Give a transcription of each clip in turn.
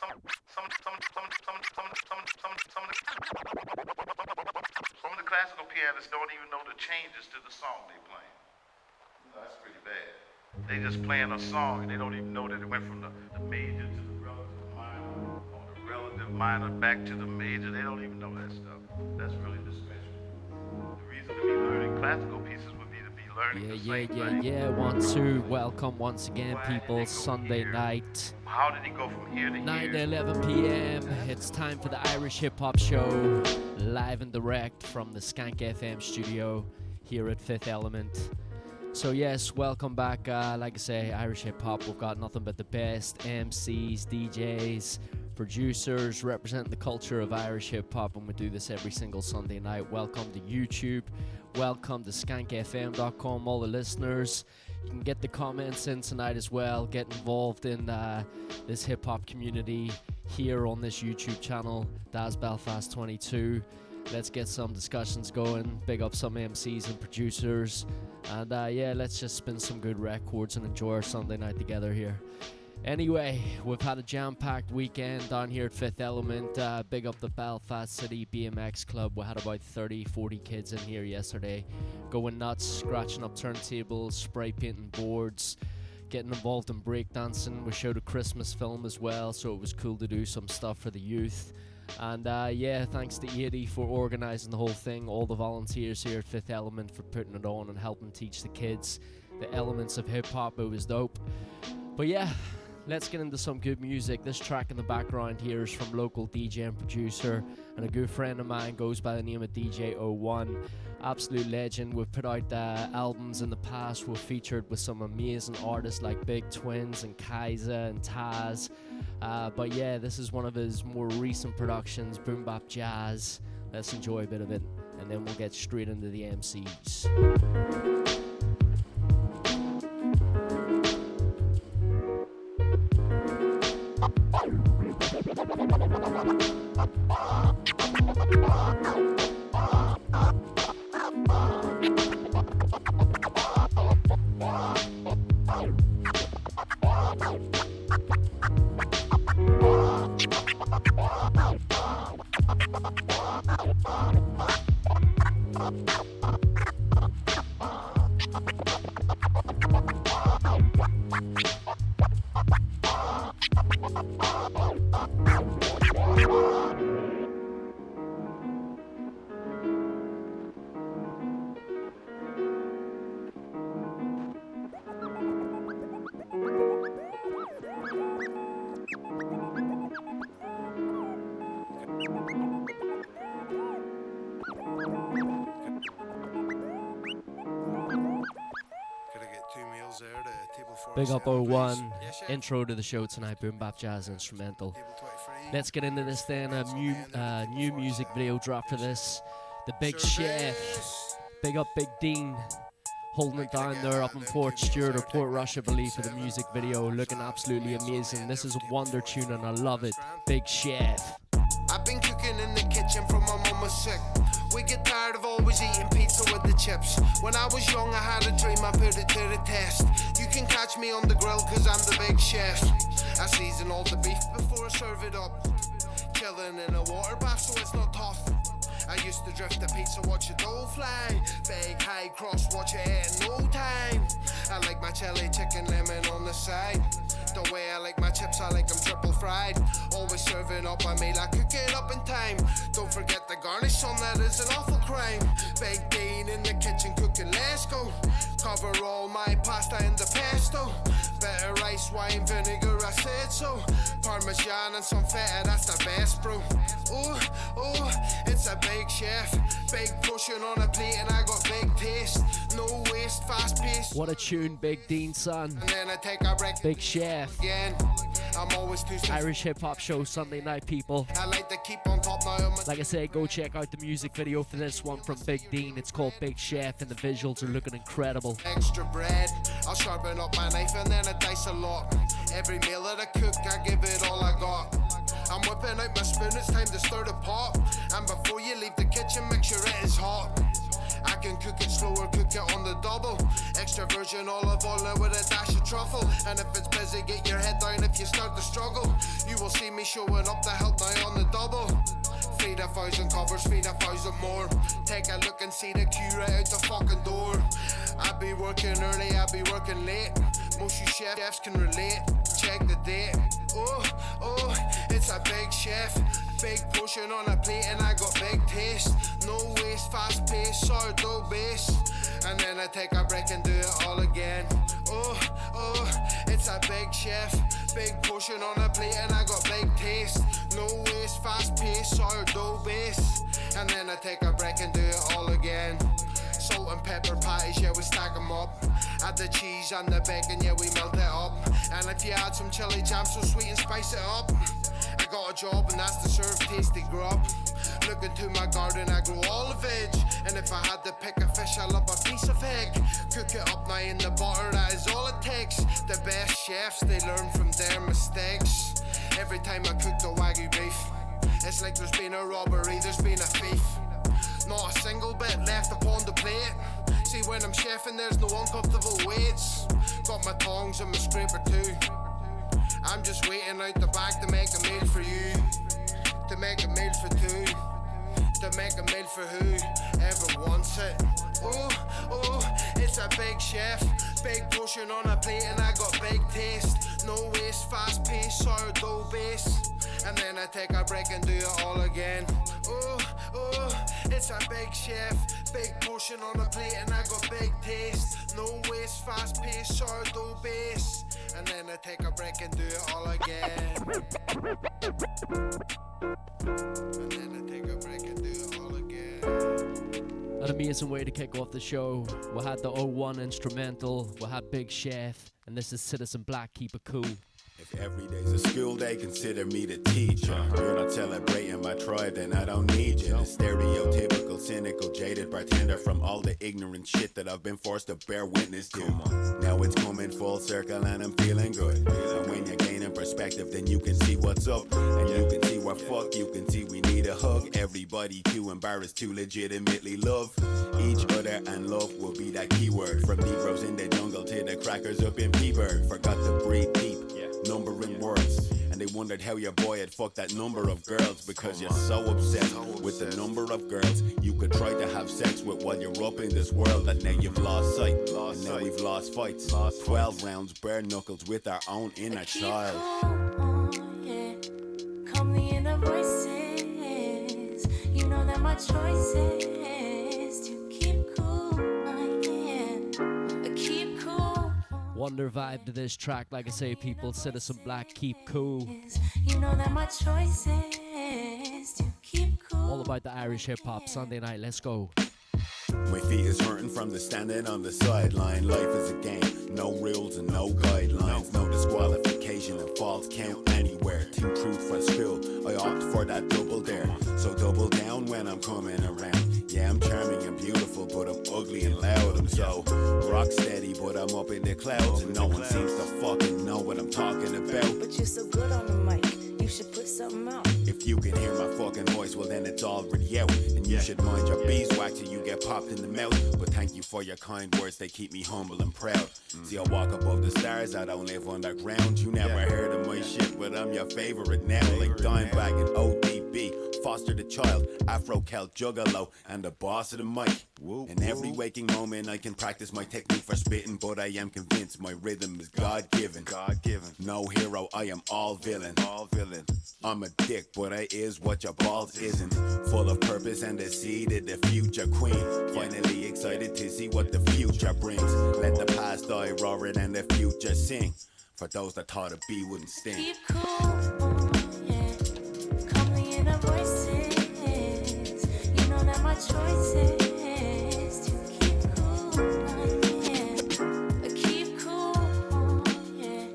Some of the classical pianists don't even know the changes to the song they playing. That's pretty bad. They just playing a song and they don't even know that it went from the major to the relative minor, or the relative minor back to the major. They don't even know that stuff. That's really the special. The reason to be learning classical pieces would be to be learning the same thing. Yeah. 1, 2. Welcome once again, people. Sunday night. How did he go from here to 9 to here? 11 p.m. It's time for the Irish Hip Hop Show, live and direct from the Skank FM studio here at Fifth Element. So yes, welcome back. Like I say, Irish Hip Hop. We've got nothing but the best MCs, DJs, producers representing the culture of Irish Hip Hop, and we do this every single Sunday night. Welcome to YouTube. Welcome to skankfm.com, all the listeners. You can get the comments in tonight as well. Get involved in this hip hop community here on this YouTube channel, Daz Belfast 22. Let's get some discussions going. Big up some MCs and producers. And yeah, let's just spin some good records and enjoy our Sunday night together here. Anyway, we've had a jam-packed weekend down here at Fifth Element. Big up the Belfast City BMX Club. We had about 30-40 kids in here yesterday, going nuts, scratching up turntables, spray painting boards, getting involved in breakdancing. We showed a Christmas film as well, so it was cool to do some stuff for the youth. And yeah, thanks to Edie for organising the whole thing, all the volunteers here at Fifth Element for putting it on and helping teach the kids the elements of hip-hop. It was dope. But yeah, let's get into some good music. This track in the background here is from local DJ and producer and a good friend of mine, goes by the name of DJ 01. Absolute legend. We've put out albums in the past. We've featured with some amazing artists like Big Twins and Kaiser and Taz. But yeah, this is one of his more recent productions, Boom Bap Jazz. Let's enjoy a bit of it, and then we'll get straight into the MCs. Big up 01, intro to the show tonight, Boom Bap Jazz instrumental. Let's get into this then. A new music video drop for this. The Big Chef. Big up Big Dean, holding it down there up in Port Stewart or Port Rush, I believe, for the music video. Looking absolutely amazing. This is a wonder tune and I love it. Big Chef. I've been cooking in the kitchen from my mum was sick. We get tired of always eating pizza with the chips. When I was young I had a dream, I put it to the test. You can catch me on the grill cause I'm the big chef. I season all the beef before I serve it up. Chilling in a water bath so it's not tough. I used to drift the pizza, watch the dough fly. Big high cross, watch it in no time. I like my chili chicken lemon on the side. The way I like my chips, I like them triple fried. Always serving up my meal, I cook it up in time. Don't forget the garnish on that is an awful crime. Big Dean in the kitchen cooking, let's go. Cover all my pasta in the pesto. Better rice, wine, vinegar, I said so. Parmesan and some feta, that's the best, bro. Ooh, ooh, it's a big chef. Big portion on a plate and I got big taste. No waste, fast paced. What a tune, Big Dean, son. And then I take a break. Big Chef. Again. I'm always too Irish Hip Hop Show Sunday night, people. I like to keep on top now. Like I say, go check out the music video for this one from Big Dean. It's called Big Chef and the visuals are looking incredible. Extra bread, I'll sharpen up my knife and then I dice a lot. Every meal that I cook, I give it all I got. I'm whipping out my spoon, it's time to stir the pot. And before you leave the kitchen, make sure it is hot. I can cook it slower, cook it on the double. Extra virgin olive oil with a dash of truffle. And if it's busy, get your head down if you start to struggle. You You will see me showing up to help now on the double. Feed 1,000 covers, feed 1,000 more. Take a look and see the queue right out the fucking door. I be working early, I be working late. Most you chefs can relate. Check the date. Oh, it's a big chef. Big portion on a plate and I got big taste. No waste, fast pace, sourdough base. And then I take a break and do it all again. Oh, it's a big chef. Big portion on a plate and I got big taste. No waste, fast pace, sourdough base. And then I take a break and do it all again. Salt and pepper patties, yeah, we stack them up. Add the cheese and the bacon, yeah, we melt it up. And if you add some chili jam, so sweet and spice it up. I got a job and that's to serve tasty grub. Look into my garden, I grow all the veg. And if I had to pick a fish, I love a piece of egg. Cook it up now in the butter, that is all it takes. The best chefs, they learn from their mistakes. Every time I cook the Wagyu beef, it's like there's been a robbery, there's been a thief. Not a single bit left upon the plate. See, when I'm chefing, there's no uncomfortable weights. Got my tongs and my scraper too. I'm just waiting out the back to make a meal for you. To make a meal for two. To make a meal for whoever wants it. Oh, it's a big chef. Big portion on a plate and I got big taste. No waste, fast pace, sourdough base. And then I take a break and do it all again. Oh, it's a big chef. Big portion on a plate and I got big taste. No waste, fast pace, sourdough base. And then I take a break and do it all again. And then I take a break and do it all again. An amazing way to kick off the show. We had the 01 instrumental, we had Big Chef, and this is Citizen Black, Keep It Cool. If every day's a school day, consider me the teacher. You're not celebrating my tribe, then I don't need you. The stereotypical, cynical, jaded bartender from all the ignorant shit that I've been forced to bear witness to. Now it's coming full circle and I'm feeling good. And when you're gaining perspective, then you can see what's up. And you can see we're fucked, you can see we need a hug. Everybody too embarrassed to legitimately love each other, and love will be that key word. From Negroes in the jungle to the crackers up in P-Bird. Forgot to breathe deep. Numbering words, and they wondered how your boy had fucked that number of girls, because you're so obsessed with the number of girls you could try to have sex with while you're up in this world, that now you've lost sight, and now we've lost fights. 12 rounds, bare knuckles with our own inner child. Yeah. Come the inner voices, you know that my choice is to keep cool. Keep cool. Wonder vibe to this track, like I say, people. Citizen Black, Keep Cool. You know that my choice is to keep cool. All about the Irish hip hop. Sunday night, let's go. My feet is hurting from the standing on the sideline. Life is a game, no rules and no guidelines. No disqualification and false count anywhere. Too truth for school, I opt for that double dare. So double down when I'm coming around. Yeah, I'm charming and beautiful, but I'm ugly and loud. I'm so rock steady, but I'm up in the clouds. And no one seems to fucking know what I'm talking about. But you're so good on the mic, you should put something out. If you can hear my fucking voice, well then it's already out. And you should mind your beeswax till you get popped in the mouth. But thank you for your kind words, they keep me humble and proud. See, I walk above the stars, I don't live underground. You never heard of my shit, but I'm your favorite now. Like Dimebag and ODB, Foster the Child, Afro-Celt Juggalo, and the boss of the mic. In every waking moment I can practice my technique for spitting, but I am convinced my rhythm is God-given. No hero, I am all villain. I'm a dick, but I is what your balls isn't. Full of purpose and the seed of the future queen. Finally excited to see what the future brings. Let the past die roaring and the future sing. For those that thought a bee wouldn't sting. Keep cool, yeah. Come the inner voices, you know that my choice is to keep cool, yeah. Keep cool, yeah.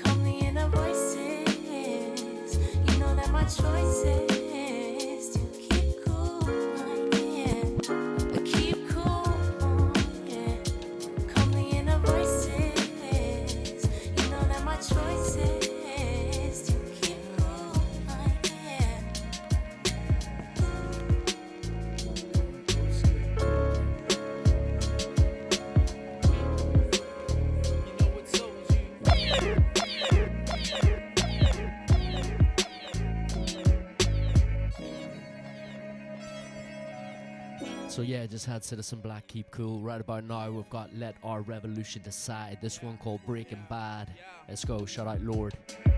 Come the inner voices, you know that my choice is to keep cool, yeah. Keep cool, yeah. Come the inner voices, you know that my choice is to keep cool, yeah. So yeah, just had Citizen Black, Keep Cool. Right about now, we've got Let Our Revolution Decide. This one called Breaking Bad. Let's go, shout out Lord.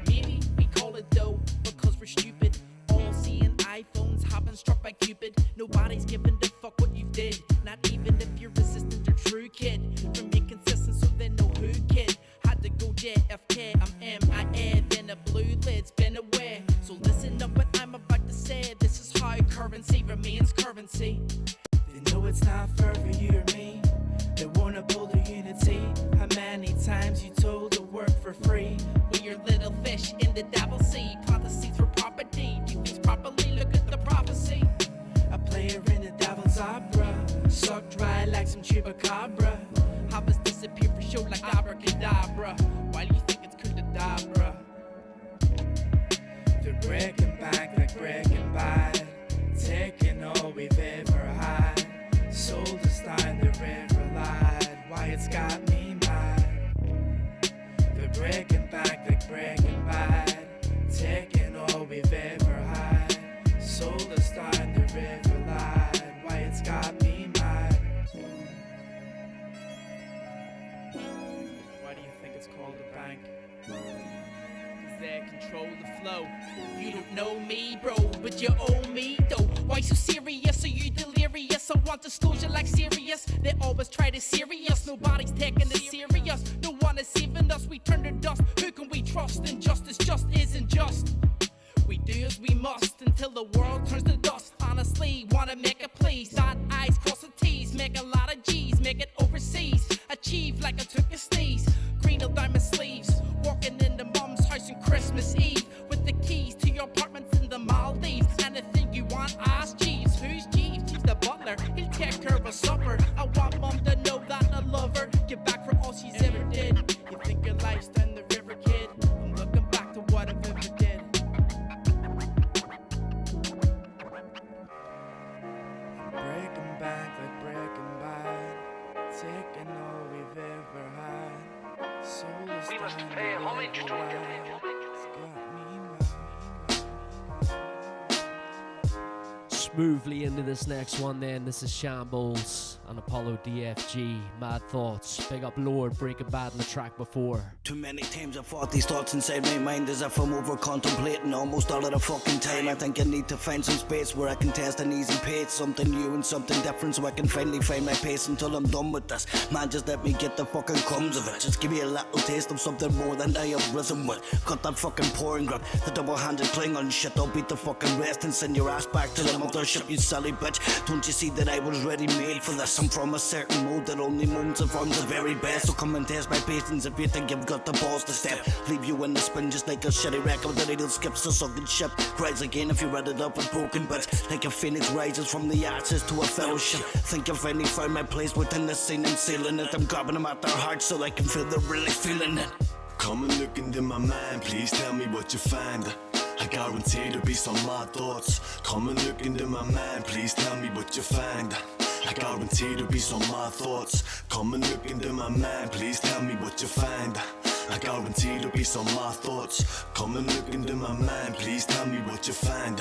Maybe we call it dope because we're stupid. All seeing iPhones have been struck by Cupid. Nobody's giving a fuck what you did. Not even if you're resistant or true, kid. From being consistent so they know who, kid. Had to go JFK, I'm MIA. Then a blue lid's been away. So listen up what I'm about to say. This is how currency remains currency. They know it's not fair for you or me. They wanna pull the unity. How many times you told to work for free? We're little fish in the devil's sea. Plant the seeds for property. Do things properly, look at the prophecy. A player in the devil's opera. Suck dry like some chupacabra. Hoppers disappear for show like abracadabra. Why do you think it's cool to die, bruh? They're breaking back like Breaking Bad. Taking all we've ever had. Sold us down the river lied. Why it's got me mad. They're breaking back like Breaking Bad. Taking all we've ever had. Sold us down the river lied. Why it's got me mad. Why do you think it's called a bank? Cause they control the flow. You don't know me, bro, but you owe me, though. Why so serious? Are you delirious? I want disclosure like serious. They always try to serious. Nobody's taking it serious. No one is saving us. We turn to dust. Who can we trust? Injustice just isn't just. We do as we must until the world turns to dust. Honestly, wanna make a plea. Dot I's, cross the T's. Make a lot of G's. Make it overseas. Achieve like I took a sneeze. Green or diamond sleeves. Walking in the mom's house on Christmas Eve. With the keys to your apartments in the Maldives. Anything you want, ask Jeeves. Who's Jeeves? Jeeves the butler. He'll take care of a supper. I want mom to know that I love her. Get back for all she's ever did. You think your life's down the river, kid? I'm looking back to what I've ever did. Breaking back like Breaking Bad. Taking all we've ever had. Soul is We must down the pay homage river to lied. him. It's got me mad. Smoothly into this next one then. This is Shambles and Apollo DFG. Mad Thoughts. Big up Lord, Breaking Bad in the track before. Too many times I've thought these thoughts inside my mind as if I'm over contemplating almost all of the fucking time. I think I need to find some space where I can test an easy pace, something new and something different, so I can finally find my pace until I'm done with this. Man, just let me get the fucking crumbs of it. Just give me a little taste of something more than I have risen with. Got that fucking pouring grip, the double-handed Klingon shit. I'll beat the fucking rest and send your ass back to the mothership, you silly bitch. Don't you see that I was ready made for this? I'm from a certain mode that only moments of forms the very best. So come and test my patience if you think you've got the balls to step. Leave you in the spin just like a shitty record that idle skips the sunken ship. Rise again if you read it up with broken bits. Like a phoenix rises from the ashes to a fellowship. Think I've finally found my place within the scene and sealing it. I'm grabbing them at their hearts so I can feel they're really feeling it. Come and look into my mind, please tell me what you find. I guarantee there'll be some mad thoughts. Come and look into my mind, please tell me what you find. I guarantee there'll be some mad thoughts. Come and look into my mind, please tell me what you find. I guarantee there'll be some mad thoughts. Come and look into my mind, please tell me what you find.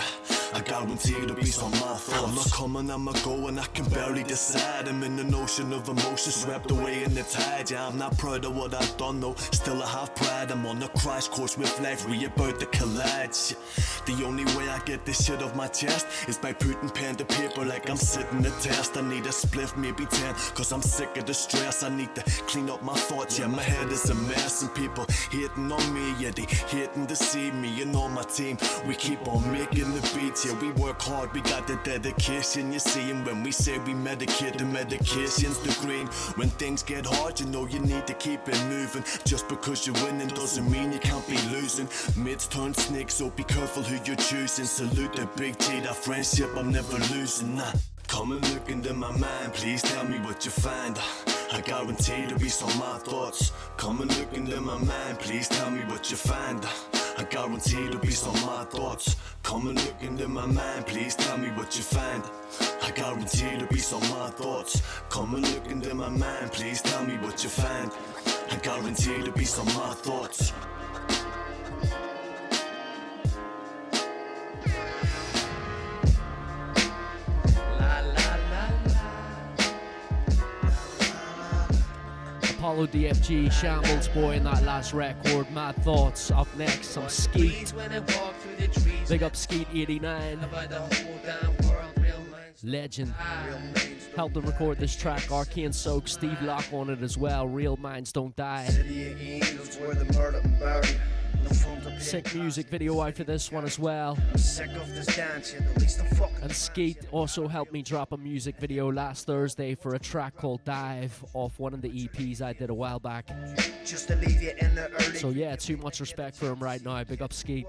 I guarantee there'll be some mad thoughts. I'm not coming, I'm not going, I can barely decide. I'm in an ocean of emotions swept away in the tide. Yeah, I'm not proud of what I've done though, still I have pride. I'm on a crash course with life, we about to collide. Shit. The only way I get this shit off my chest is by putting pen to paper like I'm sitting a test. I need a spliff, maybe 10, cause I'm sick of the stress. I need to clean up my thoughts, yeah, my head is a mess. And people hating on me, yeah, they hating to see me and all my team. We keep on making the beats, yeah, we work hard, we got the dedication. You see, and when we say we medicate, the medication's the green. When things get hard, you know you need to keep it moving. Just because you're winning doesn't mean you can't be losing. Mids turn snakes, so be careful who you're choosing. Salute the big T, that friendship I'm never losing. Nah. Come and look into my mind, please tell me what you find. I guarantee there'll be some mad thoughts. Come and look into my mind, please tell me what you find. I guarantee there'll be some mad thoughts. Come and look into my mind, please tell me what you find. I guarantee there'll be some mad thoughts. Come and look into my mind, please tell me what you find. I guarantee there'll be some mad thoughts. La la la la. followed DFG Shambles Boy in that last record. Mad Thoughts. Up next, some Skeet. Big up Skeet 89. Legend. Helped him record this track. Arcane Soak, Steve Locke on it as well. Real Minds Don't Die. Sick music video out for this one as well. And Skeet also helped me drop a music video last Thursday for a track called Dive off one of the EPs I did a while back. So yeah, too much respect for him right now. Big up Skeet.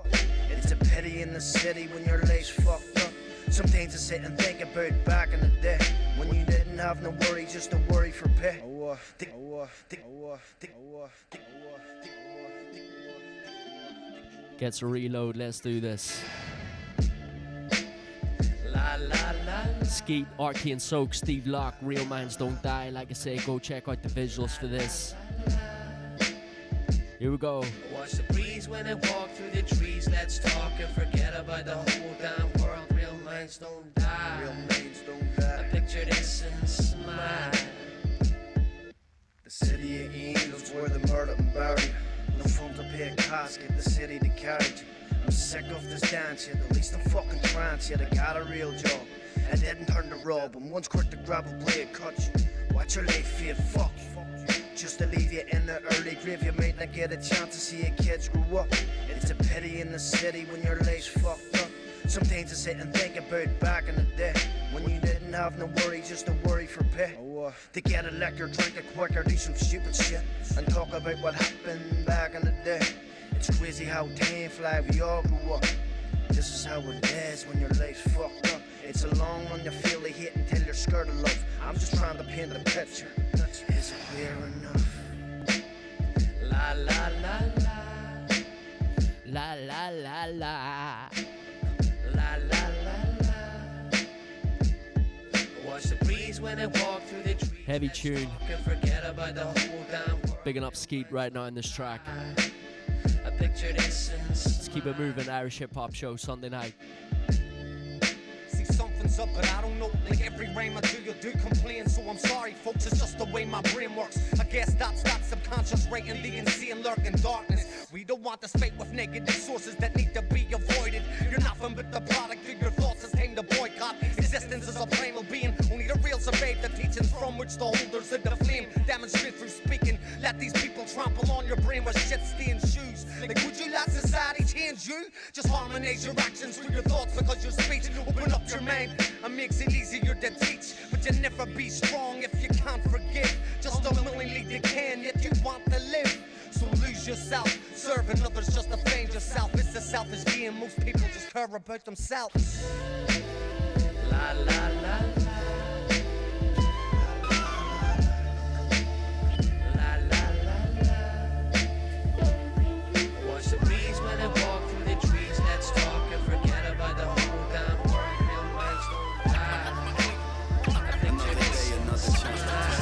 It's a pity in the city when your life's fucked up. Sometimes I sit and think about back in the day when you didn't have no worry, just a worry for pay. Gets a reload, let's do this. Skeet, Arcane Soak, Steve Locke, Real Minds Don't Die. Like I say, go check out the visuals for this. Here we go. Watch the breeze when it walk through the trees. Let's talk and forget about the whole damn world. Real minds don't die. Real minds don't die. I picture this and smile. The city of angels where the murder and buried. No fun to pay a casket, the city to carry you. I'm sick of this dance yet, at least I'm fucking trance yet. I got a real job. I didn't turn the rob, and once quick to grab a blade, cut you. Watch your life feel fuck you. Just to leave you in the early grave, you might not get a chance to see your kids grow up. It's a pity in the city when your life's fucked up. Sometimes I sit and think about back in the day when you didn't have no worry, just a worry for pay. To get a liquor, drink it quicker, do some stupid shit and talk about what happened back in the day. It's crazy how time fly, we all grew up. This is how it is when your life's fucked up. It's a long run, you feel the hate until you're scared of love. I'm just trying to paint a picture. Is it clear enough? La la la la. La la la la. La la la la. Watch the breeze when it walk through the trees. Heavy tune. Forget about the whole damn world. Bigging up Skeet right now in this track. I picture this and let's keep it moving. Irish Hip Hop Show Sunday night. See, something's up, but I don't know. Like every rhyme I do, you do complain. So I'm sorry, folks, it's just the way my brain works. I guess that's that subconscious writing, the insane lurking darkness. We don't want to spate with negative sources that need to be avoided. You're nothing but the product of your thoughts. It's time to boycott. Existence is a primal being. Only the real survive the teachings from which the holders of the flame demonstrate through speaking. Let these people trample on your brain with shit-stained shoes. Like, would you let society change you? Just harmonize your actions with your thoughts, because your speech open up your mind and makes it easier to teach. But you never be strong if you can't forgive. Just unwillingly decaying, yet you want to live. So lose yourself, serving others just to find yourself. It's a selfish game, most people just care about themselves. La la la la. La la la la. Watch the breeze when it walk through the trees. Let's talk and forget about the whole damn world. Real minds don't die. I picture this and smile.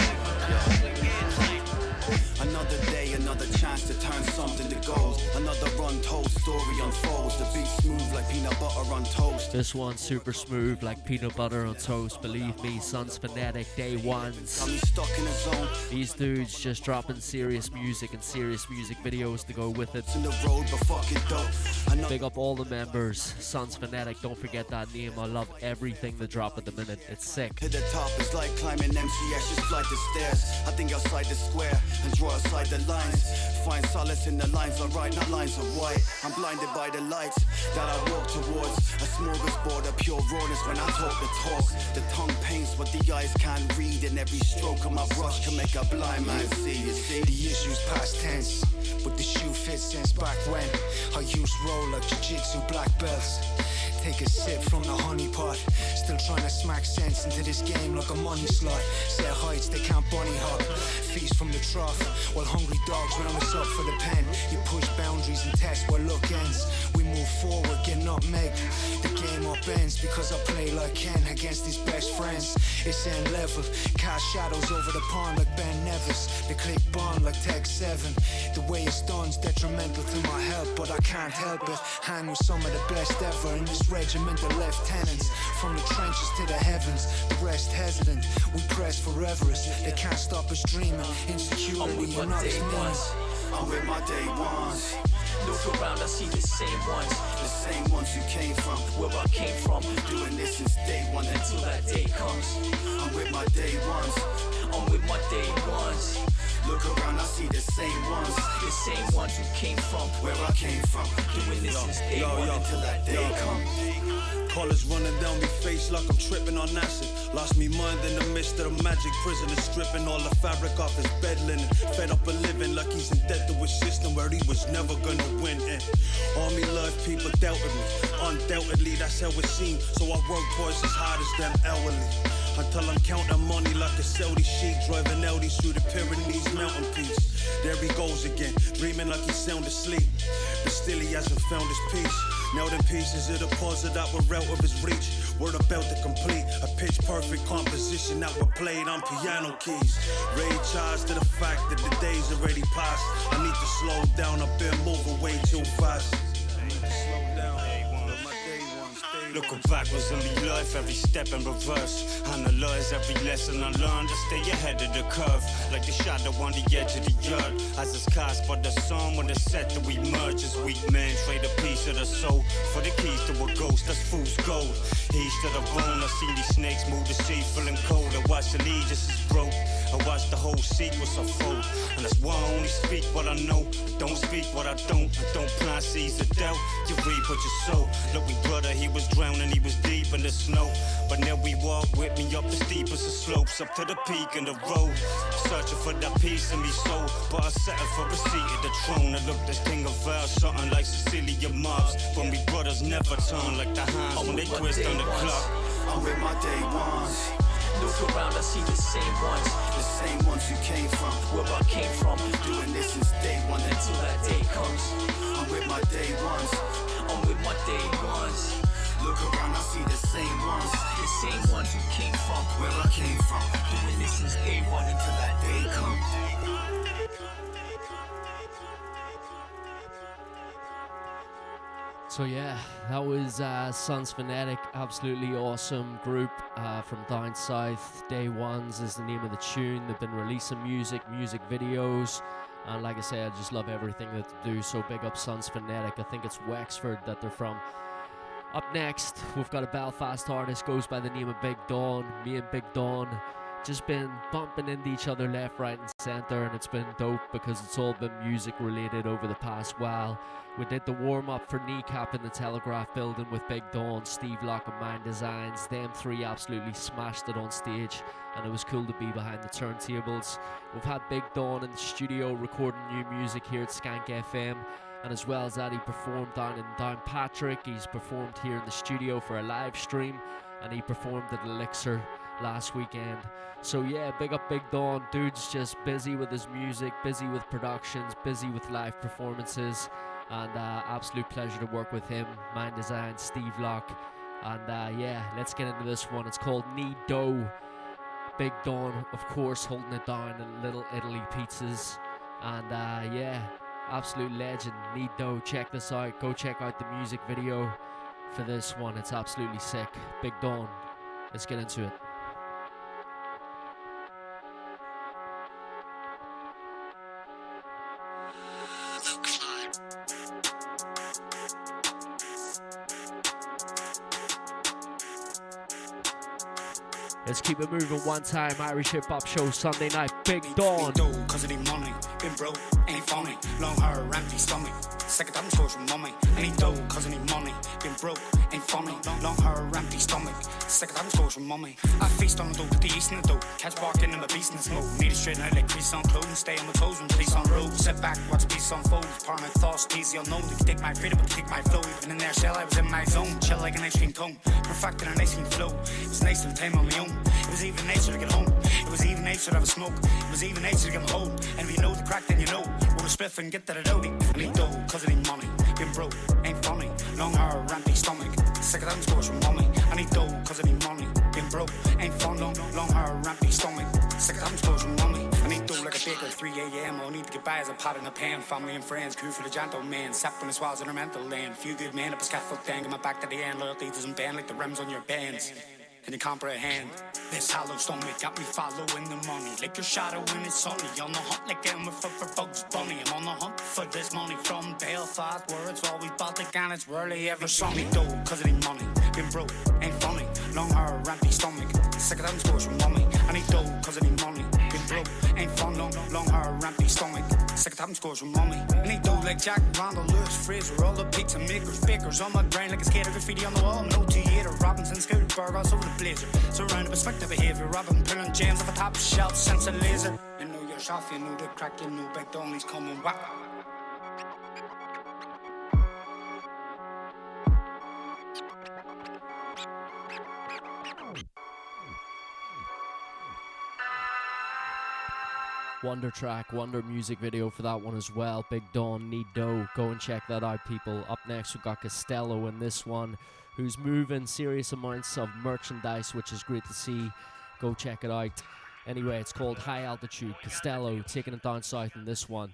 Another day, another chance to turn something to gold. Another untold story unfolds. The beat smooth like peanut butter on toast. This one's super smooth like peanut butter on toast. Believe me, Sons Fanatic, day ones. I'm stuck in a zone. These dudes just dropping serious music and serious music videos to go with it. In the road, but fuck it though. Big up all the members. Sons Fanatic, don't forget that name. I love everything they drop at the minute. It's sick. To the top is like climbing MCS, just flight the stairs. I think outside the square and draw aside the lines. Find solace in the lines I write, not lines of white. I'm blinded by the lights that I walk towards. A smorgasbord of pure rawness when I talk the talk. The tongue paints what the eyes can't read, and every stroke of my brush can make a blind man see. You see, the issue's past tense, but the shoe fits since back when I used roller, jiu-jitsu, black belts. Take a sip from the honey pot. Still trying to smack sense into this game like a money slot. Set heights, they can't bunny hop. Feast from the trough, while hungry dogs round us up for the pen. You push boundaries and test where luck ends. We move forward, get nutmegged. The game up ends because I play like Ken against his best friends. It's end level, cast shadows over the pond like Ben Nevis. They click bond like Tech 7. The way it's done's detrimental to my health, but I can't help it. Hang with some of the best ever in this regiment of lieutenants. From the trenches to the heavens, the rest hesitant. We press for Everest, they can't stop us dreaming. Insecurity and not as I'm with my day ones. Look around, I see the same ones. The same ones you came from. Where I came from, Doing this since day one until that day comes. I'm with my day ones. I'm with my day ones. Look around, I see the same ones. The same ones who came from Where I came from. doing this since day one Until that day comes. Collars running down me face like I'm tripping on acid. Lost me mind in the midst of the magic prison and stripping all the fabric off his bed linen. Fed up of living like he's in debt to a system where he was never gonna win. And all me love people doubted me. Undoubtedly that's how it seemed. So I work twice as hard as them elderly. Until I'm counting money like a Saudi sheik, driving Audis through the Pyrenees mountain peaks. There he goes again, dreaming like he's sound asleep, but still he hasn't found his peace. Now the pieces of the puzzle that were out of his reach, we're about to complete a pitch perfect composition that were played on piano keys. Ray charge to the fact that the day's already passed. I need to slow down, I've been moving way too fast. Looking backwards in me life, every step in reverse. Analyze every lesson I learned to stay ahead of the curve. Like the shadow on the edge of the earth. As it's cast by the sun when it's set that we merge. As weak men trade a piece of the soul for the keys to a ghost, that's fool's gold. East to the bone, I see these snakes move the sea feeling cold. I watch the allegiance is broke. I watch the whole sequence unfold. And that's why I only speak what I know. I don't speak what I don't. I don't plant seeds of doubt. You reap what you sow. Look, me brother, he was drowning, he was deep in the snow. But now we walk with me up the steepest of slopes, up to the peak in the road. Searching for that peace in me soul. But I settled for a seat at the throne. I look this king of vows, something like Cecilia Mobs. But me brothers never turn like the hands when they twist on the clock. I'm with my day ones. Look around, I see the same ones. The same ones you came from. Where I came from, Doing this since day one until that day comes. I'm with my day ones. I'm with my day ones. Look around, I see the same ones. The same ones who came from Where I came from. doing this since day one until that day comes. So yeah, that was Sons Phonetic, absolutely awesome group from down south. Day Ones is the name of the tune. They've been releasing music videos, and like I say, I just love everything that they do. So big up Sons Phonetic. I think it's Wexford that they're from. Up next, we've got a Belfast artist, goes by the name of Big Dawn. Me and Big Dawn just been bumping into each other left, right and centre, and it's been dope because it's all been music related over the past while. We did the warm-up for Kneecap in the Telegraph building with Big Dawn, Steve Locke and Mind Designs. Them three absolutely smashed it on stage, and it was cool to be behind the turntables. We've had Big Dawn in the studio recording new music here at Skank FM, and as well as that, he performed down in Downpatrick. He's performed here in the studio for a live stream, and he performed at Elixir last weekend. So yeah, big up Big Dawn. Dude's just busy with his music, busy with productions, busy with live performances, and absolute pleasure to work with him. Mind Design, Steve Locke, and yeah, let's get into this one. It's called Need Dough. Big Dawn, of course, holding it down in Little Italy Pizzas, and yeah, absolute legend. Need Dough. Check this out. Go check out the music video for this one. It's absolutely sick. Big Dawn. Let's get into it. Let's keep it moving one time. Irish Hip Hop Show Sunday night. Big Dawn. Cause of the money, been broke, ain't funny. Long hair, empty stomach. Second time source from mommy. Any dough, cause of the money, been broke, ain't funny. Long hair, empty stomach. Second time source from mommy. I feast on the dough, the east in the dough. Catch barking in my beast in the smoke. Need a straight night like crease on clothing. Stay on my toes when police on road. Set back, watch peace unfold. Parliament thoughts, easy unknown. They can take my freedom, but take my flow. Even in their shell, I was in my zone. Chill like an ice cream cone. Perfecting an ice cream flow. It was nice to time on my own. It was even nature to get home. It was even nature to have a smoke. It was even nature to get home. And if you know the crack, then you know. Roll a spliff and get that it out. I need dough, cause I need money. Been broke, ain't funny. Long hair, rampy stomach. Sick of them scores from mommy. I need dough cause I need money. Been broke, ain't fun, long hair, rampy stomach. Sick of them scores from mommy. I need dough like a baker at 3 a.m. I need to get by as a pot in a pan. Family and friends, crew for the gentle man. Sap when the swallows in her mental land. Few good men up a scaffold dang. Get my back to the end. Loyalty doesn't bend like the rims on your bands. Can you comprehend? This hollow stomach got me following the money. Like your shadow when it's sunny. On the hunt like Elmer for Bugs Bunny. I'm on the hunt for this money from Belfast, where it's always Baltic and it's rarely ever sunny. Dough cause I need money. Been broke, ain't funny. Long hair, rampy stomach. Sick of them scores from mommy. I need dough cause I need money. Been broke, ain't fun, long hair, rampy stomach. Sick of them scores from mommy. I need dough like Jack, Randall, Lewis, Fraser. All the pizza makers, bakers on my brain like a skater. Graffiti on the wall, no theater. Robinson, Scooterberg, also with a blazer. Surrounded by spectre behavior. Robin, pulling James off a top shelf, sense of laser. You know your shop, you know the crack, you know back only's coming whack. Wonder track, wonder music video for that one as well. Big Dawn, Need Dough. Go and check that out, people. Up next, we've got Costello in this one, who's moving serious amounts of merchandise, which is great to see. Go check it out. Anyway, it's called High Altitude. Costello taking it down south in this one.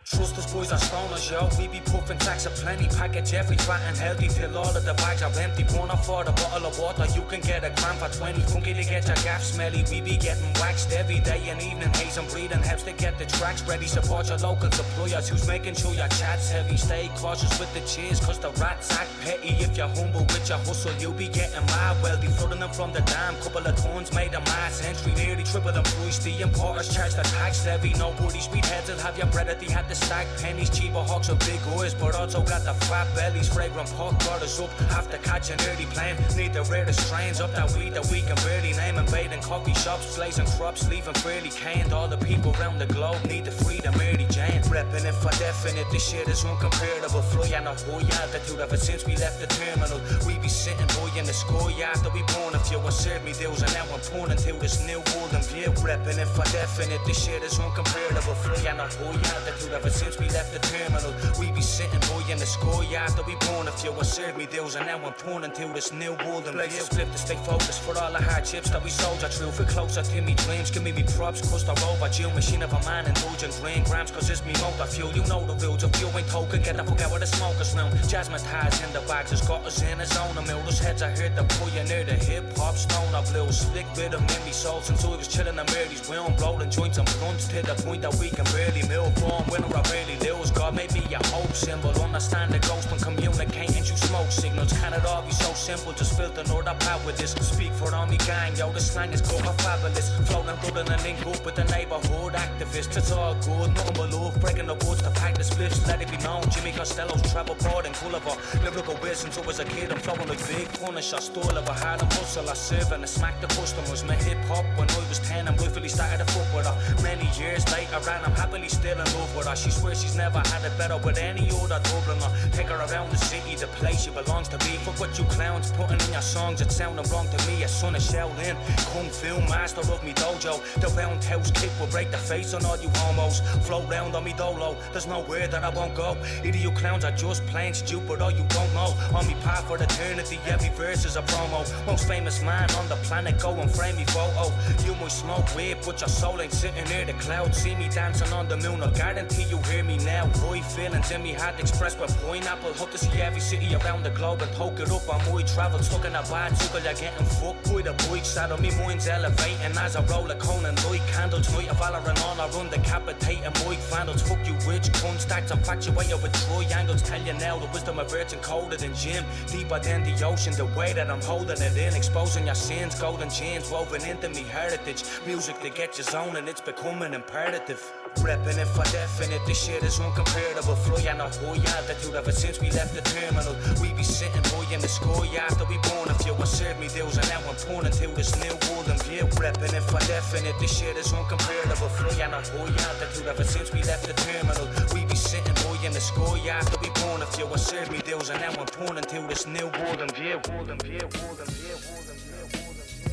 Trust us boys are stoners, yo. We be puffing tracks of plenty. Package every fat and healthy till all of the bags are empty. Pour up for the bottle of water, you can get a gram for 20. Funky to get your gaff smelly. We be getting waxed every day and evening. Haze and breathing helps to get the tracks ready. Support your local suppliers who's making sure your chat's heavy. Stay cautious with the cheers, cause the rats act petty. If you're humble with your hustle, you'll be getting mad wealthy. Flooding them from the dam, couple of tons made a mass entry. Nearly triple the price. The importers charge the tax levy. Nobody sweet heads will have your bread at the had the stack pennies, cheaper hawks with big eyes, but also got the fat bellies. Fragrant pork brothers up, have to catch an early plane. Need the rarest strains up that weed that we can barely name. Invading coffee shops, blazing crops, leaving fairly canned. All the people around the globe need the freedom, Mary Jane. Repping it for definite, this shit is uncomparable. Flying a high altitude ever since we left the terminal. We be sitting boy in the sky after we born a few. I served me deals and now I'm pouring until this new golden view. Repping it for definite, this shit is uncomparable. Flying a high altitude ever since we left the terminal. We be sitting boy in the sky after we born a few. I served me deals and now I'm pouring until this new golden view. Split to stay focused for all the hardships that we soldier through. For closer to me dreams, give me props, cause they're overdue. Machine of a man indulging green grams, cause it's me motor fuel. You know the rules, if you ain't token, get the fuck out with the smokers room. Jasmine ties in the bags, has got us in a zone of mill. Those heads I heard the pioneer, the hip hop stoner blues. Slick rhythm in me soul since I was chilling in Mary's wheel. Rolling joints and blunts to the point that we can barely move on. Winner I really lose, God made me a hope symbol. Understand the ghost when communicating you smoke signals. Can it all be so simple, just filter all the power with this. Speak for all me gang, yo, the slang is cool, fabulous. Floating good and a link up with the neighborhood activists. It's all good, nothing but love. Breaking the woods to pack the spliffs, let it be known. Jimmy Costello's travel board in Gulliver. Lived like a whiz since I was a kid. I'm flowing like big punish. I stole of a hard and hustle. I serve and I smack the customers. My hip hop when I was 10 and rightfully started to fuck with her. Many years later and I'm happily still in love with her. She swears she's never had it better with any other Dubliner. Take her around the city, the place she belongs to be. Fuck what you clowns putting in your songs, it's sounding wrong to me. A son of Shaolin, Kung Fu master of me dojo. The roundhouse kick will break the face on all you homos. Float round on me dolo, there's nowhere that I won't go. Either you clowns are just plain stupid or you don't know. On me path for eternity, every verse is a promo. Most famous man on the planet, go and frame me photo. You might smoke weed, but your soul ain't sitting near the clouds. See me dancing on the moon, I'll guarantee you hear me now. High feelings in me heart expressed with pineapple. Hope to see every city around the globe and poke it up on my travel. Stuck in a bad circle, you're getting fucked with a bike saddle. Me mind's elevating as I roll a cone and light candles. Night of Valorant on, I run decapitating mic vandals. Fuck you rich cunt, stacks infatuated with triangles. Tell you now the wisdom of virgin coded in gym. Deeper than the ocean, the way that I'm holding it in. Exposing your sins, golden chains woven into me heritage. Music to get you zoning, it's becoming imperative. Reppin' it for definite, this shit is uncomparable. Flying a high altitude ever since we left the terminal. We be sitting boy in the sky after we born a few. I served me deals and now I'm pouring until this new golden view. Reppin' it for definite, this shit is uncomparable. Flying a high altitude ever since we left the terminal. We be sitting boy in the sky after we born a few. I served me deals and now I'm pouring until this new golden view. Golden view, golden view, golden view, golden view.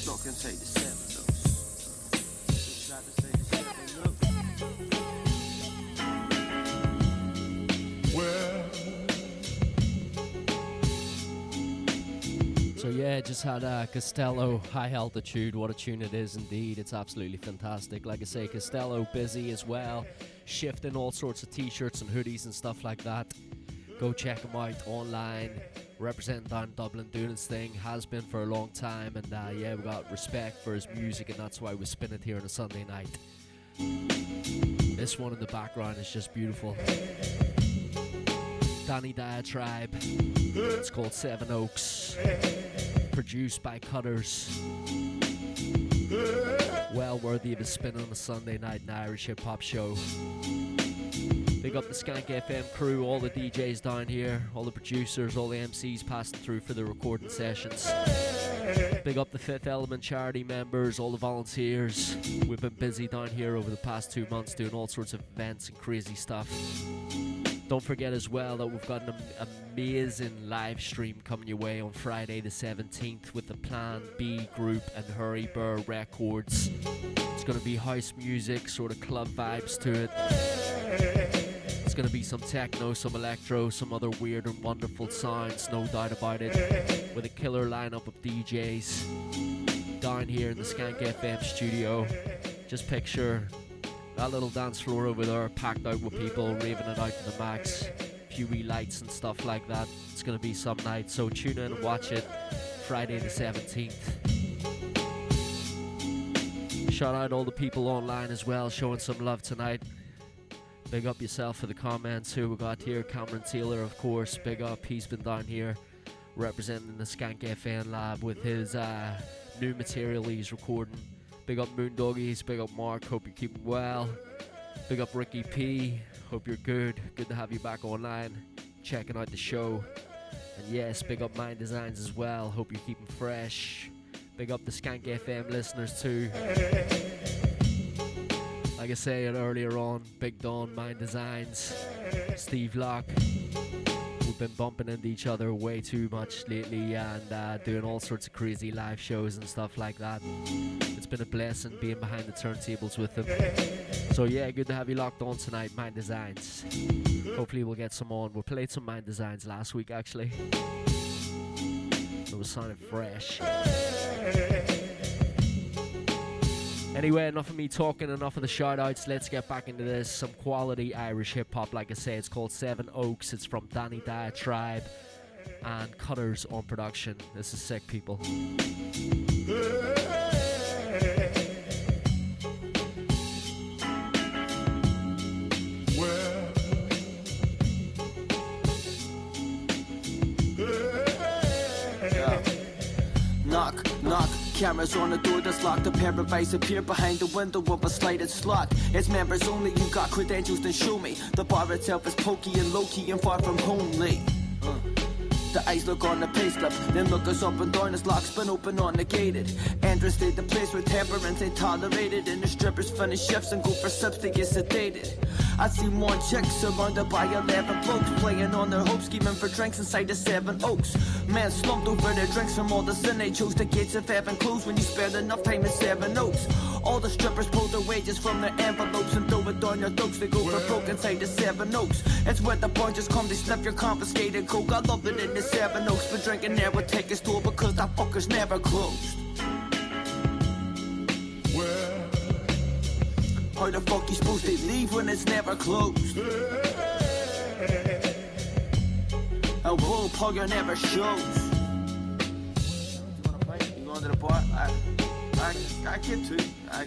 Not gonna take the 7 notes. Try to say the 7 notes. yeah, just had Costello, High Altitude. What a tune it is indeed. It's absolutely fantastic. Like I say, Costello busy as well, shifting all sorts of t-shirts and hoodies and stuff like that. Go check him out online, representing down in Dublin, doing his thing, has been for a long time, and yeah, we got respect for his music, and that's why we spin it here on a Sunday night. This one in the background is just beautiful. Danny Diatribe, it's called Seven Oaks, produced by Cutters. Well worthy of a spin on a Sunday night in Irish hip hop show. Big up the Skank FM crew, all the DJs down here, all the producers, all the MCs passing through for the recording sessions. Big up the Fifth Element charity members, all the volunteers. We've been busy down here over the past 2 months doing all sorts of events and crazy stuff. Don't forget as well that we've got an amazing live stream coming your way on Friday the 17th with the Plan B group and Hurry Burr Records. It's going to be house music, sort of club vibes to it. It's going to be some techno, some electro, some other weird and wonderful sounds, no doubt about it, with a killer lineup of DJs down here in the Skank FM studio. Just picture that little dance floor over there packed out with people, raving it out to the max, a few wee lights and stuff like that. It's going to be some night, so tune in and watch it Friday the 17th. Shout out all the people online as well, showing some love tonight. Big up yourself for the comments. Who we got here? Cameron Taylor, of course. Big up. He's been down here representing the Skank FM lab with his new material he's recording. Big up Moondoggies. Big up Mark. Hope you're keeping well. Big up Ricky P. Hope you're good. Good to have you back online, checking out the show. And yes, big up Mind Designs as well. Hope you're keeping fresh. Big up the Skank FM listeners too. Like I said earlier on, Big Don, Mind Designs, Steve Locke. We've been bumping into each other way too much lately and doing all sorts of crazy live shows and stuff like that. It's been a blessing being behind the turntables with them. So yeah, good to have you locked on tonight, Mind Designs. Hopefully we'll get some on. We played some Mind Designs last week actually. It was sounding fresh. Anyway, enough of me talking, enough of the shout outs. Let's get back into this. Some quality Irish hip hop, like I say. It's called Seven Oaks. It's from Danny Diatribe and Cutters on production. This is sick, people. Knock, knock, cameras on the door that's locked. A pair of eyes appear behind the window of a slighted slot. It's members only, you got credentials, then show me. The bar itself is pokey and low-key and far from homely. The eyes look on the payslip, then look us up and down as locks been open unegated. Andrew stayed the place where temperance ain't tolerated, and the strippers finish shifts and go for sips to get sedated. I see one chick surrounded by 11 blokes playing on their hopes, scheming for drinks inside the Seven Oaks. Man slumped over their drinks from all the sin they chose. The gates of heaven closed when you spend enough time in Seven Oaks. All the strippers pull their wages from their envelopes and throw it down their throats. They go for broke inside the Seven Oaks. It's where the bunches come, they snap your confiscated coke. I love it in the Seven Oaks, but drinking there would take a store because that fucker's never closed. How the fuck you supposed to leave when it's never closed? A bull pugger never shows. You wanna play? You going to the bar? I get to. I'll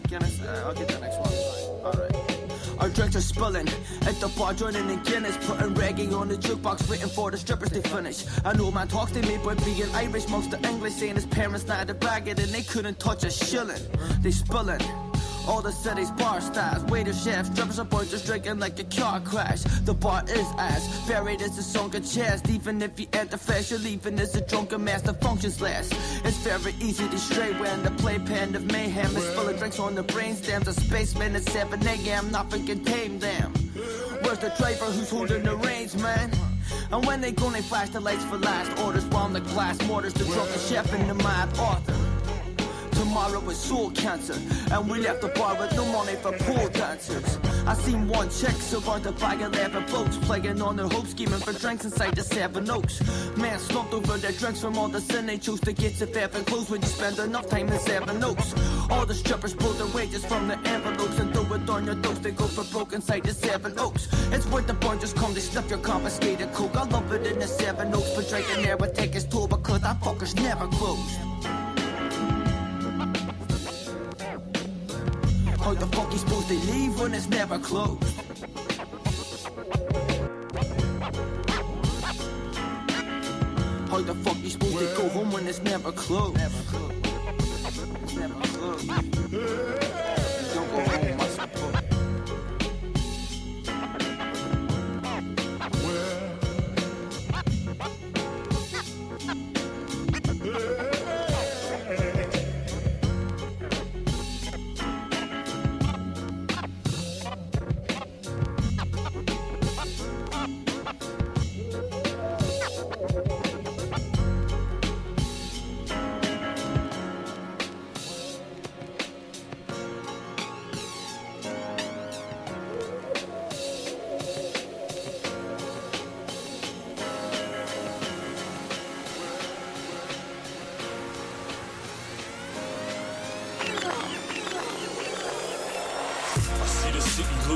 get the next one. Alright. Our drinks are spilling at the bar, joining in Guinness, putting reggae on the jukebox, waiting for the strippers to finish. I know man talks to me about being Irish, most of English, saying his parents not a braggart and they couldn't touch a shilling. They spilling all the city's bar stars, waiters, chefs, strippers, and boys just drinking like a car crash. The bar is ass, buried as a sunken chest. Even if you enter fast, you're leaving as a drunken master functions last. It's very easy to stray when the playpen of mayhem is full of drinks on the brainstems. A spaceman at 7 a.m., nothing can tame them. Where's the driver who's holding the reins, man? And when they gonna flash the lights for last orders, bomb the glass mortars, the drunken chef and the mad author. Tomorrow is soul cancer, and we left the bar with no money for pool dancers. I seen one chick survived by 11 blokes, playing on their hopes, scheming for drinks inside the Seven Oaks. Man slumped over their drinks from all the sin they chose to get to fair clothes when you spend enough time in Seven Oaks. All the strippers pull their wages from their envelopes and throw it on your dose. They go for broke inside the Seven Oaks. It's where the burn just come, they snuff your confiscated coke. I love it in the Seven Oaks, but drinking there would take its toll because that fucker's never closed. How the fuck you supposed to leave when it's never closed? How the fuck you supposed to go home when it's never closed? Never closed. Never closed. Don't go home, I suppose.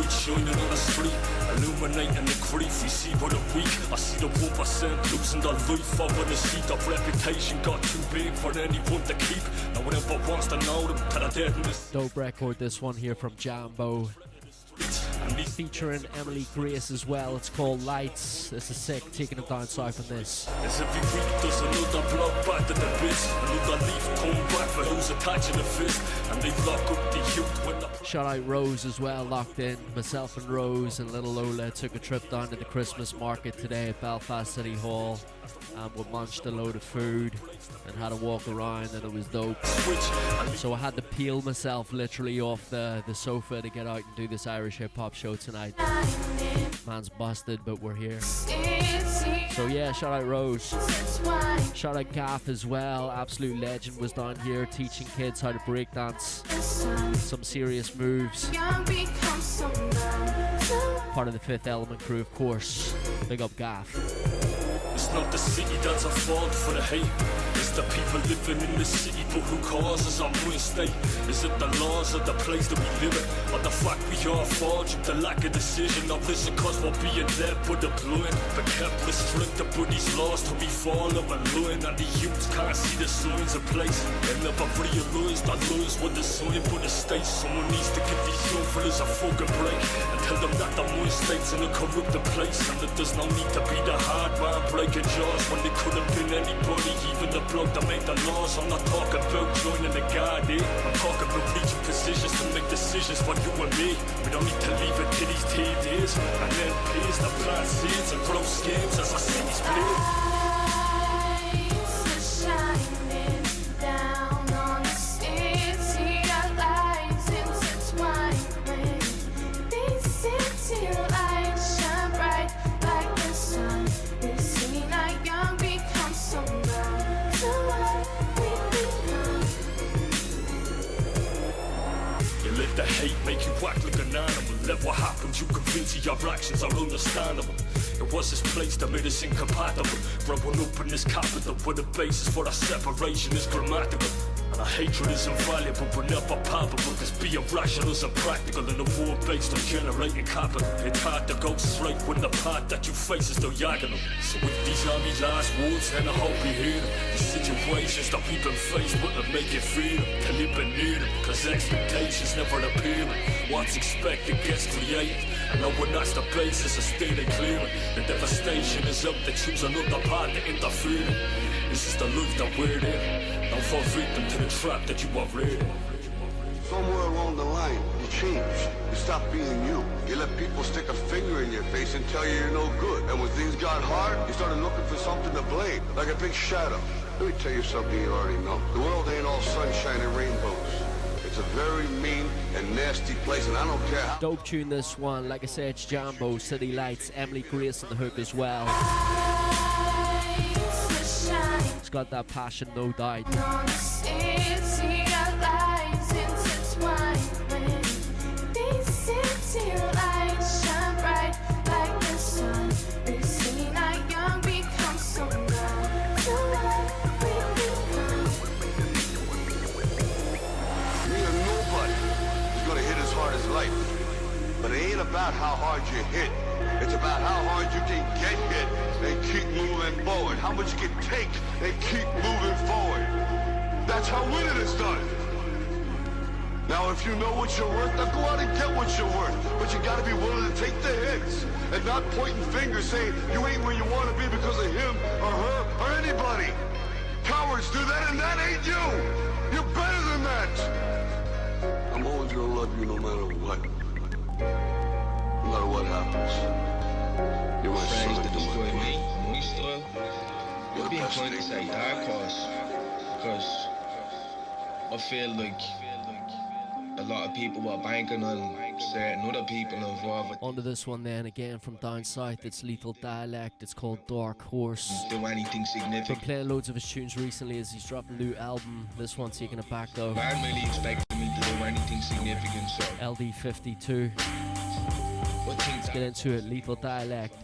Shining on the street, illuminating the grief we see for the weak. I see the 1% losing their life over the seat. Their reputation got too big for anyone to keep. No one ever wants to know them till they're dead in this. Dope record, this one here from Jambo. Featuring Emily Grace as well. It's called Lights. This is sick, taking them down south on this. As every week there's another blood back to the bits. Another leaf come back for who's attaching the fist. And they lock up the youth when the... Shout out Rose as well, locked in. Myself and Rose and little Lola took a trip down to the Christmas market today at Belfast City Hall. And we munched a load of food and had a walk around, and it was dope. So I had to peel myself literally off the sofa to get out and do this Irish hip hop show tonight. Man's busted, but we're here. So yeah, shout out Rose. Shout out Gaff as well. Absolute legend, was down here teaching kids how to breakdance. Some serious moves. Part of the Fifth Element crew, of course. Big up Gaff. It's not the city that's a fault for the hate. It's the people living in the city but who causes our ruined state. Is it the laws of the place that we live in? Or the fact we are forged with the lack of decision? Or is it cause we're being led by the blind, but kept restricted by these laws till we fall over ruin? And the youths can't see the signs of place. They never realize that laws were designed by the state. Someone needs to give these young fellas a fucking break and tell them that the mind state's in a corrupted place, and that there's no need to be the hard man breaking jaws when they could have been anybody, even the bloke that made the laws. I'm not talking about joining the guard, I'm talking about reaching positions to make decisions for you and me. We don't need to leave it to these TDs and MPs that plant seeds and grow schemes as our cities bleed. The hate make you act like an animal. Let what happened you convince your actions are understandable. It was this place that made us incompatible. Growing up in this capital where the basis for our separation is grammatical. And our hatred is invaluable but never palpable, cause being rational is impractical in a war based on generating capital. It's hard to go straight when the path that you face is diagonal. So with these are me last words and I hope you hear them. The situations that we've been faced with to make it feel them, to live beneath them, cause expectations never appear. What's expected gets created, and no one that's the basis of stating clearing. The devastation is up to choose another path to interfere in. This is the life that we're in. Don't fall victim to the trap that you are in. Somewhere along the line, you changed. You stopped being you. You let people stick a finger in your face and tell you you're no good. And when things got hard, you started looking for something to blame, like a big shadow. Let me tell you something you already know. The world ain't all sunshine and rainbows. It's a very mean and nasty place, and I don't care how. Dope tune this one. Like I said, it's Jambo, City Lights, Emily Grace on the hook as well. It's got that passion, no doubt. Till moving forward. How much you can take and keep moving forward. That's how winning is done. Now, if you know what you're worth, now go out and get what you're worth. But you gotta be willing to take the hits and not pointing fingers saying you ain't where you want to be because of him or her or anybody. Cowards do that, and that ain't you. You're better than that. I'm always gonna love you no matter what. No matter what happens. You're my son, Friends that you're destroy my me, muy style. You're It'd be the best important to say dark horse, because I feel like a lot of people are banking on certain other people involved. Onto this one then, again from down south, it's Lethal Dialect, it's called Dark Horse. Do anything significant. Been playing loads of his tunes recently as he's dropped a new album. This one's taking it back though. Man really expected me to do anything significant, so LD52. Let's get into it. Lethal Dialect.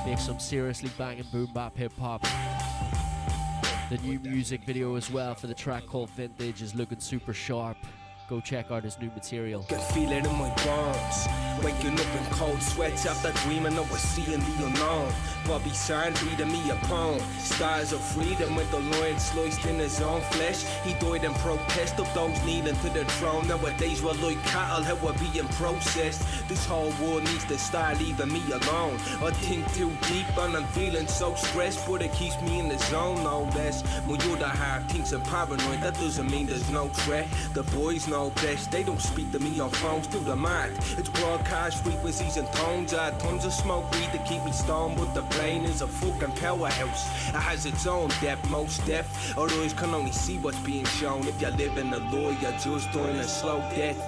Make some seriously banging boom bap hip hop. The new music video as well for the track called Vintage is looking super sharp. Go check out his new material. Can feel it in my bones. Waking up in cold sweats after dreaming of seeing the unknown. Bobby Sign reading me a poem. Stars of freedom with the loin sliced in his own flesh. He died in protest of those kneeling to the throne. Nowadays we're like cattle, how we're being processed. This whole world needs to start leaving me alone. I think too deep and I'm feeling so stressed, but it keeps me in the zone no less. My other half thinks I'm paranoid, that doesn't mean there's no threat. The boys know best, they don't speak to me on phones through the mic. It's broadcast frequencies and tones. I had tons of smoke weed to keep me stoned, but the brain is a fucking powerhouse. It has its own depth, most deaf. Others can only see what's being shown. If you're living a lie, you're just doing a slow death.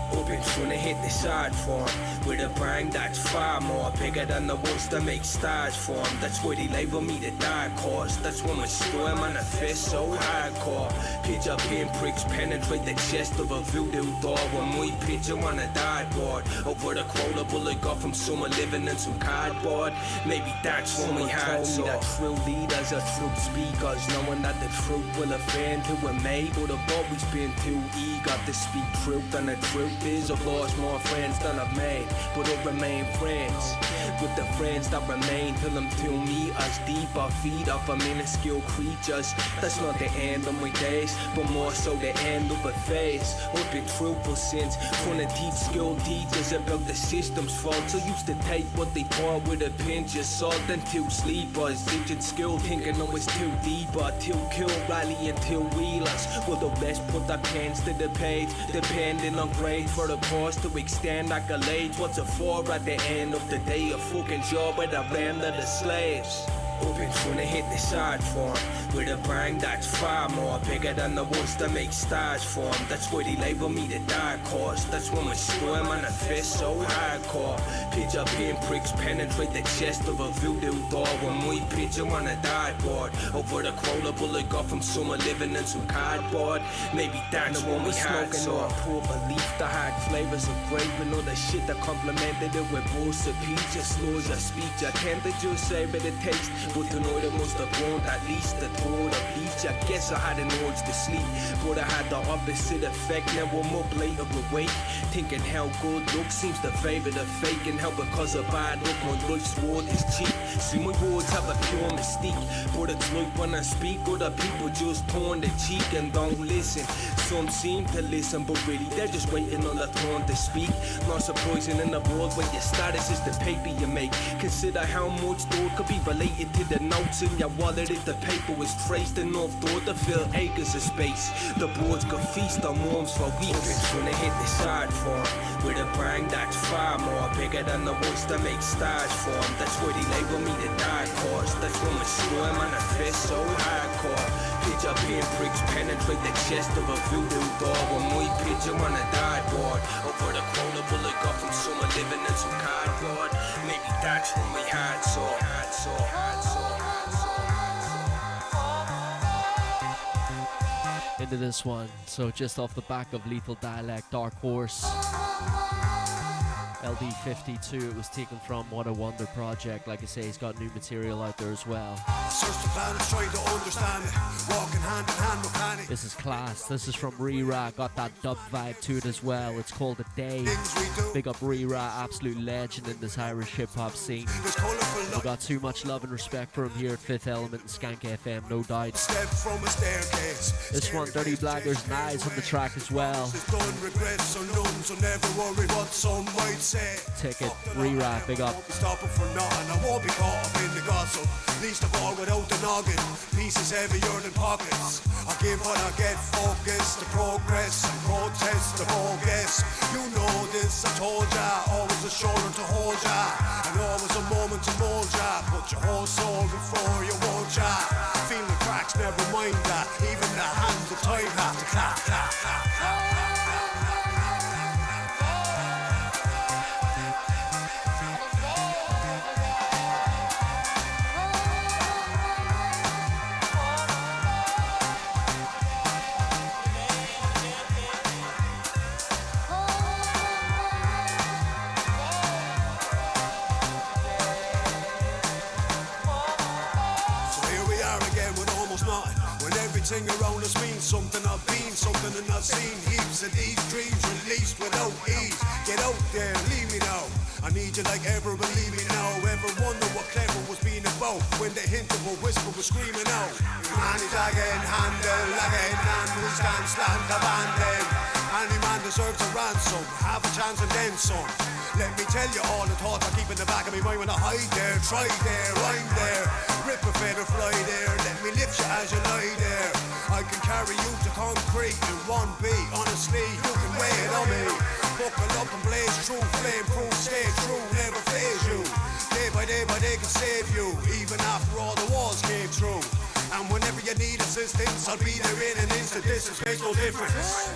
I've been trying to hit the side form with a bang that's far more bigger than the ones that make stars form. That's why they label me the dark horse. That's when my story manifests so hardcore. Picture pinpricks penetrate the chest of a voodoo doll when we picture on a dartboard. Over the quotable I got from someone living in some cardboard. Maybe that's when we had so. That true leaders are truth speakers, knowing that the truth will offend who it may, but I've always been too eager to speak truth, and the truth is I've lost more friends than I've made, but I'll remain friends with the friends that remain till them 2 meters deep. I feed off of minuscule creatures. That's not the end of my days, but more so the end of a phase. I've been truthful since trying to teach skilled teachers about the system's faults. I used to take what they taught with a pinch of salt until sleepers ditching skill, thinking I was too deep or too cool, rallying till wheelers. Well, the best put their pens to the page, depending on grade for the course to extend accolades. What's it for at the end of the day? A fucking job with a band of the slaves. I've been trying to hit the side form with a bang that's far more bigger than the ones that make stars form. That's why they label me the dark horse. That's when my story manifests so hardcore. Picture pinpricks penetrate the chest of a voodoo doll when we picture on a dartboard. Over the quotable I got from someone living in some cardboard. Maybe that's when we had so. Poor belief, the hard flavors of grape and all the shit that complemented it with bullshit. Peach, slurs your speech. I tend to just say but it takes. But tonight I must have born at least a thought of bleach. I guess I had an urge to sleep, but I had the opposite effect. Now I'm up later awake, thinking how good looks seems to favor the fake, and how because of bad look my life's word is cheap. See, my words have a pure mystique, but it's like when I speak other people just turn the cheek and don't listen. Some seem to listen, but really they're just waiting on the turn to speak. Not surprising in the world when your status is the paper you make. Consider how much thought could be related to the notes in your wallet if the paper was traced enough thought to fill acres of space. The boards could feast on worms for weeks. When they hit the side form with a bang that's far more bigger than the ones that make stars form. That's why they label me the dark horse. That's when my story manifests so hardcore. Picture pinpricks penetrate the chest of a voodoo doll when we picture on a dartboard. Over the quotable I got from someone living in some cardboard. Maybe that's when we had so. Into this one, so just off the back of Lethal Dialect, Dark Horse. LD52 it was taken from. What a Wonder project. Like I say, he's got new material out there as well. Search the planets, trying to understand it. Walking hand in hand with panic. This is class. This is from Rira. Got that dub vibe to it as well. It's called A Day. Big up Rira, absolute legend in this Irish hip hop scene. We've got too much love and respect for him here at Fifth Element and Skank FM, no doubt. Step from a staircase. This one, Dirty Blaggers and Eyes on the track as well. Done regrets, so none, so never worry what some might say. Ticket, Rira, big up. Stop it for nothing, I won't be caught up in the gossip. Least of all without the noggin. Pieces heavier than pockets. I give what I get, focus, the progress, and protest the bogus. You know this, I told ya. Always a shoulder to hold ya, and always a moment to mold ya. Put your whole soul before you won't ya. Feel the cracks, never mind that. Even the hands of time have to clap, clap, clap, clap. Everything around us means something. I've been something and I've seen heaps of these dreams released without ease. Get out there, leave me now. I need you like ever, believe me now. Ever wonder what clever was being about when the hint of a whisper was screaming out? Man is again, handle again, and we stand slant abandoned. Any man deserves a ransom, have a chance and then some. Let me tell you all the thoughts I keep in the back of my mind when I hide there. Try there, I'm there. Rip a feather, fly there. Let me lift you as you lie there. I can carry you to concrete in one beat. Honestly, you can weigh it on me. Buckle up and blaze true, flame proof, stay true, never phase you. Day by day can save you, even after all the walls came true. And whenever you need assistance, I'll be there in an instant. Distance makes no difference.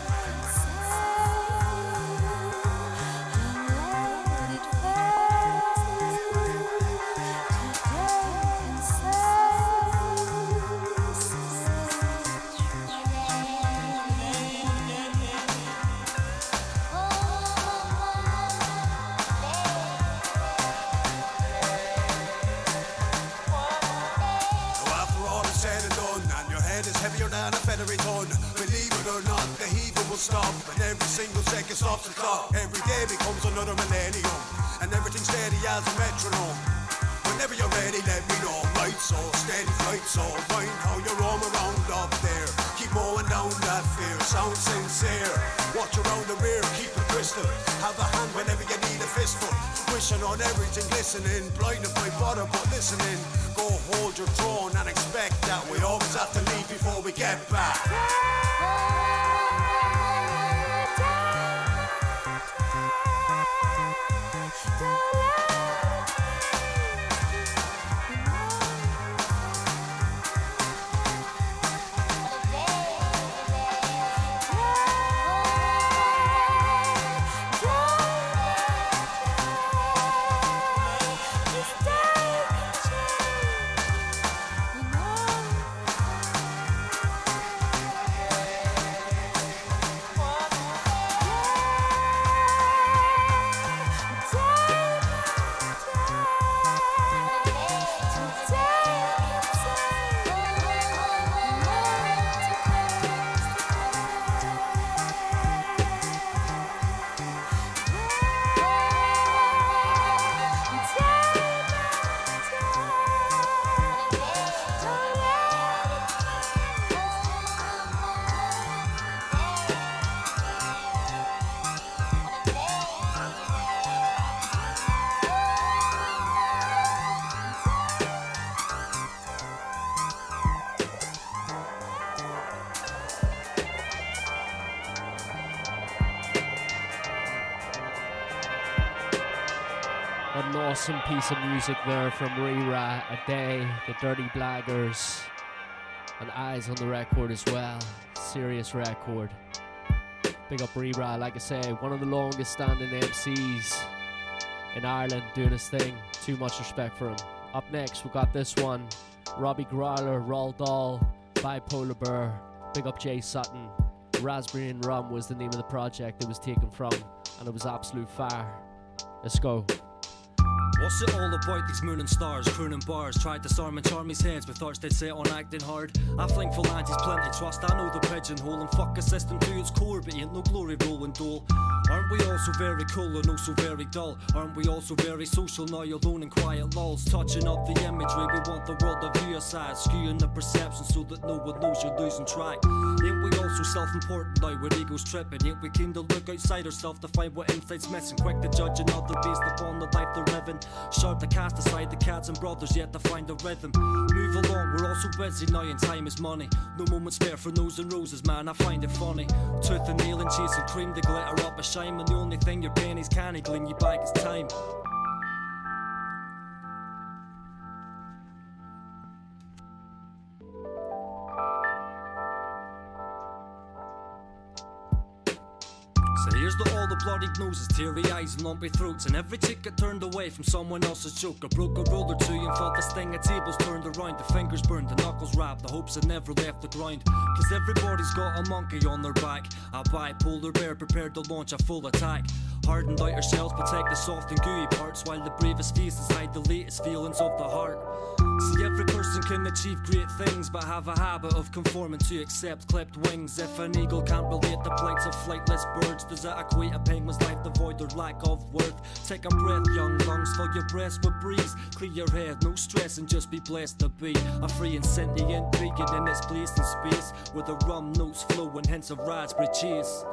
Stop, and every single second stops the clock. Every day becomes another millennium, and everything's steady as a metronome. Whenever you're ready, let me know. Right, so steady flight, so mind how you roam around up there. Keep mowing down that fear, sound sincere. Watch around the rear, keep it crystal. Have a hand whenever you need a fistful. Wishing on everything glistening, blinded by butter but listening. Go hold your throne and expect that we always have to leave before we get back. An awesome piece of music there from Rira, A Day, the Dirty Blaggers, and Eyes on the record as well. Serious record. Big up Rira, like I say, one of the longest standing MCs in Ireland doing his thing. Too much respect for him. Up next, we got this one. Robbie Growler, Roald Dahl, Bipolar Burr. Big up Jay Sutton. Raspberry and Rum was the name of the project it was taken from, and it was absolute fire. Let's go. What's it all about, these moon and stars, crooning bars? Tried to disarm and charm his heads with thoughts they'd set on acting hard. I fling full antis, plenty trust, I know the pigeonhole. And fuck a system to its core, but ain't no glory rolling dole. Aren't we all so very cool and also very dull? Aren't we all so very social, now alone in quiet lulls? Touching up the imagery, we want the world to view us as, skewing the perception so that no one knows you're losing track. Ain't we all so self-important now, where egos tripping? Ain't we keen to look outside ourselves to find what insight's missing? Quick to judge another based upon the life they're living. Sharp to cast aside the cats and brothers, yet to find a rhythm. Move along, we're all so busy now and time is money. No moments spare for nose and roses, man, I find it funny. Tooth and nail and chasing cream to glitter up a shine, and the only thing your pennies can't glean you back is time. So here's to all the bloody noses, teary eyes and lumpy throats, and every chick that turned away from someone else's joke. I broke a roll or two and felt the sting of tables turned around. The fingers burned, the knuckles wrapped, the hopes had never left the ground. Cause everybody's got a monkey on their back, a bipolar bear prepared to launch a full attack. Hardened out yourselves, protect the soft and gooey parts, while the bravest faces hide the latest feelings of the heart. See, every person can achieve great things, but have a habit of conforming to accept clipped wings. If an eagle can't relate the plights of flightless birds, does that equate a penguin's life devoid their lack of worth? Take a breath, young lungs, fill your breast with breeze. Clear your head, no stress, and just be blessed to be a free and sentient being in its place in space, where the rum notes flow and hints of raspberry cheese.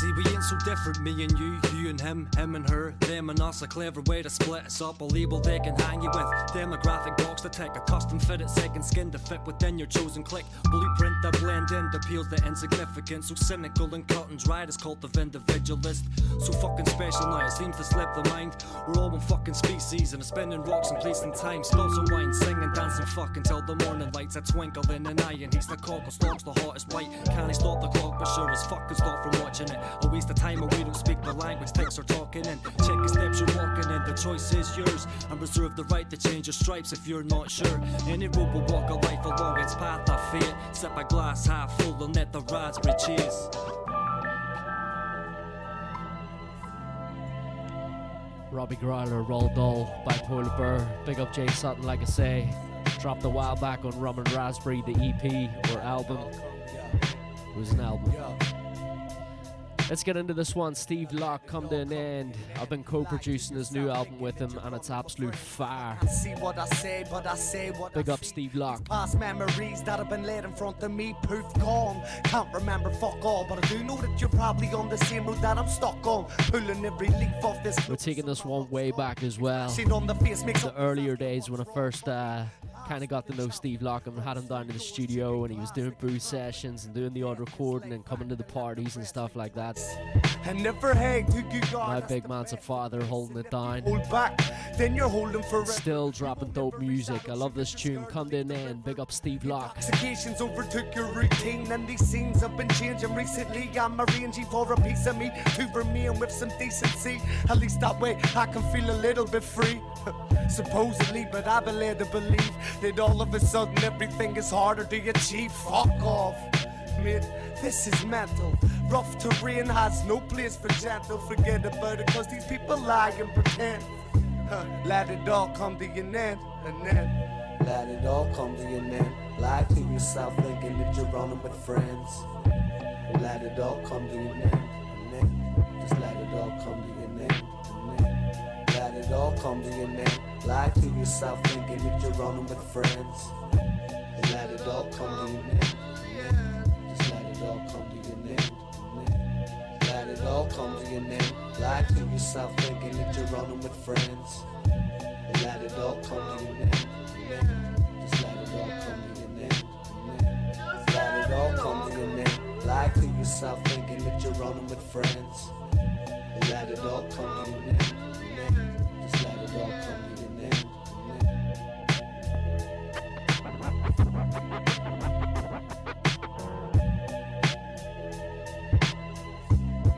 See, we ain't so different, me and you and him and her, them and us. A clever way to split us up, a label they can hang you with. Demographic box to tick, a custom fitted second skin to fit within your chosen clique. Blueprint that blend in, that peels the insignificant. So cynical and cut and dried as cult of individualist. So fucking special now, it seems to slip the mind. We're all one fucking species, and a spinning rocks in place and time. Spill some wine, sing and dance and fuck until the morning lights. A twinkle in an eye, and he's the cockle, stalks the hottest bite. Can he stop the clock? But sure as fuck can stop from watching it. A waste of time, and we don't speak the language, ticks are talking in. Check the steps you're walking in, the choice is yours. And reserve the right to change your stripes if you're not sure. Any road will walk a life along its path of fate. Sip a glass half full and let the raspberry cheese. Robbie Greiler, Roll Dull, Bipolar Burr, big up Jay Sutton, like I say. Dropped a while back on Rum and Raspberry, the EP or album. It was an album. Let's get into this one. Steve Locke, Come to an End. I've been co-producing his new album with him, and it's absolute fire. See what I say, but I say what Big up Steve Locke. Past memories that have been laid in front of me, poof gone. Can't remember fuck all, but I do know that you're probably on the same road that I'm stuck on. Pulling every leaf off this. We're taking this one way back as well. On the face makes the earlier days when I first kind of got to know Steve Locke and had him down to the studio, and he was doing booze sessions and doing the odd recording and coming to the parties and stuff like that. And never hang to My big man's a father holding it down. Hold back, then you're holding for still dropping dope music. I love this tune, Come to an End. Big up Steve Locke. Occasions overtook your routine, and these scenes have been changing recently. I'm arranging for a piece of me to remain with some decency. At least that way I can feel a little bit free. Supposedly, but I've been led to believe that all of a sudden everything is harder to achieve. Fuck off, mate, this is mental. Rough terrain has no place for gentle. Forget about it, cause these people lie and pretend. Let it all come to an end, and then let it all come to an end. Lie to yourself thinking that you're running with friends. Let it all come to an end, and then just let it all come to an end, and then let it all come to an end. Lie to yourself thinking that you're running with friends. Let it all come to an end, and then just let it all come to an end, and then let it all come to an end. Lie to yourself thinking that you're running with friends. Let it all come to an end, and then just let it all come to an end, and then let it all come to an end. Lie to yourself thinking that you're running with friends. Let it all come to an end, and then just let it all come to an end.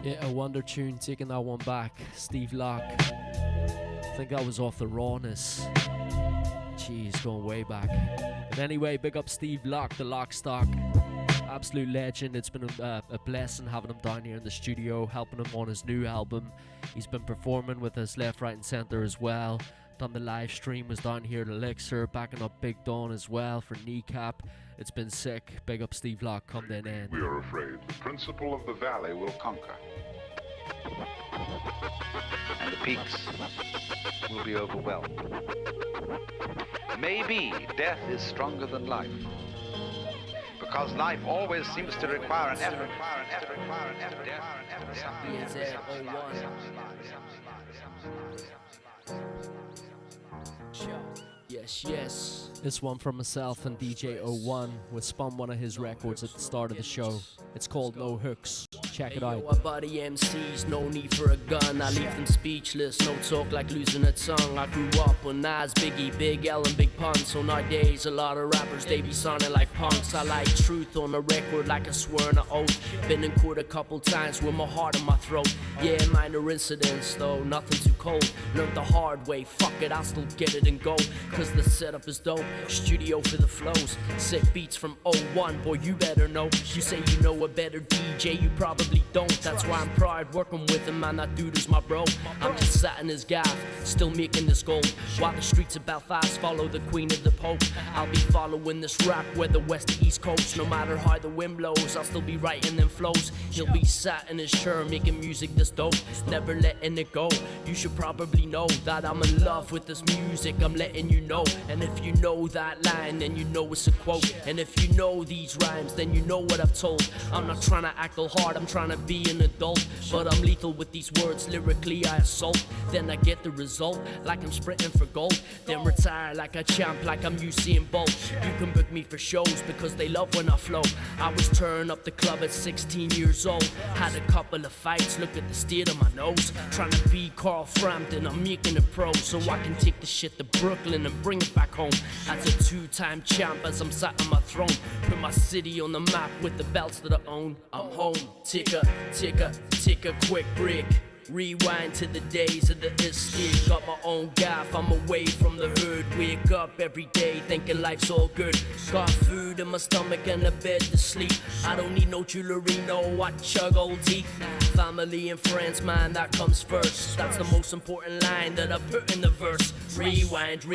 Yeah, a wonder tune, taking that one back. Steve Locke. I think that was off the Rawness. Jeez, going way back. But anyway, big up Steve Locke, the Lockstock. Absolute legend. It's been a blessing having him down here in the studio, helping him on his new album. He's been performing with us left, right and centre as well. Done the live stream, was down here at Elixir, backing up Big Dawn as well for Kneecap. It's been sick. Big up Steve Locke, come then in. We are afraid the principle of the valley will conquer. And the peaks will be overwhelmed. Maybe death is stronger than life. Because life always seems to require an effort. Yes. This one from myself and DJ 01. We spun one of his records at the start of the show. It's called No Hooks. Check it out. Yo, I body MCs, no need for a gun. I leave them speechless, no talk like losing a tongue. I grew up on Nas, Biggie, Big L and Big Pun. So nowadays a lot of rappers, they be sounding like punks. I like truth on the record like I swear on an oath. Been in court a couple times with my heart in my throat. Yeah, minor incidents though, nothing too cold. Learned the hard way, fuck it, I'll still get it and go. Cause the setup is dope, studio for the flows. Sick beats from 01, boy you better know. You say you know a better DJ, you probably don't. That's why I'm proud working with him, man, that dude is my bro. I'm just sat in his gaff, still making this gold. While the streets of Belfast follow the queen of the pope, I'll be following this rap whether west to east coast. No matter how the wind blows, I'll still be writing them flows. He'll be sat in his chair making music that's dope, never letting it go. You should probably know that I'm in love with this music, I'm letting you know. And if you know that line, then you know it's a quote. And if you know these rhymes, then you know what I've told. I'm not trying to act all hard, I'm trying to be an adult. But I'm lethal with these words, lyrically I assault. Then I get the result, like I'm sprinting for gold. Then retire like a champ, like I'm Usain Bolt. You can book me for shows because they love when I flow. I was turning up the club at 16 years old. Had a couple of fights, look at the state of my nose. Trying to be Carl Frampton, I'm making it pro. So I can take the shit to Brooklyn and bring it back home. As a two-time champ, as I'm sat on my throne. Put my city on the map with the belts that I own. I'm home. Take a quick break. Rewind to the days of the escape. Got my own gaff, I'm away from the hood. Wake up every day thinking life's all good. Got food in my stomach and a bed to sleep. I don't need no jewelry, no, I chug old teeth. Family and friends, man, that comes first. That's the most important line that I put in the verse. Rewind,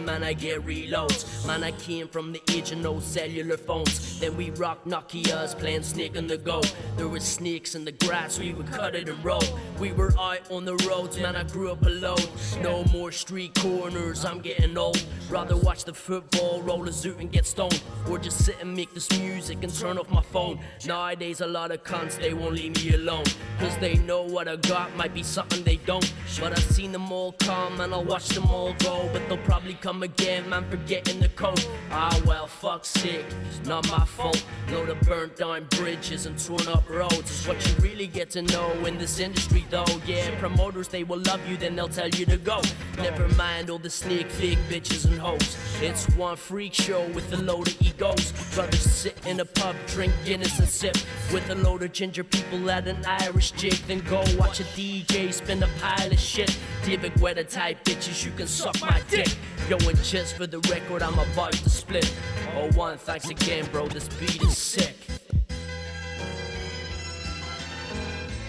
man, I get reloads. Man, I came from the age of no cellular phones. Then we rock Nokias, playing Snake on the Go. There was snakes in the grass, we would cut it and roll. We were out on the roads, man, I grew up alone. No more street corners, I'm getting old. Rather watch the football, roll a zoot and get stoned. Or just sit and make this music and turn off my phone. Nowadays a lot of cunts, they won't leave me alone. Cause they know what I got might be something they don't. But I've seen them all come and I'll watch them all go. But they'll probably come again, man, forgetting the code. Ah well, fuck's sake, not my fault. Load of burnt down bridges and torn up roads is what you really get to know in this industry though. Yeah, promoters, they will love you, then they'll tell you to go. Never mind all the sneak fake bitches and hoes. It's one freak show with a load of egos. Brothers sit in a pub, drink Guinness and sip with a load of ginger people at an Irish jig. Then go watch a DJ spin a pile of shit. David Guetta type bitches, you can suck my dick. Yo, and just for the record, I'm about to split. Oh, one, thanks again, bro, this beat is sick.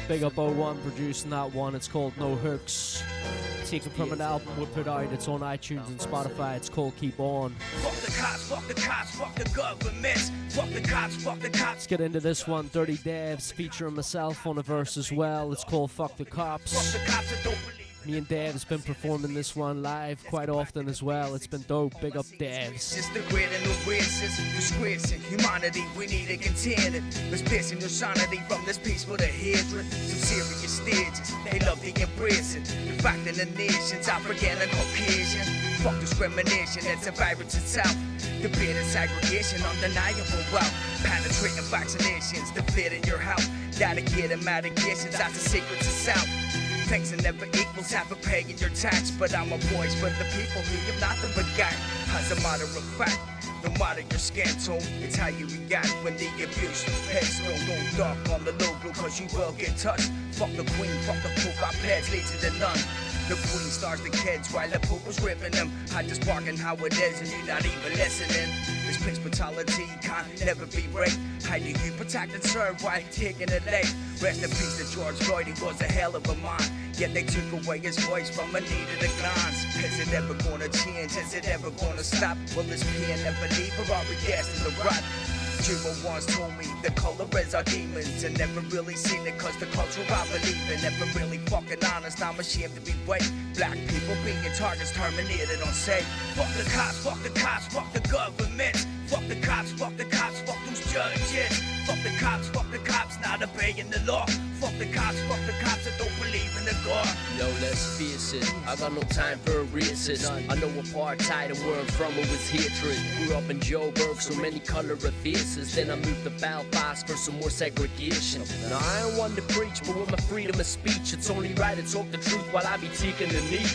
Big up 01 producing that one. It's called No Hooks. Taken from an album we put out. It's on iTunes and Spotify. It's called Keep On. Fuck the cops, fuck the cops, fuck the government. Fuck the cops, fuck the cops. Let's get into this one. Dirty Devs featuring myself on a verse as well. It's called Fuck the Cops. Fuck the cops that don't believe. Me and Dev's been performing this one live quite often as well. It's been dope. Big up Devs. It's the great and the racist, disgracing humanity. We need to contend it. Let's piercing your sanity from this peaceful to hatred. Some serious stages, they love the embracing. The fact in the nations, African and Caucasian. Fuck discrimination, it's a virus itself. Debate and segregation, undeniable wealth. Penetrating vaccinations, deflating your health. Dedicated medications, that's the secret to self. Things are never equals, have a paying your tax. But I'm a voice for the people who give nothing but gang. As a matter of fact, No matter your skin tone, it's how you react when the abuse. Headstone, don't duck on the low blow, cause you will get touched. Fuck the queen, fuck the poop, our pads lead to the nun. The queen stars the kids while the poop was ripping them. I just barking how it is and you're not even listening. This police brutality can't never be raped. How do you protect and serve while taking a life? Rest in peace to George Floyd, he was a hell of a man. Yet they took away his voice from a needed a glance. Is it ever gonna change? Is it ever gonna stop? Will this pain never leave or are we destined to rot? Juma once told me the color is our demons, and never really seen it cause the culture I believe in. Never really fucking honest, I'm ashamed to be white. Black people being targets terminated on sight. Fuck the cops, fuck the cops, fuck the government. Fuck the cops, fuck the cops, fuck those judges. Fuck the cops, not obeying the law. Fuck the cops that don't believe in the God. Yo, let's face it, I got no time for a racist. I know apartheid and where I'm from it was hatred. Grew up in Joburg, so many color of faces. Then I moved to Belfast for some more segregation. Now I ain't one to preach, but with my freedom of speech, it's only right to talk the truth while I be taking the knee.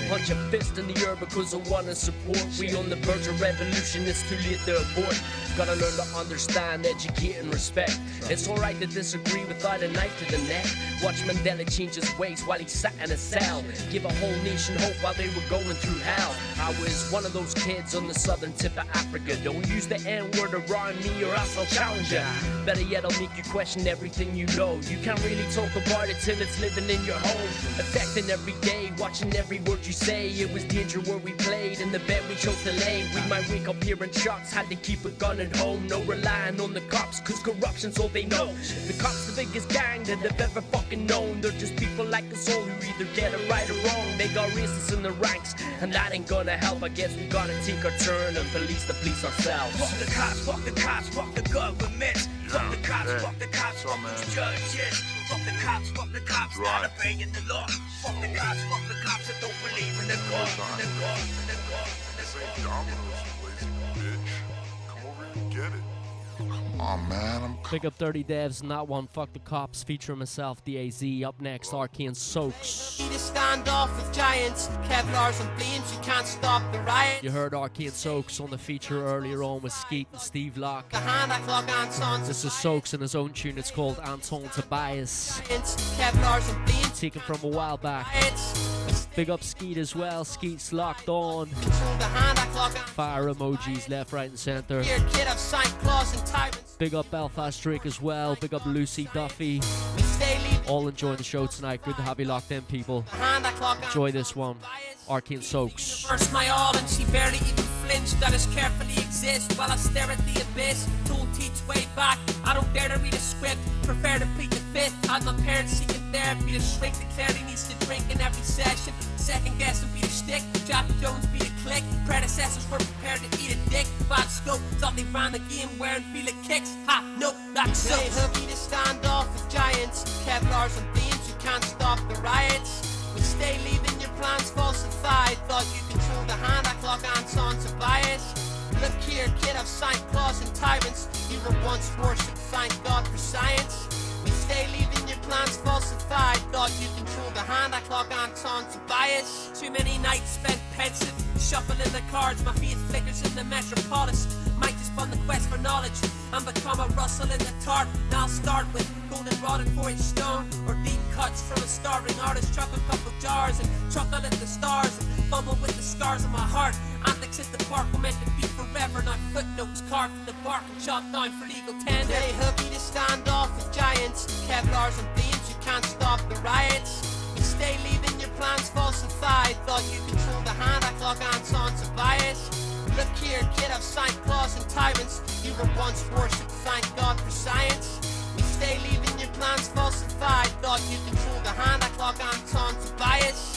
Punch a fist in the air because I wanna support. We on the verge of revolution, it's too late to abort. Gotta learn to understand, educate and respect. It's alright to disagree without a knife to the neck. Watch Mandela change his ways while he sat in a cell. Give a whole nation hope while they were going through hell. I was one of those kids on the southern tip of Africa. Don't use the N-word around me or else I'll challenge ya. Better yet, I'll make you question everything you know. You can't really talk about it till it's living in your home. Affecting every day, watching every word you say. It was danger where we played and the bed we chose to lay. We might wake up hearing shots, had to keep a gun at home. No relying on the cops, cause corruption's all they know. The cops the biggest gang that they've ever fucking known. They're just people like us all who either get it right or wrong. They got racists in the ranks, and that ain't gonna help. I guess we gotta take our turn and police the police ourselves. Fuck the cops, fuck the cops, fuck the government. Fuck the cops, fuck the cops, fuck those judges. Fuck the cops, not obeying the law. Fuck the cops that don't believe in the God, in the God, in the God, in the God. Get it. Oh man, I'm Big up Dirty Devs and that one, Fuck the Cops, featuring myself, DAZ. Up next, Arcane Soaks. To stand off with giants, Kevlars and beams, you can't stop the riot. You heard Arcane Soaks on the feature earlier on with Skeet and Steve Locke. The hand I clock Anton. This is Soaks in his own tune, it's called Anton Tobias. Kevlars and beams. Taken from a while back. Big up Skeet as well, Skeet's locked on. Fire emojis left, right and centre. Big up Belfast Drake as well, big up Lucy Duffy. All enjoying the show tonight, good to have you locked in, people. Enjoy this one, Arcane Soaks. First my all and she barely even flinched. That is carefully exist while I stare at the abyss. Don't teach way back, I don't dare to read a script. Prefer to plead the fifth. Had my parents seeking therapy to shrink. Declared he needs to drink in every session. Second guess would be the shtick. Jack Jones be the click. Predecessors were prepared to eat a dick. Bad scope, thought they ran the game wearing feeling kicks. Ha, no, that's so. They hook me to stand off with giants. Kevlars and beams, you can't stop the riots. We stay leaving your plans falsified. Thought you control the hand, I clock Anton Tobias. Look here, kid, I've signed claws and tyrants. You were once worshipped, thank God for science. We stay leaving your plans falsified. Thought you control the hand, I clock Anton Tobias. Too many nights spent pensive, shuffling the cards. My feet flickers in the metropolis. Might just fund the quest for knowledge and become a rustle in the tart. Now I'll start with golden rod and 4-inch stone, or deep cuts from a starving artist. Chuck a couple jars and chuckle at the stars and fumble with the scars on my heart. Antics at the park were meant to be forever, not footnotes carved in the bark and chopped down for legal tender. They hook me to stand off with giants, Kevlars and beams, you can't stop the riots. You stay leaving your plans falsified. Thought you control the hand, I clock Anton Tobias. Look here, kid, I've signed claws and tyrants. You were once worshipped, thank God for science. We stay leaving your plans falsified. Thought you control the hand, I clock Anton Tobias.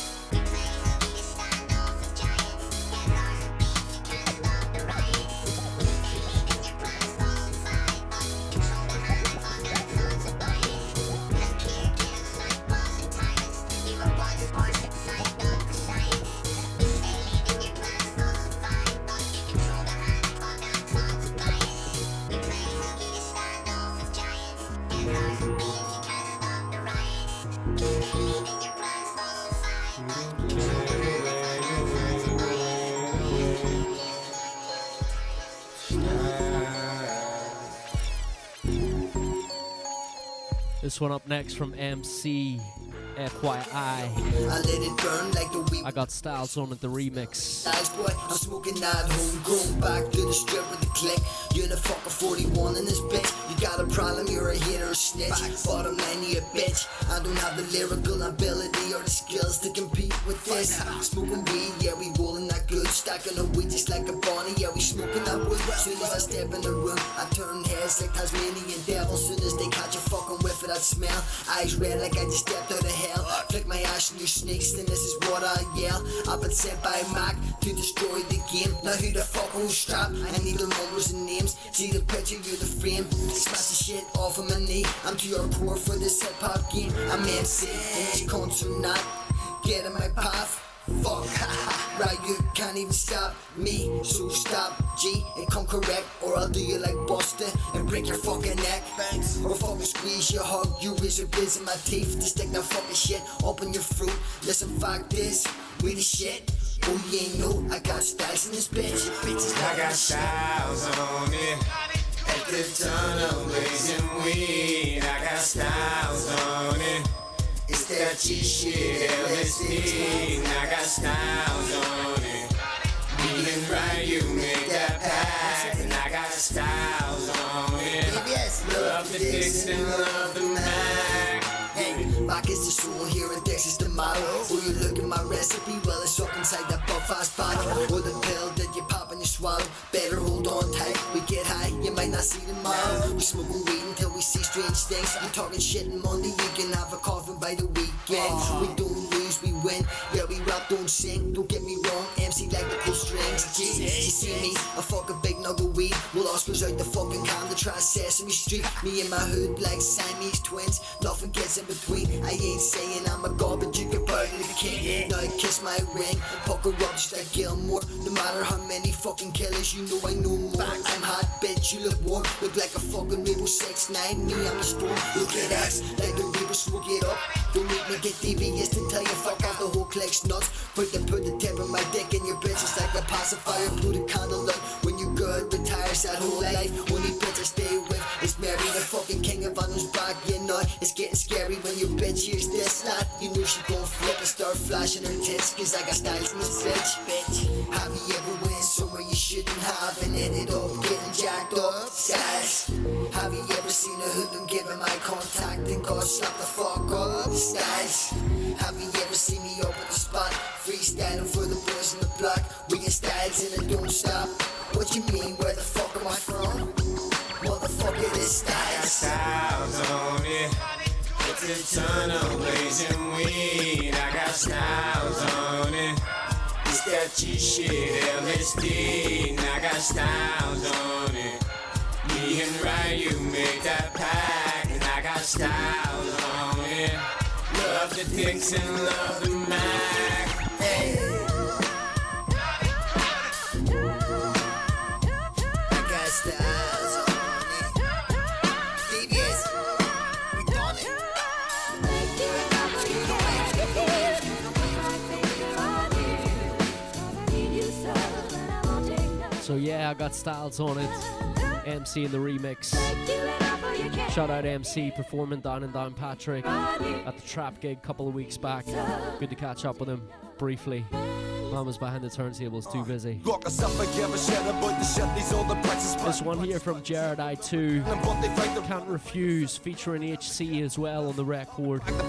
Leaving your This one up next from MC, FYI. I let it burn like the weed. I got Styles on it, the remix. Nice boy, I'm smoking that homegrown. Back to the strip with the click. You're the fucker 41 in this bitch. You got a problem, you're a hit or a snitch. Bottom line, you a bitch. I don't have the lyrical ability or the skills to compete with this. Smoking weed, yeah, we rolling that good. Stacking the weed just like a Bonnie, yeah, we smoking that wood. Soon as I step in the room, I turn heads like Tasmanian devils. Soon as they catch a fucking whiff of that smell, eyes red like I just stepped out of hell. Flick my ash in your snakes, then this is what I yell. I've been sent by Mac to destroy the game. Now who the fuck who's strapped? I need the numbers and names. See the picture, you're the frame. Smash the shit off of my knee. I'm to your core for this hip hop game. I'm MC, and these cunts are not. Get in my path. Fuck, right, you can't even stop me. So stop, G, and come correct, or I'll do you like Buster and break your fucking neck. Thanks. Or fucking squeeze your hug, you razor blades in my teeth to stick that fucking shit up in your fruit. Listen, fuck this, we the shit. Oh, you ain't know I got styles in this bitch. I got styles on it. At the tunnel blazing weed, I got styles on it. It's that G-shit, LSD, I got styles on it. Me and Ryu make that pack, and I got styles on it. Love the dicks and love the Mac. Hey, Mac is the soul here and Dex is the motto. Oh, you look at my recipe, well it's up inside that Buffast bottle. Or the pill that you pop and you swallow. Better hold on tight, we get high, you might not see tomorrow. We smoking weed until we see strange things. You talking shit on Monday, you can have a coffin by the weekend. We don't lose, we win. Yeah, we rap, don't sing. Don't get me wrong, MC like the pull strings. G, you see me, I fuck a big nug of weed. Well, Oscars out the fucking can to try Sesame Street. Me and my hood like Siamese twins. Nothing gets in between. I ain't saying I'm a god, but you can burn the king. Now kiss my ring, pucker up just like Gilmore. No matter how many fucking killers, you know I know more. I'm hot, bitch, you look warm. Look like a fucking Rainbow 6'9". Me, I'm the storm. Look at X, like the Reaper, smoke it up. Don't make me get devious to tell you fuck off the whole clique's nuts. Put the tip of my dick in your bitch, it's like a pacifier. Put a candle up when you good, retires that whole life. Only bitch I stay with is Mary, the fucking king of Anna's back. You know, it's getting scary when your bitch hears this lot. You know she gon' flip and start flashing her tits, cause I got styles in this bitch. Have you ever went somewhere you shouldn't have and ended up getting jacked up? Styles. Have you ever seen a hoodlum giving my contact and got slapped the fuck up? Styles. Have you ever seen me up at the spot, freestyling for the boys in the block? We get styles and it don't stop. What you mean, where the fuck am I from? Motherfucker, this styles. Styles on it. It's a tunnel blazing weed, I got styles on it. It's that G-shit, LSD, I got styles on it. Me and Ryu make that pack, and I got styles on it. Love the dicks and love the Mac. Hey. I got styles on it. DBS, we done it. So yeah, I got Styles on it. MC in the remix. Shout out MC performing down in Downpatrick at the Trap gig a couple of weeks back. Good to catch up with him briefly. Man was behind the turntables, too busy. This one here from Jared I2, Can't Refuse, featuring HC as well on the record. That's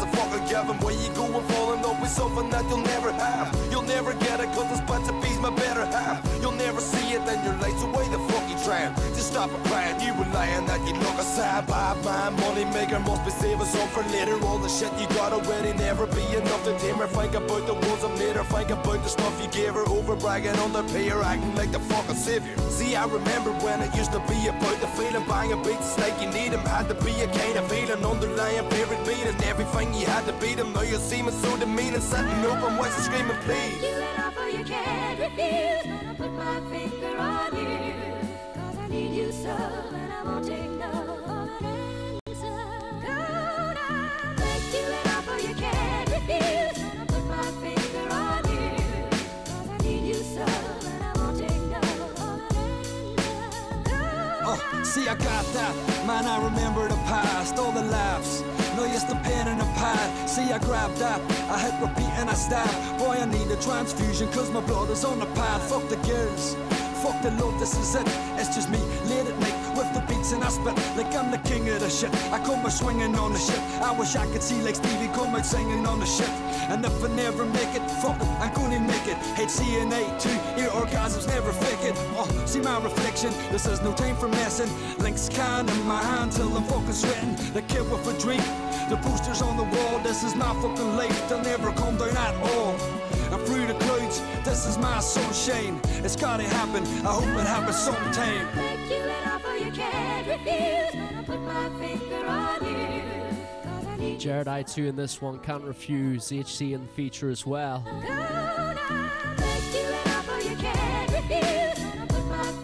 a fucking Gavin. Where you go and falling up with something that you'll never have. You'll never get it, cause this bunch of bees my better half. You'll never see it, then you're late, so why the fuck you trying? Just stop a crying, you were lying that you look aside. Bad man, money maker, must be saving some for later. All the shit you got already, never be enough to tame her. Think about the ones that made her, think about the stuff you gave her. Over bragging on the payer, acting like the fucking savior. See, I remember when it used to be about the feeling. Banging beats like you need them, had to be a kind of feeling. Underlying period beating, everything you had to beat them. Now you seem so demeaning, sitting open, what's screaming, please? You an offer you can't refuse. Gonna put my finger on you, cause I need you so, and I won't take no for an answer. Gonna make you an offer you can't refuse. Gonna put my finger on you, cause I need you so, and I won't take no for an answer. See, I got that, man, I remember the past, all the laughs. No use the pen and a pad. See, I grabbed that, I hit repeat and I stab. Boy, I need a transfusion, cause my blood is on the pad. Fuck the girls, fuck the love, this is it. It's just me, late at night, with the beats and I spit like I'm the king of the shit. I come out swinging on the shit. I wish I could see like Stevie come out singing on the shit. And if I never make it, fuck it, I'm gonna make it. HCNA 2, ear orgasms never fake it. See my reflection, this is no time for messing. Links can in my hand till I'm fucking sweating. The kid with a dream, the posters on the wall. This is my fucking life, they'll never come down at all. And through the clouds, this is my sunshine. It's gotta happen, I hope it happens sometime. Take you it off or you can't refuse. Gonna put my finger on you. Jared I2 in this one, Can't Refuse. HC in the feature as well.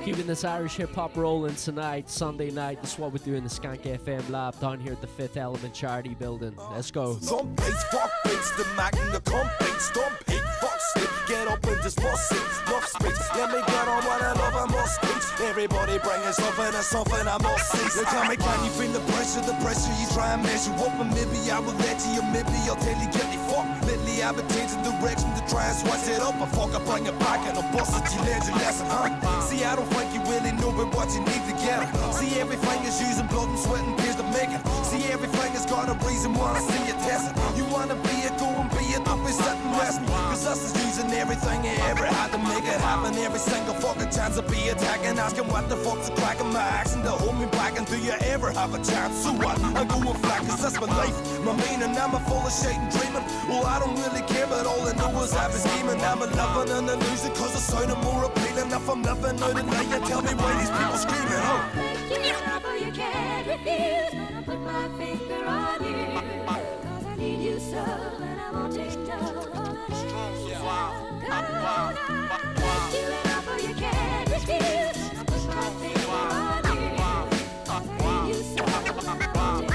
Keeping this Irish hip hop rolling tonight, Sunday night. This is what we do in the Skank FM lab down here at the Fifth Element Charity Building. Let's go. Some bass, fuck bass, the Mac and the complaints. Don't hate, fuck shit. Get up and just bust it. Enough space. Let me get on what I love, I must preach. Everybody bringing something and something I must see. So tell me, can you feel the pressure you try and measure up? And maybe I will let you, maybe I'll tell you get the fuck. Lately I've been changing direction to try and switch it up. I fuck, I bring it back and I'll bust it, you learned your lesson, huh? See, I don't think you really know but what you need to get. See, everything is using blood and sweat and tears to make it. See, everything has got a reason why I see you test it. You wanna be it, go and be it, don't be sitting resting. Cause us is using everything you ever had to make it happen. Every single fucking chance to be attacking, asking what the fuck's a cracking my action to hold me back. And do you ever have a chance? So what? I'm going flat cause that's my life, my meaning. I'm a full of shit and dreaming. Well, I don't really care, but all I know is I've been scheming. I'm a loving and a losing cause it's sounding more appealing. If I'm living out and lying, tell me why these people screaming, huh? You love or you can't refuse. Gonna put my finger on you. Cause I need you so, and I won't take no. You love or you can't refuse. Gonna put my finger on you. Cause I need you so, and I won't take no.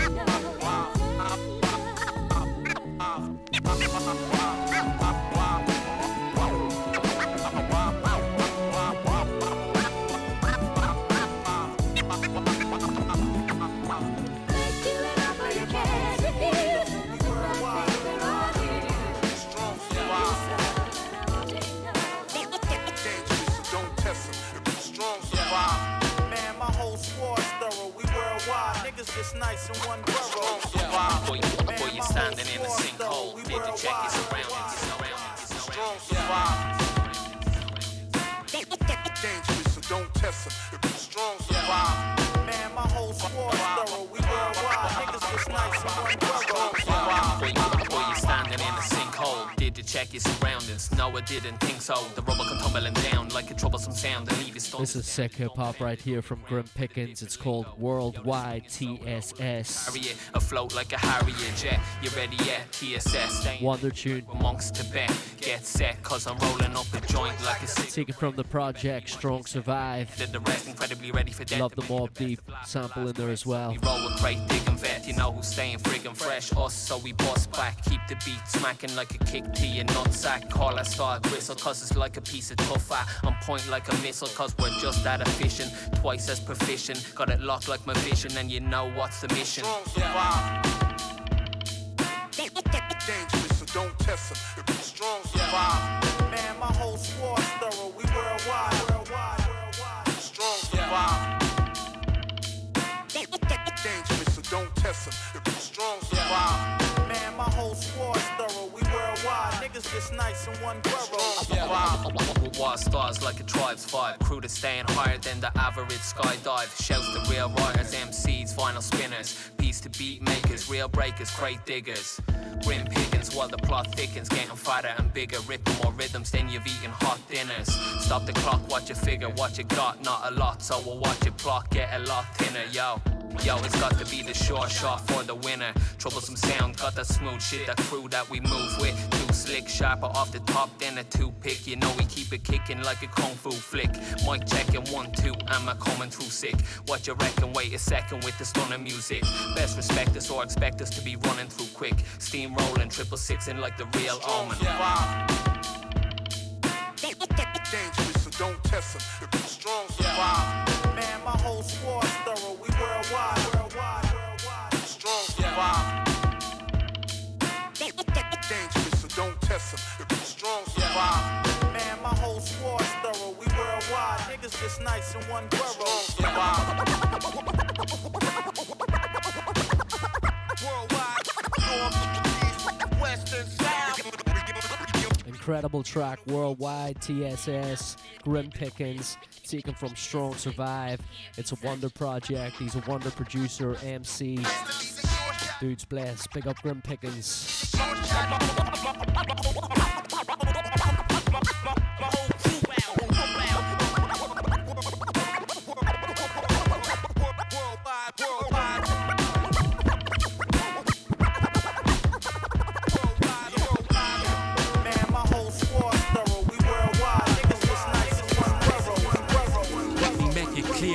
Just nice in one borough. Boy, you're standing in a sinkhole. Need to check your surroundings. Dangerous, so don't test them. If you strong, survive. Man, my whole squad's thorough. We worldwide. Niggas just nice in one borough. Boy, you're standing in a sinkhole. Did you check your surroundings? No, I didn't think so. The rubber come tumbling down like a troublesome sound and leave you stunned. This is sick hip hop right here from Grim Pickens. It's called Worldwide TSS. Harriet, afloat like a Harriet jet. You ready yet? TSS. Wonder tune. Amongst Tibet. Get set, cause I'm rolling up a joint like a sick. Taken from the project Strong Survive. Did the rest incredibly ready for death. Love the Mob Deep sample in there as well. We roll with great dig and vet. You know who's staying friggin' fresh. Us, so we bust back. Keep the beat smacking like a kick to your nutsack. Call that star gristle, cause it's like a piece of tough fat. On point like a missile, cause we're just that efficient. Twice as proficient. Got it locked like my vision, and you know what's the mission. Dangerous, so don't test them. If you strong, survive. Man, my whole squad's thorough. We worldwide. Strong, survive. Dangerous, so don't test them. If you strong, survive. Man, my whole squad's thorough. We worldwide. Niggas just nice in one borough. War stars like a tribe's vibe. Crew that's staying higher than the average skydive. Shouts the real writers, MCs, vinyl spinners. Beats to beat makers, real breakers, crate diggers. Grim Pickens while the plot thickens. Getting fatter and bigger, ripping more rhythms than you've eaten hot dinners. Stop the clock, watch your figure, what you got, not a lot. So we'll watch your plot get a lot thinner, yo. Yo, it's got to be the short shot for the winner. Troublesome sound, got that smooth shit, that crew that we move with. Too slick, sharper off the top than a two-pick. You know we keep it kicking like a kung fu flick. Mic checking 1, 2, am I coming through sick? What you reckon? Wait a second with the stunning music. Best respect us or expect us to be running through quick. Steam rolling, 666ing like the real omen. Dangerous, so don't test them. If you strong, survive. Man, my whole squad test them. If the strong survive. Man, my whole squad's thorough. We worldwide. Niggas just nice in one borough. Survive. Worldwide. North, east, west, and south. Incredible track, Worldwide, TSS, Grim Pickens, taken from Strong Survive. It's a wonder project. He's a wonder producer, MC. Dude's blessed. Big up Grim Pickens.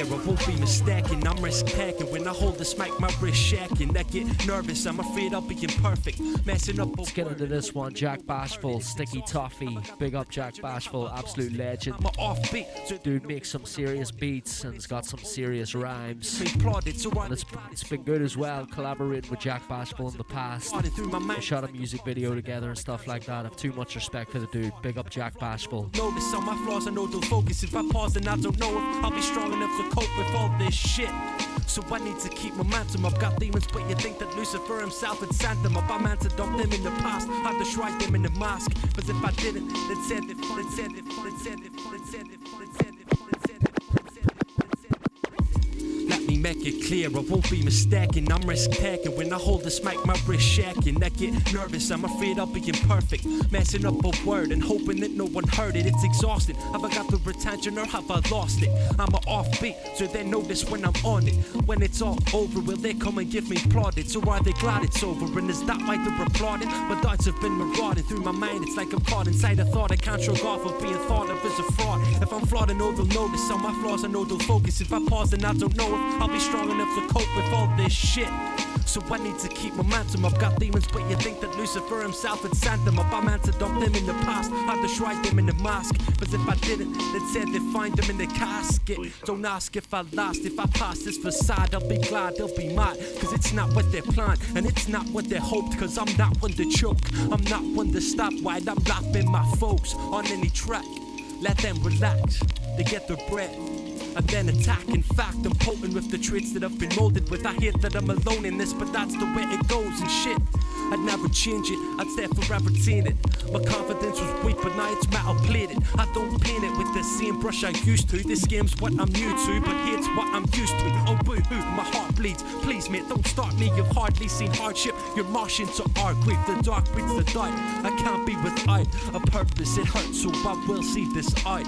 I won't be mistaken, I'm risk taking. When I hold this mic, my wrist shacking. I get nervous, I'm afraid I'll be imperfect. Messing up. Let's get into this one. Jack Bashful, Sticky Toffee. Big up Jack Bashful, absolute legend. I'm offbeat. Dude makes some serious beats and has got some serious rhymes. And it's been good as well, collaborating with Jack Bashful in the past. We shot a music video together and stuff like that. I have too much respect for the dude. Big up Jack Bashful. Notice all my flaws, I know they'll focus. If I pause, then I don't know if I'll be strong enough to cope with all this shit. So I need to keep momentum. I've got demons, but you think that Lucifer himself had sent them up. I meant to dump them in the past, had to shrine them in the mosque. But if I didn't, then said it, then said it, then said it, then said it, then said it. Let me make it clear, I won't be mistaken. I'm risk taking. When I hold this mic, my wrist shacking. I get nervous, I'm afraid I'll be imperfect. Messing up a word and hoping that no one heard it. It's exhausting. Have I got the retention or have I lost it? I'm a offbeat, so they notice when I'm on it. When it's all over, will they come and give me plaudits? Or are they glad it's over? And is that why they're applauding? My thoughts have been marauding through my mind. It's like I'm caught inside a thought I can't shrug off of being thought of as a fraud. If I'm flawed, I know they'll notice all my flaws. I know they'll focus. If I pause, then I don't know if I'll be strong enough to cope with all this shit. So I need to keep momentum. I've got demons, but you think that Lucifer himself had sent them up. I meant to dump them in the past, had to shrine them in the mosque. But if I didn't, then said they find them in the casket. Don't ask if I lost, if I pass this facade, I'll be glad, they'll be mad. Cause it's not what they planned, and it's not what they hoped. Cause I'm not one to choke, I'm not one to stop while I'm rapping my folks on any track. Let them relax, they get their breath and then attack. In fact, I'm potent with the traits that I've been molded with. I hate that I'm alone in this, but that's the way it goes and shit. I'd never change it, I'd stay forever tainted. My confidence was weak, but now it's metal plated. I don't paint it with the same brush I used to. This game's what I'm new to, but here's what I'm used to. Oh boo-hoo, my heart bleeds. Please mate, don't start me, you've hardly seen hardship. You're marching to our grief, the dark breeds the dark. I can't be without a purpose, it hurts, so I will see this out.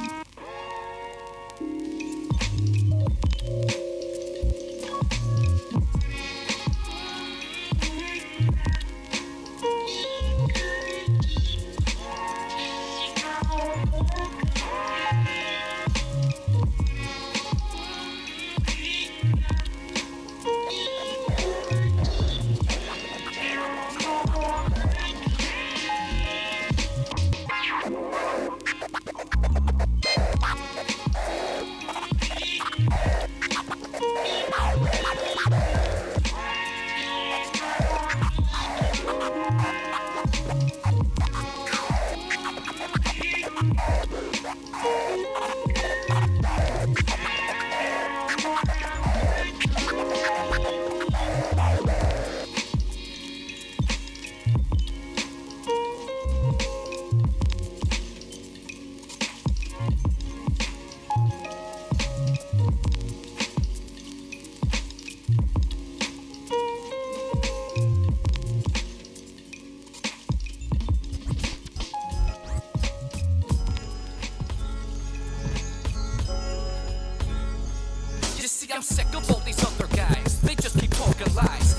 I'm sick of all these other guys. They just keep talking lies.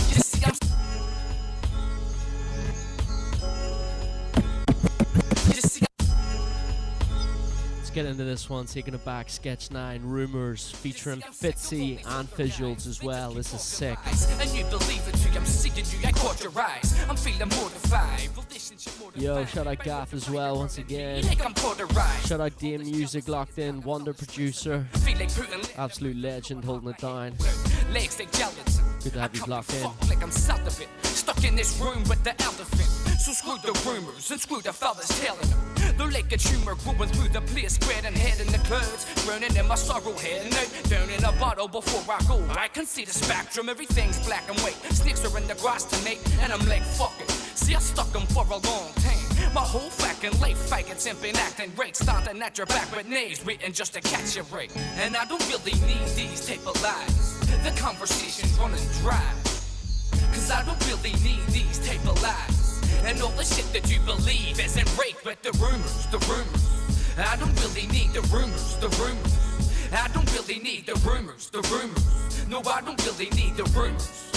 You see, I'm. You see, Let's get into this one. Taking it back, Sketch 9, Rumors, featuring Fitzy and visuals as well. This is sick. And you believe it too. I'm seeing you. I caught your eyes. I'm feeling mortified. Yo, shout out Gaff as well once again. Shout out Dame Music locked in, wonder producer. Absolute legend holding it down. Legs like gelatin. Good to have you locked in. Fuck like I'm south of it, stuck in this room with the elephant. So screw the rumors and screw the fellas telling them. The like a tumor growing through the place, spreading head in the clouds, burning in my sorrow heading out, down in a bottle before I go. I can see the spectrum, everything's black and white. Snakes are in the grass tonight, and I'm like, fuck it. See, I stuck them for a long time. My whole fucking life, faggots ain't been acting right, starting at your back with names written just to catch you right. And I don't really need these type of lies. The conversation's running dry. Cause I don't really need these type of lies. And all the shit that you believe isn't right, but the rumors, the rumors. I don't really need the rumors, the rumors. I don't really need the rumors, the rumors. No, I don't really need the rumors.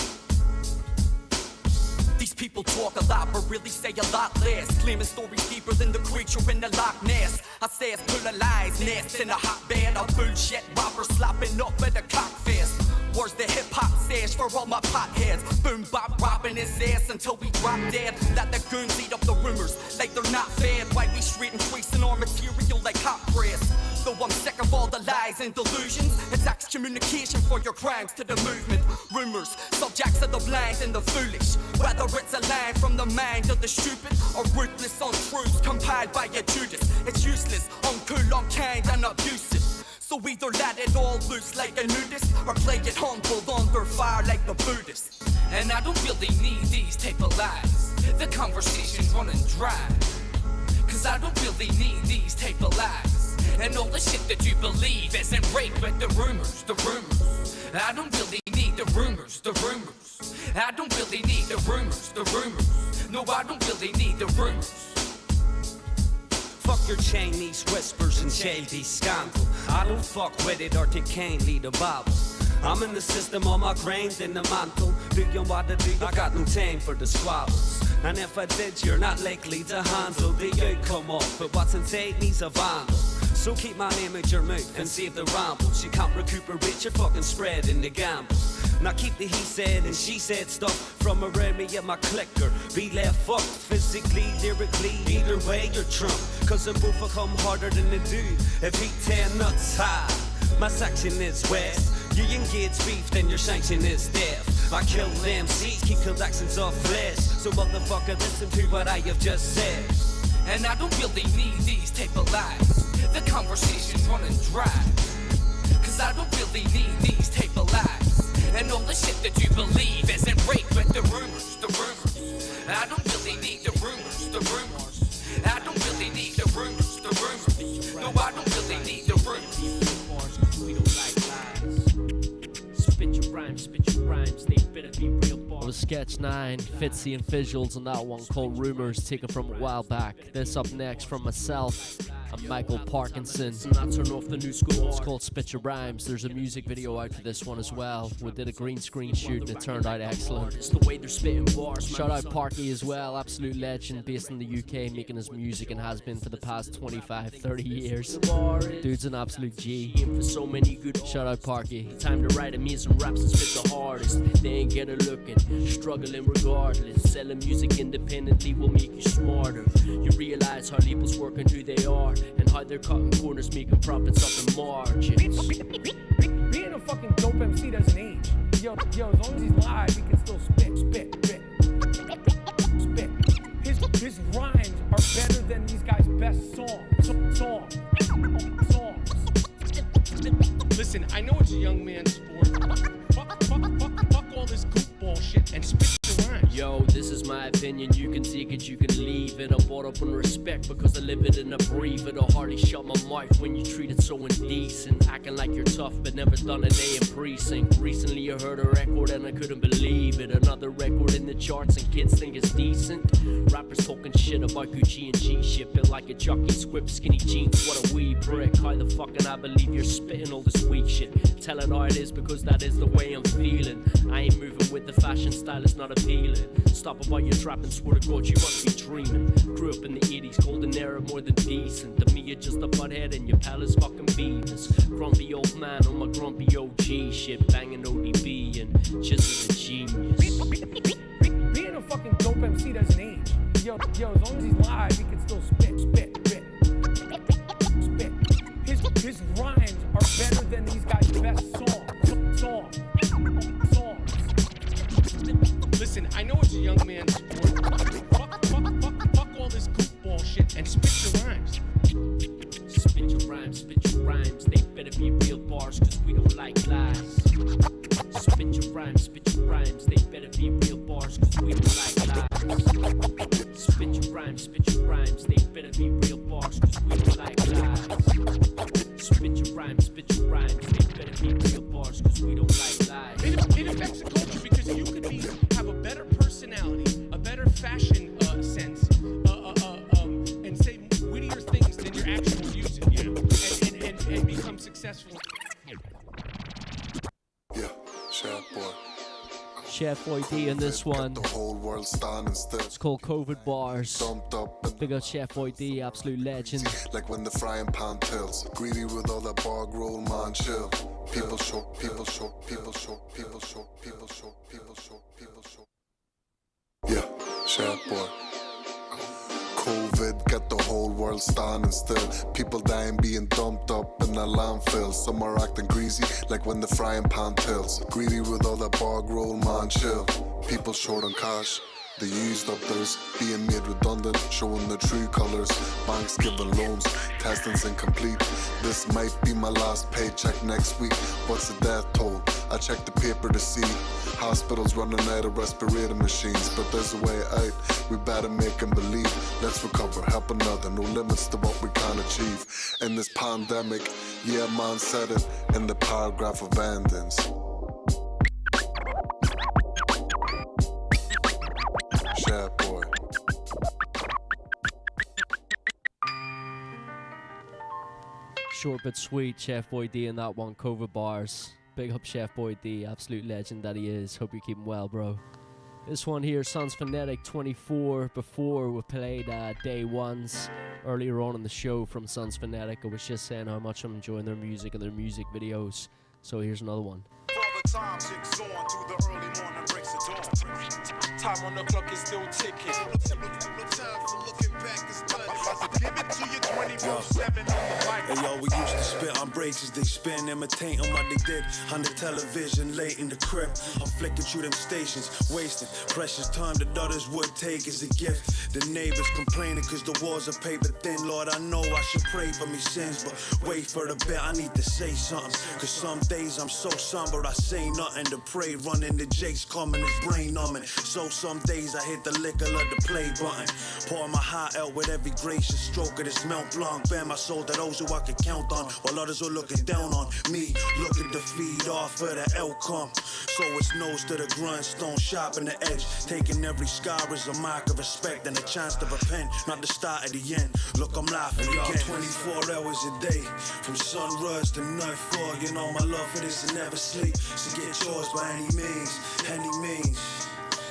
These people talk a lot, but really say a lot less. Claiming stories deeper than the creature in the Loch Ness. I say it's full of lies, nest in a hotbed of bullshit. Rappers slopping up at a cockfest. Where's the hip-hop sash for all my potheads? Boom bop robbing his ass until we drop dead. Let the goons eat up the rumors like they're not fed. Why we street increasing our material like hot press? Though I'm sick of all the lies and delusions, it's excommunication for your crimes to the movement. Rumors, subjects of the blind and the foolish. Whether it's a line from the mind of the stupid or ruthless untruths compiled by a Judas. It's useless, uncool, unkind and abusive. So either let it all loose like a nudist, or play it humble under fire like the Buddhist. And I don't really need these type of lies. The conversation's running dry. Cause I don't really need these type of lies. And all the shit that you believe isn't right, but the rumors, the rumors. I don't really need the rumors, the rumors. I don't really need the rumors, the rumors. No, I don't really need the rumors. Fuck your Chinese whispers and shady scandal. I don't fuck with it or it can't lead a Bible. I'm in the system, all my grains in the mantle. Doing what I do, I got no time for the squabbles. And if I did, you're not likely to handle the outcome of. But what's inside me's a vandal. So keep my name out your mouth and save the rambles. You can't recuperate your fucking spread in the gamble. Now keep the he said and she said stuff from around me and my clicker. Be left fucked physically, lyrically, either way you're trump. Cause them both will come harder than the dude if he tear nuts high. My section is west. You engage beef, then your sanction is death. I kill MCs, keep collections of flesh. So motherfucker, listen to what I have just said. And I don't really need these type of lies. The conversation's running dry. Cause I don't really need these type of lies. And all the shit that you believe isn't right, but the rumors, the rumors. I don't really need the rumors, the rumors. I don't really need the rumors, the rumors. No, I don't really need the rumors. We don't like lies. Spit your rhymes, they better be real bars. It was Sketch 9, Fitzy and Visuals on that one called Rumors, taken from a while back. This up next from myself. I'm Michael Parkinson. It's called Spit Your Rhymes. There's a music video out for this one as well. We did a green screen shoot and it turned out excellent. Shout out Parky as well, absolute legend based in the UK, making his music and has been for the past 25-30 years. Dude's an absolute G. Shout out Parky. Time to write amazing raps and spit the hardest. They ain't get a looking, struggling regardless. Selling music independently will make you smarter. You realize how labels work and who they are, and how they're cutting corners, making profits up in margins. Being a fucking dope MC doesn't age. Yo, as long as he's live, he can still spit. His rhymes are better than these guys' best songs. Listen, I know it's a young man's sport. Fuck all this goofball shit and spit your rhymes. Yo, this is my opinion, you can take it, you can leave it. I'm brought up on respect because I live it and I breathe it. I'll hardly shut my mouth when you treat it so indecent. Acting like you're tough but never done a day in precinct. Recently I heard a record and I couldn't believe it. Another record in the charts and kids think it's decent. Rappers talking shit about Gucci and G shit, built like a jockey script, skinny jeans, what a wee brick. How the fucking I believe you're spitting all this weak shit. Tell it how it is because that is the way I'm feeling. I ain't moving with the fashion style, it's not appealing. Stop about your trap and swear to God you must be dreaming. Grew up in the 80s, golden era more than decent. To me you're just a butthead and your pal is fucking Beavis. Grumpy old man on my grumpy OG shit, banging ODB and just as a genius. Being a fucking dope MC doesn't age. Yo, as long as he's live, he can still spit. His rhymes are better than these guys' best songs. Listen, I know it's a young man's sport. Fuck all this goofball shit and spit your rhymes. Spit your rhymes, they better be real bars, cause we don't like lies. Spit your rhymes, they better be real bars, cause we don't like lies. Spit your rhymes, they better be real bars, cause we don't like lies. Spit your rhymes, they better be real bars, cause we don't like lies. It affects the culture because you could have a better personality, a better fashion sense, and say wittier things than your actual music, you know, and become successful. Yeah, Chef Boy. Chef Boy D in this one. The whole world standing still. It's called COVID Bars. Dumped up Big up Chef Boy D, absolute legend. like when the frying pan tilts. Greedy with all that bog roll, man, chill. People show, people show, people show, people show, people show, people show, people show. Yeah, Chef Boy. COVID got the whole world standing still. People dying being dumped up in a landfill. Some are acting greasy like when the frying pan tilts. Greedy with all that bog roll, man, chill. People short on cash. They used up theirs, being made redundant, showing the true colours. Banks giving loans, testing's incomplete. This might be my last paycheck next week. What's the death toll? I checked the paper to see. Hospitals running out of respirator machines, but there's a way out. We better make them believe. Let's recover, help another. No limits to what we can achieve in this pandemic. Yeah, man said it in the paragraph of endings. Chef Boy. Short but sweet, Chef Boy D in that one, COVID Bars. Big up Chef Boy D, absolute legend that he is. Hope you're keeping well, bro. This one here, Sons Phonetic 24. Before we played Day Ones earlier on in the show from Sons Phonetic. I was just saying how much I'm enjoying their music and their music videos. So here's another one. For the time ticks on to the early morning breaks of dawn. Time on the clock is still ticking. No time for looking back is done. Give it to you 24/7 on the mic. Hey yo, we used to spit on breaks as they spin, imitating what they did on the television late in the crib. I'm flicking through them stations, wasting precious time that others would take as a gift. The neighbors complaining cause the walls are paper thin. Lord, I know I should pray for me sins, but wait for the bit, I need to say something. Cause some days I'm so somber, I say nothing to pray. Running the jakes, coming his brain numbing. So some days I hit the liquor of the play button. Pour my heart out with every gracious stroke of this Mount Blanc. Bear my soul to those who I can count on, while others are looking down on me, looking to feed off of the outcome. So it's nose to the grindstone, sharpen the edge. Taking every scar as a mark of respect and a chance to repent, not the start of the end. Look, I'm laughing again. 24 hours a day, from sunrise to nightfall. You know my love for this and never sleep. So get yours by any means, any means.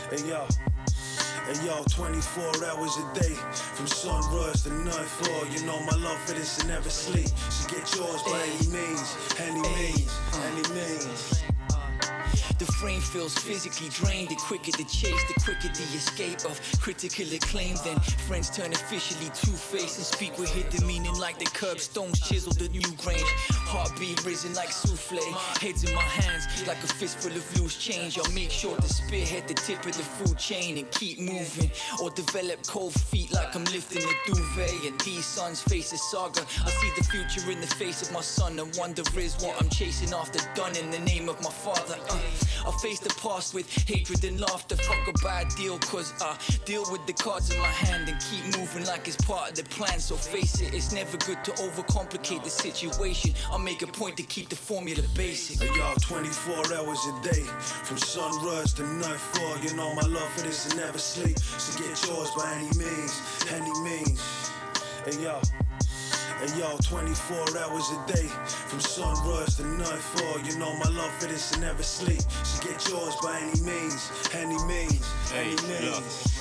Hey yo. Hey yo, 24 hours a day, from sunrise to nightfall. You know my love for this and never sleep. So get yours by any means, any means, any means. The frame feels physically drained. The quicker the chase, the quicker the escape of critical acclaim. Then friends turn officially two-faced and speak with hidden meaning like the curbstones chiseled at New Grange. Heartbeat risen like souffle. Heads in my hands like a fistful of loose change. I'll make sure to spearhead the tip of the food chain and keep moving. Or develop cold feet like I'm lifting a duvet. And these sons face a saga. I see the future in the face of my son. And wonder is what I'm chasing after done in the name of my father. I face the past with hatred and laughter. Fuck a bad deal, cause I deal with the cards in my hand and keep moving like it's part of the plan. So face it, it's never good to overcomplicate the situation. I'll make a point to keep the formula basic. Hey y'all, 24 hours a day, from sunrise to nightfall. You know my love for this and never sleep. So get yours by any means, any means. Hey y'all. Hey yo, 24 hours a day, from sunrise to nightfall. You know my love for this and never sleep. So get yours by any means, any means, any means.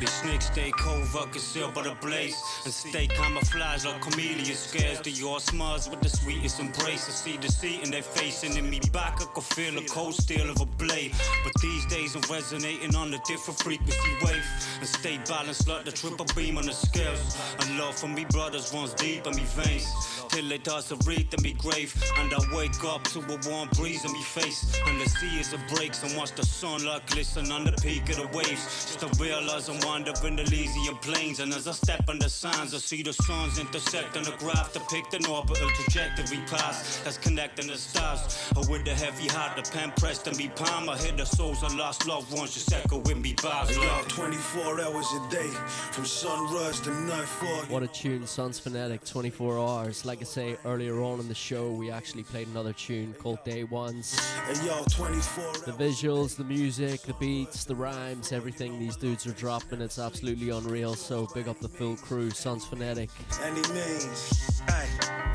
Bitch niggas stay covert, concealed by the blaze, and stay camouflaged like chameleon scares. The your smiles with the sweetest embrace. I see deceit in their face, and in me back I can feel a cold steel of a blade. But these days I'm resonating on a different frequency wave, and stay balanced like the triple beam on the scales. And love for me brothers runs deep in me veins. till it does a wreath in me grave. And I wake up to a warm breeze in me face, and the sea is a breaks and watch the sunlight glisten on the peak of the waves. Just to realize I'm wandering the Elysian plains, and as I step on the signs I see the suns intersect on the graph, depict an orbital trajectory path that's connecting the stars. With a heavy heart, the pen pressed in me palm, I hear the souls of lost loved ones just echo with me bars. Hey, yo, 24 hours a day, from sunrise to nightfall. What a tune, Sons Phonetic, 24 hours. Like I say, earlier on in the show, we actually played another tune called Day Ones. Hey, yo, 24 The visuals, the music, the beats, the rhymes, everything these dudes are dropping, it's absolutely unreal. So big up the full crew, Sons Phonetic. Any means, hey.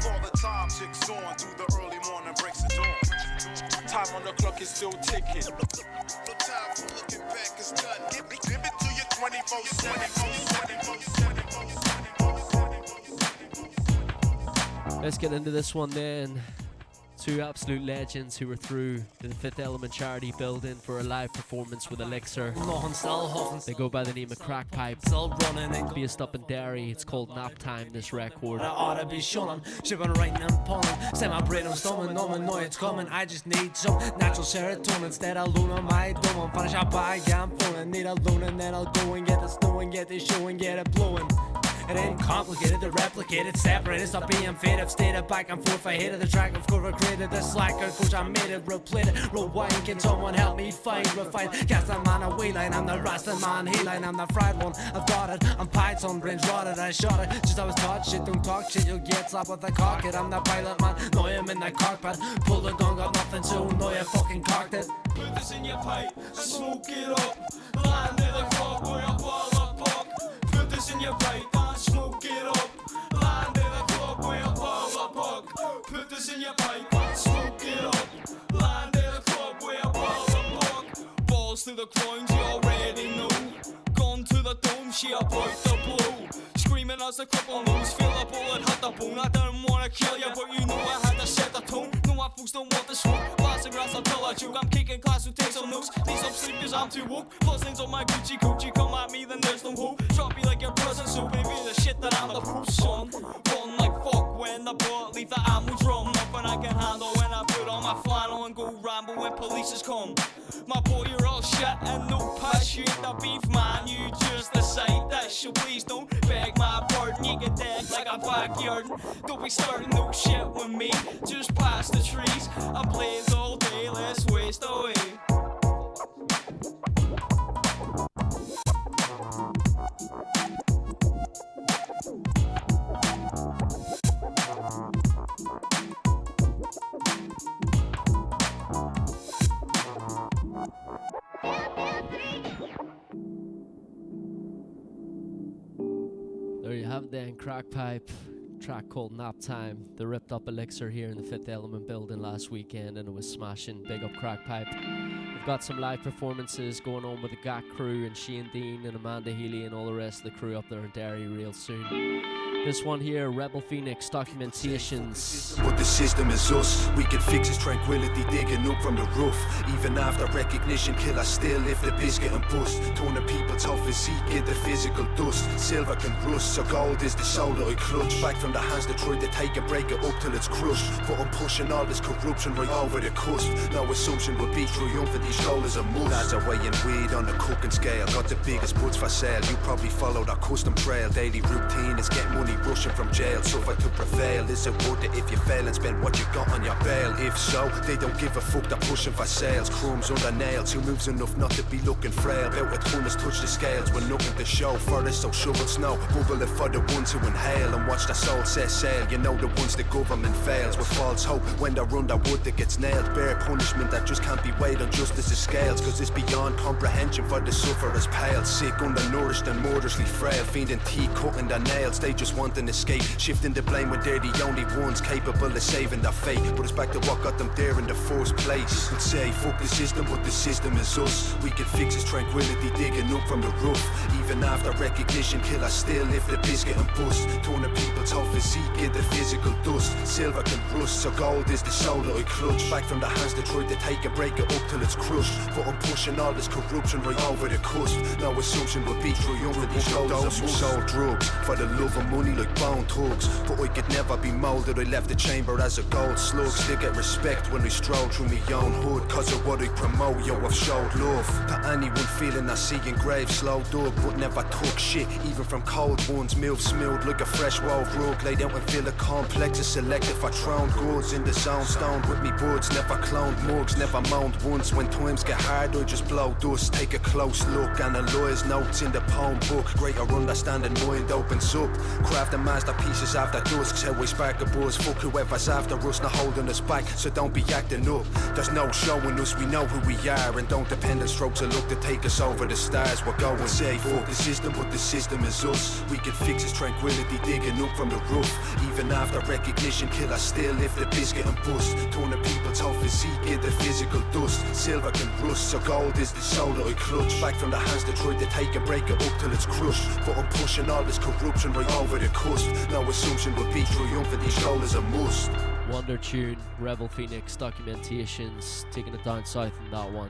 All the time ticks on through the early morning breaks of dawn. Time on the clock is still ticking. No time for looking back, it's done. Give it to you 24/7. Let's get into this one then. Two absolute legends who were through to the Fifth Element charity building for a live performance with Elixir. They go by the name of Crack Pipe. Based up in Derry, it's called Nap Time, this record. I ought to be shunning, shipping, writing and pulling. Set my brain, I'm stumbling, know it's coming. I just need some natural serotonin instead of Luna, my doing. Finish up by, I'm fooling. Need a loon and then I'll go and get the snow and get the show and get it blowing. It ain't complicated to replicate, it's separated, stop being faded. I've stayed back and forth, I hated the track, I've cover created the slacker, coach, I made it, replayed it, rewind. Can someone help me find, refine? Cast a man a wheel line, I'm the Rasta man, he line, I'm the fried one, I've got it, I'm Python, brains rotted, I shot it, just I was taught shit, don't talk shit, you'll get slapped with the cockpit. I'm the pilot man, know I'm in the cockpit, pull the gun, got nothing to, know you fucking cocked it. Put this in your pipe and smoke it up. Land in the clock where I ball up buck. Put this in your pipe and smoke it up. Land in the clock where I ball up buck. Put this in your pipe and smoke it up. Land in the clock where I ball up buck. Balls to the ground, you already know. Gone to the dome, she about to blow. Screaming as a couple moves, feel a bullet hit the bone. I didn't wanna kill you, but you know I had to set the tone. No, my folks don't want the smoke. Blasting grass until I choke. I'm kicking class, so take some notes. These up sleep cause I'm too woke. Blessings on my Gucci coat. You come at me, then there's no hope. Drop me like your present, so baby, the shit that I'm the proof, son. Run like fuck when the bullet leave the ammo drum. Nothing I can handle when I put on my flannel and go ramble when police come. My boy, you're all shit and no passion. The beef man, you just decide that shit. Please don't beg my pardon. You get dead like a backyard. Don't be starting no shit with me. Just pass the trees. I blaze all day, let's waste away. There you have it then, Crack Pipe, track called Nap Time. They ripped up Elixir here in the Fifth Element building last weekend and it was smashing. Big up Crack Pipe. We've got some live performances going on with the GAC crew and Shane Dean and Amanda Healy and all the rest of the crew up there in Derry real soon. This one here, Rebel Phoenix Documentations. But the system is us. We can fix its tranquility digging up from the roof. Even after recognition, killer still lift the biscuit and bust. Turning people tough physique into physical dust. Silver can rust, so gold is the soul that I clutch. Back from the hands that try to take and break it up till it's crushed. But I'm pushing all this corruption right over the cusp. No assumption will be triumphant, these shoulders are must. Lads are weighing weed on the cooking scale. Got the biggest butts for sale. You probably followed our custom trail. Daily routine is get money rushing from jail. So if I could prevail, is it worth it if you fail and spend what you got on your bail? If so, they don't give a fuck, they're pushing for sales. Crumbs under nails, who moves enough not to be looking frail? About with hunters touch the scales with nothing to show for us, so shovel snow. Bubble it for the ones who inhale and watch the soul set sail. You know the ones the government fails with false hope when they're under wood that gets nailed. Bare punishment that just can't be weighed on justice's scales, cause it's beyond comprehension for the sufferers pale. Sick, undernourished and murderously frail, fiending teeth, cutting their nails. They just want an escape, shifting the blame when they're the only ones capable of saving their fate. But it's back to what got them there in the first place. Would say fuck the system, but the system is us. We can fix its tranquility digging up from the roof. Even after recognition, killer still lift the biscuit and bust. Turning people's whole physique into physical dust. Silver can rust, so gold is the soul that I clutch. Back from the hands that try to take and break it up till it's crushed. But I'm pushing all this corruption right over the cusp. No assumption will be triumphant, these shoulders. Those who sold drugs for the love of money me like bone thugs. But I could never be moulded, I left the chamber as a gold slug. Still get respect when I stroll through my own hood, cause of what I promote, yo, I've showed love to anyone feeling that seeing grave slow dug, but never took shit, even from cold ones. Milk smooth like a fresh wove rug, laid out and feel a complex and selected for thrown goods in the zone. Stoned with me buds, never cloned mugs, never moaned once. When times get hard, I just blow dust. Take a close look, analyze notes in the poem book. Greater understanding mind opens up. Crafting masterpieces after dusk, how we spark a buzz. Fuck whoever's after us, not holding us back, so don't be acting up. There's no showing us, we know who we are, and don't depend on strokes of luck to take us over the stars. We're going safe, fuck the system, but the system is us. We can fix its tranquility, digging up from the roof. Even after recognition, kill us still lift the biscuit and bust. Turn the people's whole physique into physical dust. Silver can rust, so gold is the soul that I clutch. Back from the hands that tried to take and break it up till it's crushed. But I'm pushing all this corruption right over the cusp. No assumption will be triumphant, these goals is a must. Wonder Tune, Rebel Phoenix Documentations, taking it down south in that one.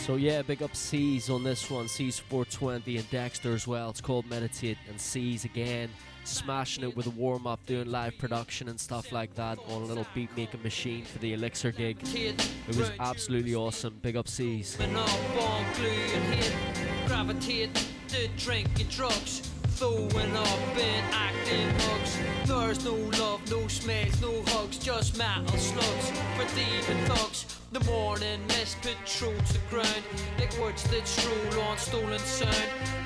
So yeah, big up C's on this one, C's 420 and Dexter as well. It's called Meditate, and C's again smashing it with a warm-up, doing live production and stuff like that on a little beat-making machine for the Elixir gig. It was absolutely awesome. Big up C's. Gravitate to drinking drugs, throwing up in acting mugs. There's no love, no smells, no hugs, just metal slugs for demon thugs. The morning mist patrols the ground like words that stroll on stolen sound.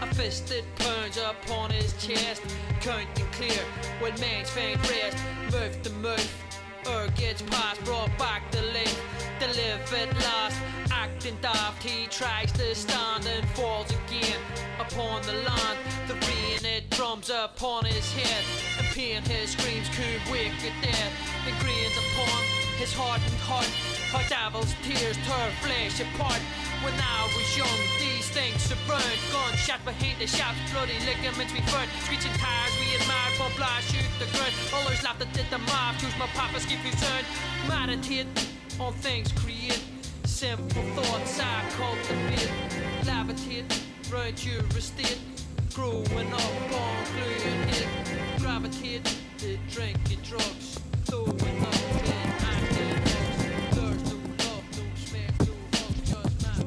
A fist that pounds upon his chest, counting clear when man's faint rest. Mouth to mouth, gets past, brought back to life. To live at last, acting daft, he tries to stand and falls again upon the land. The rain, it drums upon his head, and pain his screams could wake the dead. It grains upon his hardened heart, how devil's tears tear flesh apart. When I was young, these things were burned. Gunshot behind the shafts, bloody ligaments we burned. Screeching tires, we admired, bomb blast, shoot the ground. Others laughed at the mob, choose my papa's give you turn. Meditate on things, create simple thoughts I cultivate. Levitate, round your estate, growing up on glue and hit. Gravitate, to drinking drugs, throwing up in acting drugs. There's no love, no smack, no hugs, just my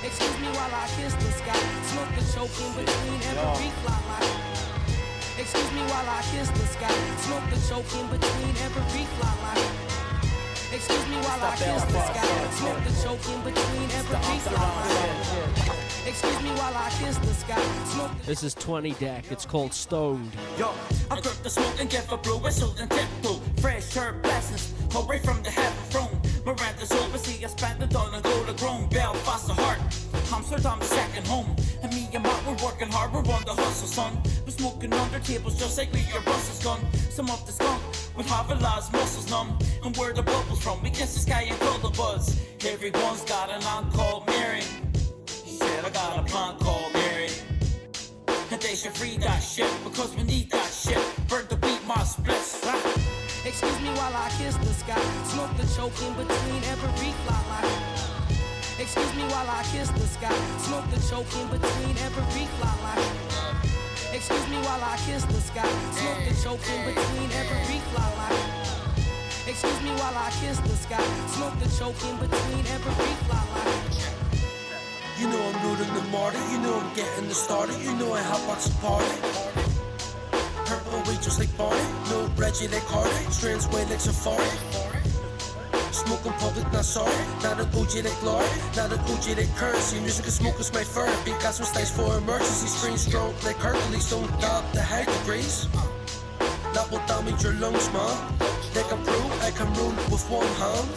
Excuse me while I kiss the sky, smoke the choke in between every fly line. Excuse me while I kiss the sky, smoke the choke in between every fly line. Excuse me while I kiss the sky, smoke the choke in between every fly line. Excuse me while I kiss the sky, smoke the... This is 20 Deck, it's called Stoned. Yo, I grip the smoke and give a brew, whistle and tiptoe. Fresh herb blessings, away from the heaven throne. Miranda's overseas, I spat the dawn and go to grown. Belfast the heart, Amsterdam's second home. And me and Mark, we're working hard, we're on the hustle, son. We're smoking under tables just like we your Russell's gun. Some of the skunk would have a lot's muscles numb. And where the bubbles from, we kiss the sky and call the buzz. Everyone's got an aunt called Mary. She said I got a plant called Mary. And they should free that shit, because we need that shit. Burn the beat, my splits. Excuse me while I kiss the sky, smoke the choke in between every fly line. Excuse me while I kiss the sky, smoke the choke in between every fly line. Excuse me while I kiss the sky, smoke the choke in between every fly line. Excuse me while I kiss the sky, smoke the choke in between every fly line. You know I'm rooting the martyr, you know I'm getting the starter, you know I hot box a party. Purple way just like Barney, no Reggie like Hardy, strands way like Safari. Smoking public, not sorry, not an OG like Laurie, not an OG like currency. Music and smoke is my fur, big got some slice for emergency. Spring stroke like Hercules, don't doubt the high degrees. That will damage your lungs, man. Like a brew, I can rule with one hand.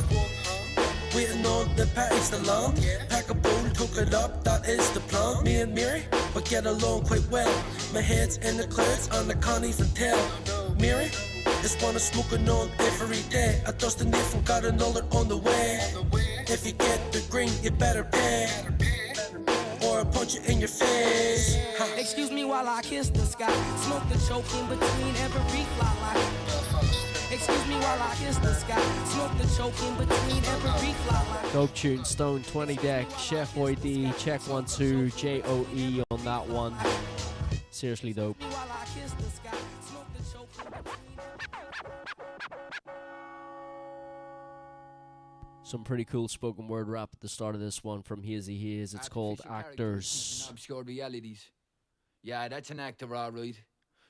Waiting on the parties to land. Pack a bowl, cook it up, that is the plan. Me and Mary, we get along quite well. My head's in the clouds and I can't even tell. Mary, Just wanna smoke a on every day. I dust the different, got another on the way. If you get the green, you better pay. Or I'll punch it in your face. Excuse me while I kiss the sky. Smoke the choke in between every fly line. Excuse me while I kiss the sky. Smoke the choke in between every fly line. Dope tune, Stone 20 deck, Chef YD, check 1-2, JOE on that one. Seriously dope. Some pretty cool spoken word rap at the start of this one from Hazy Haze. It's called Actors. Obscure realities. Yeah, that's an actor, alright.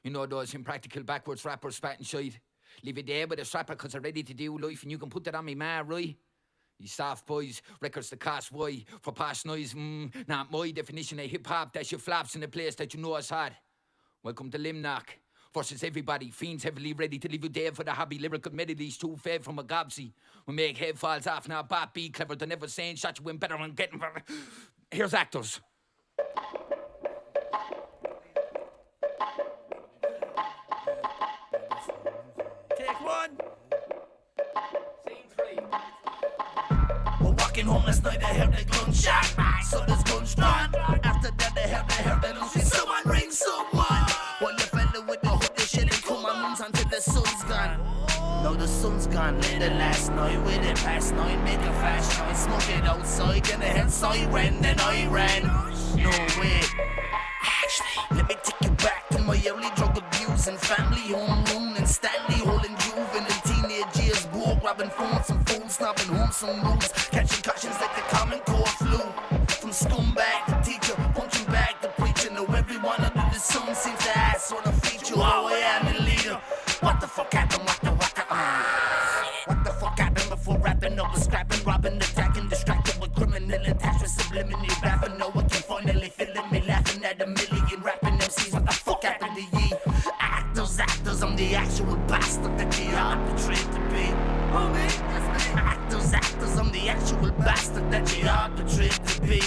You know those impractical backwards rappers spatting shite. Leave it there with a strapper cause they're ready to do life and you can put that on me, man, right? You soft boys, records to cost why? For past noise, not my definition of hip-hop. That's your flaps in the place that you know is hot. Welcome to Limnock. Versus everybody, fiends heavily ready to leave you there for the hobby. Lyrical melodies too fed from a gobsy. We make head falls off now, bop be clever than ever saying shot you in better and getting better. Here's Actors. Take one. Scene 3. We're walking home last night, I heard a gunshot. So there's guns drawn. After that, I heard a loose. Someone ring someone. Well, the fella with the hood, the shit, and come on until the sun's gone. No, the sun's gone. Later last night, with it past 9, make a fast noise. Smoke it outside, and I had siren, then I ran. No way. Actually, let me take you back to my early drug abuse and family homeroom and Stanley holding juvenile teenage years. War grabbing phones, some fools snapping home some rules, catching cautions like the common core flu. From scumbag to teacher, punching bag to preacher. Now everyone under the sun seems to have sort of feature. Oh, I am the leader. What the fuck happened? What the fuck happened before rapping up, scrapping, robbing, attacking, distracted with criminal attachments, subliminally rapping. No one can finally feeling me laughing at a million rapping MCs. What the fuck happened to ye? Actors, I'm the actual bastard that ye are portrayed to be. Oh man, that's me. Actors, I'm the actual bastard that ye are portrayed to be.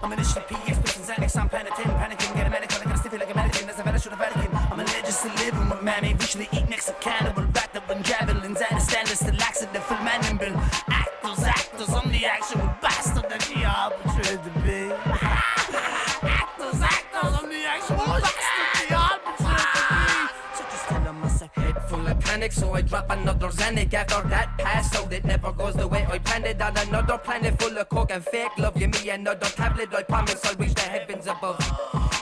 I'm initially PX, pushing Xanax, I'm panicking, get a medic, I got a stiffy like a mannequin, there's a vanish with a Vatican. I'm a legend still living with mammy, visually eat next to cannibal, wrapped up in javelins, and a standard still laxative, full man and bill. Actors, I'm the actual bastard that ye are portrayed to be. Actors, I'm the actual bastard that ye are portrayed to be. So just tell them I head full of panic, so I drop another Xanac. After that pass out, it never goes the way I planned it. On another planet full of coke and fake love, give me another tablet, I promise I'll reach the heavens above.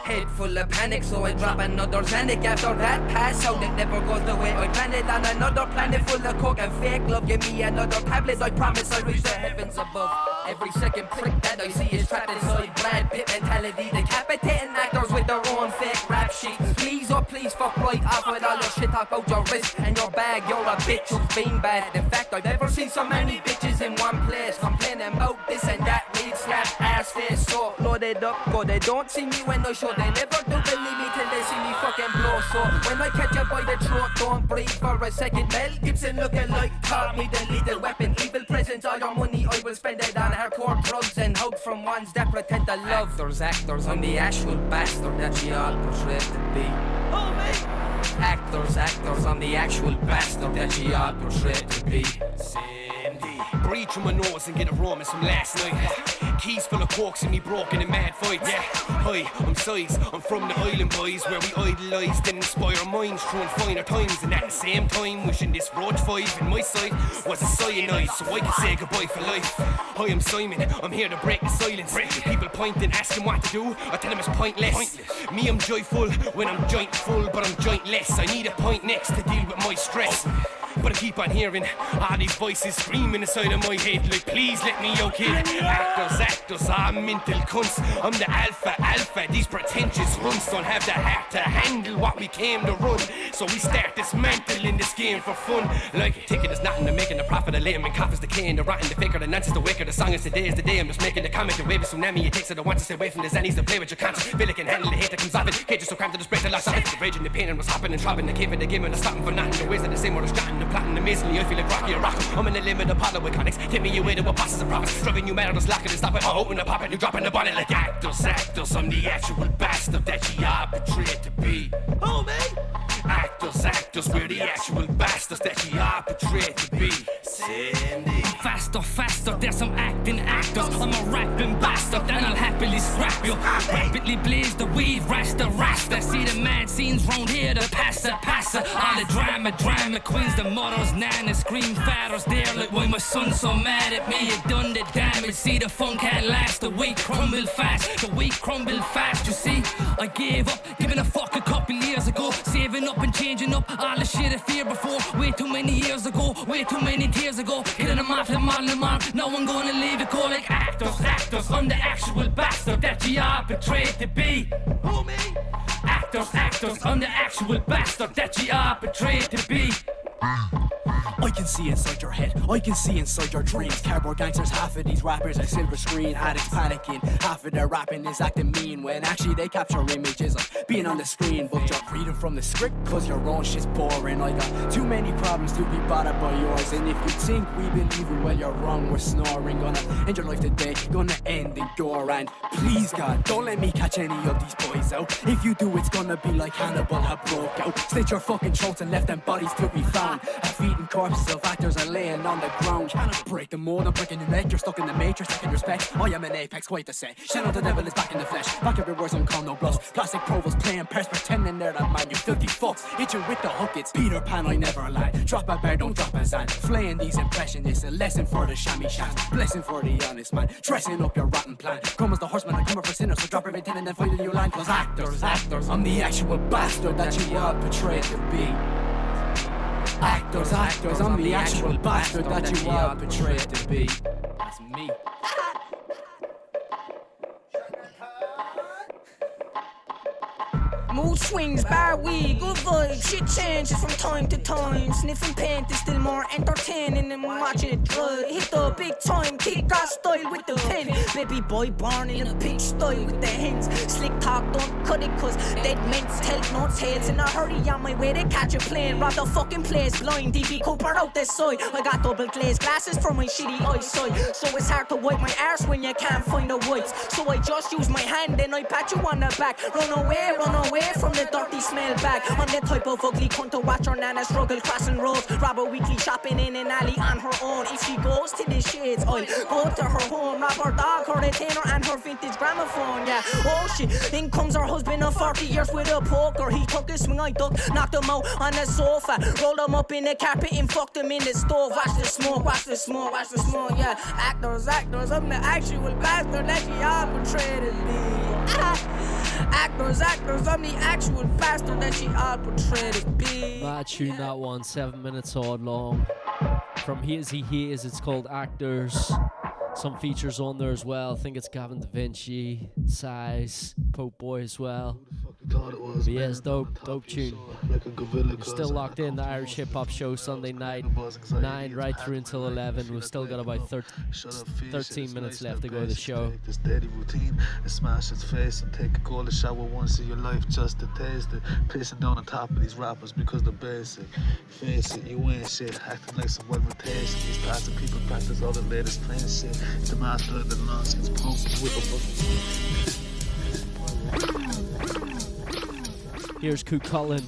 Head full of panic, so I drop another Xanac. After that pass out, it never goes the way I planned it. On another planet full of coke and fake love, give me another tablet, I promise I'll reach the heavens above. Every second prick that I see is trapped inside Brad Pitt mentality, decapitating actors with their own fake rap sheet. Please, oh please, fuck right off with all your shit talk about your wrist and your bag. You're a bitch who's been bad. In fact, I've never seen so many bitches in one place complaining about this and that. Weed slap, ass face, so loaded up. Go, they don't see me when I show. They never do believe me till they see me fucking blow. So when I catch you by the throat, don't breathe for a second. Mel Gibson looking like caught me the lethal weapon. Evil presence, all your money I will spend it on hardcore drugs and hope from ones that pretend to love. Actors, I'm the actual bastard that you all portrayed to be. Oh me! Actors, I'm the actual bastard that you all portrayed to be. Breathe through my nose and get a rum from last night. Keys full of corks and me broken in mad fights. Yeah, hi, I'm Size, I'm from the island boys, where we idolised and inspire minds through finer times. And at the same time, wishing this road 5 in my sight was a cyanide, so I could say goodbye for life. Hi, I'm Simon, I'm here to break the silence. People pointing, asking what to do, I tell them it's pointless. Me, I'm joyful when I'm joint full, but I'm jointless. I need a point next to deal with my stress. But I keep on hearing all these voices screaming inside of my head like, please let me out, kid. Actors, I'm mental cunts. I'm the alpha. These pretentious runts don't have the heart to handle what we came to run. So we start dismantling this game for fun. Like a ticket is nothing, I'm making a profit of laying. Coffers decaying, the rotten, the faker, the nonsense, the wicker. The song is today is the day. I'm just making the comment. The wave is tsunami. It takes it, I want to stay away from the zannies to play with your conscience. Feel it can handle the hate that comes off it. Cages so cramped to the spread the loss of it. The rage and the pain and what's hopping and dropping. The cave and the game and the stopping for nothing. The ways are the same, or the strutting, the plotting, amazingly. I feel like Rocky or Rock. I'm in the limit of Apollo iconics. Take me away to what bosses and prophets. Driving you mad or just locking and stopping. Oh, open the pop and you dropping the bonnet like actors. I'm the actual bastard that you are portrayed to be. Oh, man. Actors, we're the actual bastards that you are portrayed to be. Cindy. Faster, there's some acting actors. I'm a rapping bastard, then I'll happily scrap you. Rapidly blaze the weed, rasta. See the mad scenes round here, the passa. All the drama, queens, the mothers, nanas, scream fathers. There like why my son's so mad at me, it done the damage. See the fun can't last, the weak crumble fast. You see, I gave up, giving a fuck a couple years ago. Saving up and changing up all the shit I feared before. Way too many years ago, way too many tears ago. Killing them off, them all. No one gonna leave it go like actors. I'm the actual bastard that you are portrayed to be. Who, me? Actors, I'm the actual bastard that you are portrayed to be. I can see inside your head, I can see inside your dreams. Cardboard gangsters, half of these rappers are silver screen addicts panicking. Half of their rapping is acting mean when actually they capture images of being on the screen. But you're reading from the script cause your own shit's boring. I got too many problems to be bothered by yours. And if you think we believe it, well you're wrong, we're snoring. Gonna end your life today, gonna end in door. And please God, don't let me catch any of these boys out. If you do, it's gonna be like Hannibal had broke out. Slit your fucking throats and left them bodies to be found. Half-eaten corpses of actors are laying on the ground. Cannot break the mold, I'm breaking your neck. You're stuck in the matrix, second respect. I am an apex, quite the set. Shadow the devil is back in the flesh. Back everywhere, some call no bluffs. Plastic provos playing pairs, pretending they're the man. You filthy fucks, hit you with the hook. It's Peter Pan, I never lie. Drop a bear, don't drop a sand. Flaying these impressionists, a lesson for the shammy shams. Blessing for the honest man, dressing up your rotten plan. Come as the horseman, I come up for sinners. So drop everything and then find a new line. Cause actors, I'm the actual bastard that you are portrayed to be. Actors, I'm the actual bastard that you are portrayed to be. That's me. Mood swings, bar weed, good vibes, shit changes from time to time. Sniffing paint is still more entertaining than watch it dry. Hit the big time, kick-ass style with the pen. Baby boy born in a pig style with the hens. Slick talk, don't cut it cause dead men's tell no tales. In a hurry on my way to catch a plane. Rob the fucking place, blind DB Cooper out this side. I got double glazed glasses for my shitty eyesight. So it's hard to wipe my arse when you can't find the wipes. So I just use my hand and I pat you on the back. Run away from the dirty smell bag. I'm the type of ugly cunt to watch her nana struggle crossing roads. Rob a weekly shopping in an alley on her own. If she goes to the shades, I'll go to her home. Rob her dog, her retainer and her vintage gramophone. Yeah, oh shit, in comes her husband of 40 years with a poker. He took a swing, I ducked, knocked him out on the sofa. Rolled him up in the carpet and fucked him in the stove. Watch the smoke, yeah. Actors, I'm the actual bastard that she all portrayed to be. Actors, I'm the actual bastard that she all portrayed to be. Mad tune that one, 7 minutes odd long. From Hears He Hears, it's called Actors. Some features on there as well. I think it's Gavin Da Vinci, Size, Pope Boy as well. But yeah, it's dope tune. You're still locked in the Irish Hip Hop Show Sunday night, 9 right through until 11. We've still got about 13 minutes left to go to the show. This daily routine and smash its face and take a cold shower once in your life just to taste it. Pissing down on top of these rappers because they're basic. Face it, you ain't shit. Acting like some wet rotation. These passive people practice all the latest plain shit. The master of the nonsense, pumping with a bucket. Here's Coo Cullen.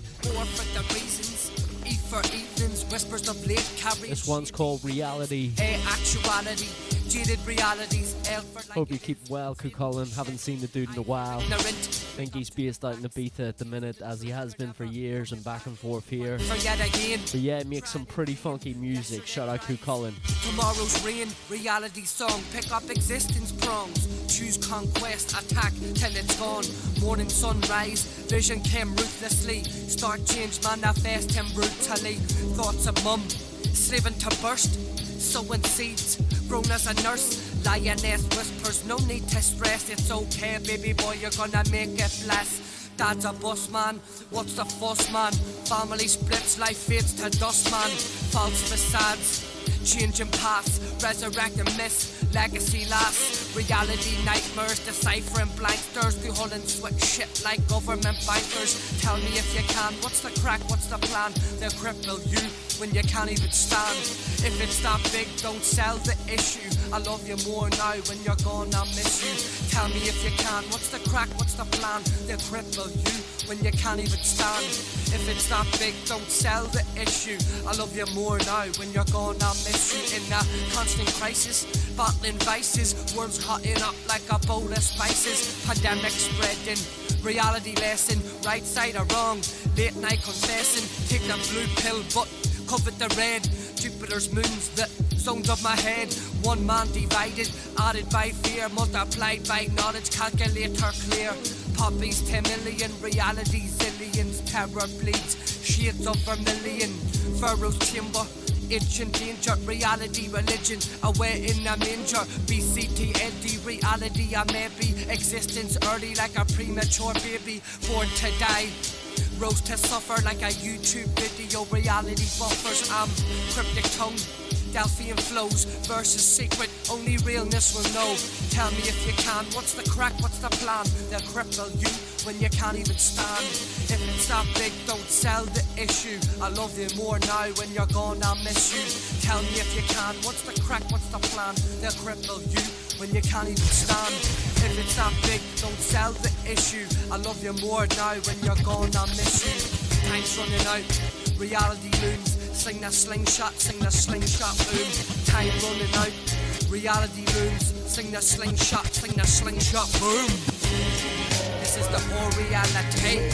This one's called Reality. Hope you keep well, Coo Cullen. Haven't seen the dude in a while. Think he's based out in Ibiza at the minute, as he has been for years and back and forth here. But yeah, makes some pretty funky music. Shout out Coo Cullen. Tomorrow's rain, reality song. Pick up existence prongs. Choose conquest, attack till it's gone. Morning sunrise, vision came ruthlessly. Start change manifest him brutally. Thoughts of mum, slaving to burst. Sowing seeds, grown as a nurse. Lioness whispers, no need to stress. It's okay, baby boy, you're gonna make it bless. Dad's a boss man, what's the fuss man? Family splits, life fades to dust man. False facades, changing paths, resurrecting myths, legacy lasts. Reality nightmares, deciphering blank stares. We holding sweat shit like government bankers. Tell me if you can, what's the crack, what's the plan? They'll cripple you. when you can't even stand. If it's that big, don't sell the issue. I love you more now when you're gone, I miss you. Tell me if you can, what's the crack, what's the plan? They'll cripple you when you can't even stand. If it's that big, don't sell the issue. I love you more now when you're gone, I miss you. In a constant crisis, battling vices, world's hotting up like a bowl of spices. Pandemic spreading, reality lesson, right side or wrong, late night confessing. Take the blue pill but covered the red. Jupiter's moons, the zones of my head. One man divided, added by fear, multiplied by knowledge, calculator clear. Poppies 10 million, reality zillions, terror bleeds, shades of vermilion, furrows chamber, ancient danger, reality, religion, away in a manger, BCTLD, reality, I may be, existence early like a premature baby, born to die, rose to suffer like a YouTube video, reality buffers, I'm cryptic tongue, Delphian flows, versus secret, only realness will know. Tell me if you can, what's the crack, what's the plan? They'll cripple you when you can't even stand. If it's that big, don't sell the issue. I love you more now when you're gone, I miss you. Tell me if you can, what's the crack, what's the plan? They'll cripple you when you can't even stand. If it's that big, don't sell the issue. I love you more now when you're gone, I miss you. Time's running out, reality looms. Sing the slingshot boom. Time running out, reality looms. Sing the slingshot boom. This is the whole reality.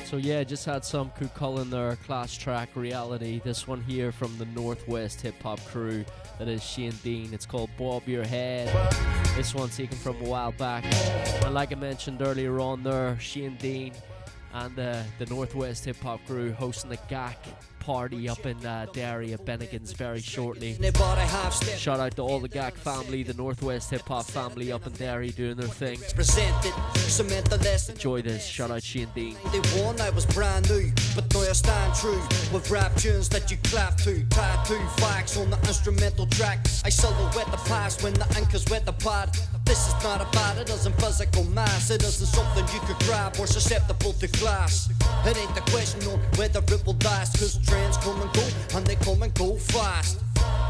So yeah, just had some Cool Cullen there, class track Reality. This one here from the Northwest hip hop crew, that is Shane Dean. It's called Bob Your Head. This one taken from a while back. And like I mentioned earlier on there, Shane Dean and the Northwest hip hop crew hosting the GAC party up in Derry at Bennigan's very shortly. Shout out to all the GAC family, the Northwest hip hop family up in Derry doing their thing. Enjoy this. Shout out Shane Dean. I was brand new, but now I stand true with rap tunes that you clap to. Tattoo facts on the instrumental track. I silhouette the past when the ink is with the pad. This is not about it doesn't physical mass. It isn't something you could grab or susceptible to glass. It ain't the question on whether it will last, cause trends come and go and they come and go fast.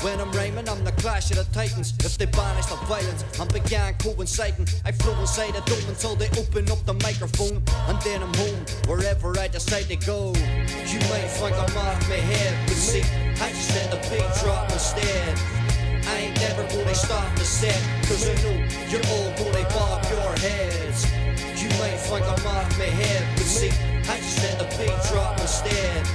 When I'm rhyming, I'm the clash of the titans. If they banish the violence and began coinciding, I flow inside a dome until they open up the microphone. And then I'm home, wherever I decide to go. You might think I'm off my head, but see, I just let the beat drop instead. I ain't never gonna stop the set, cause I know you're all gonna bob your heads. You might think I'm off my head, but see, I just let the beat drop instead.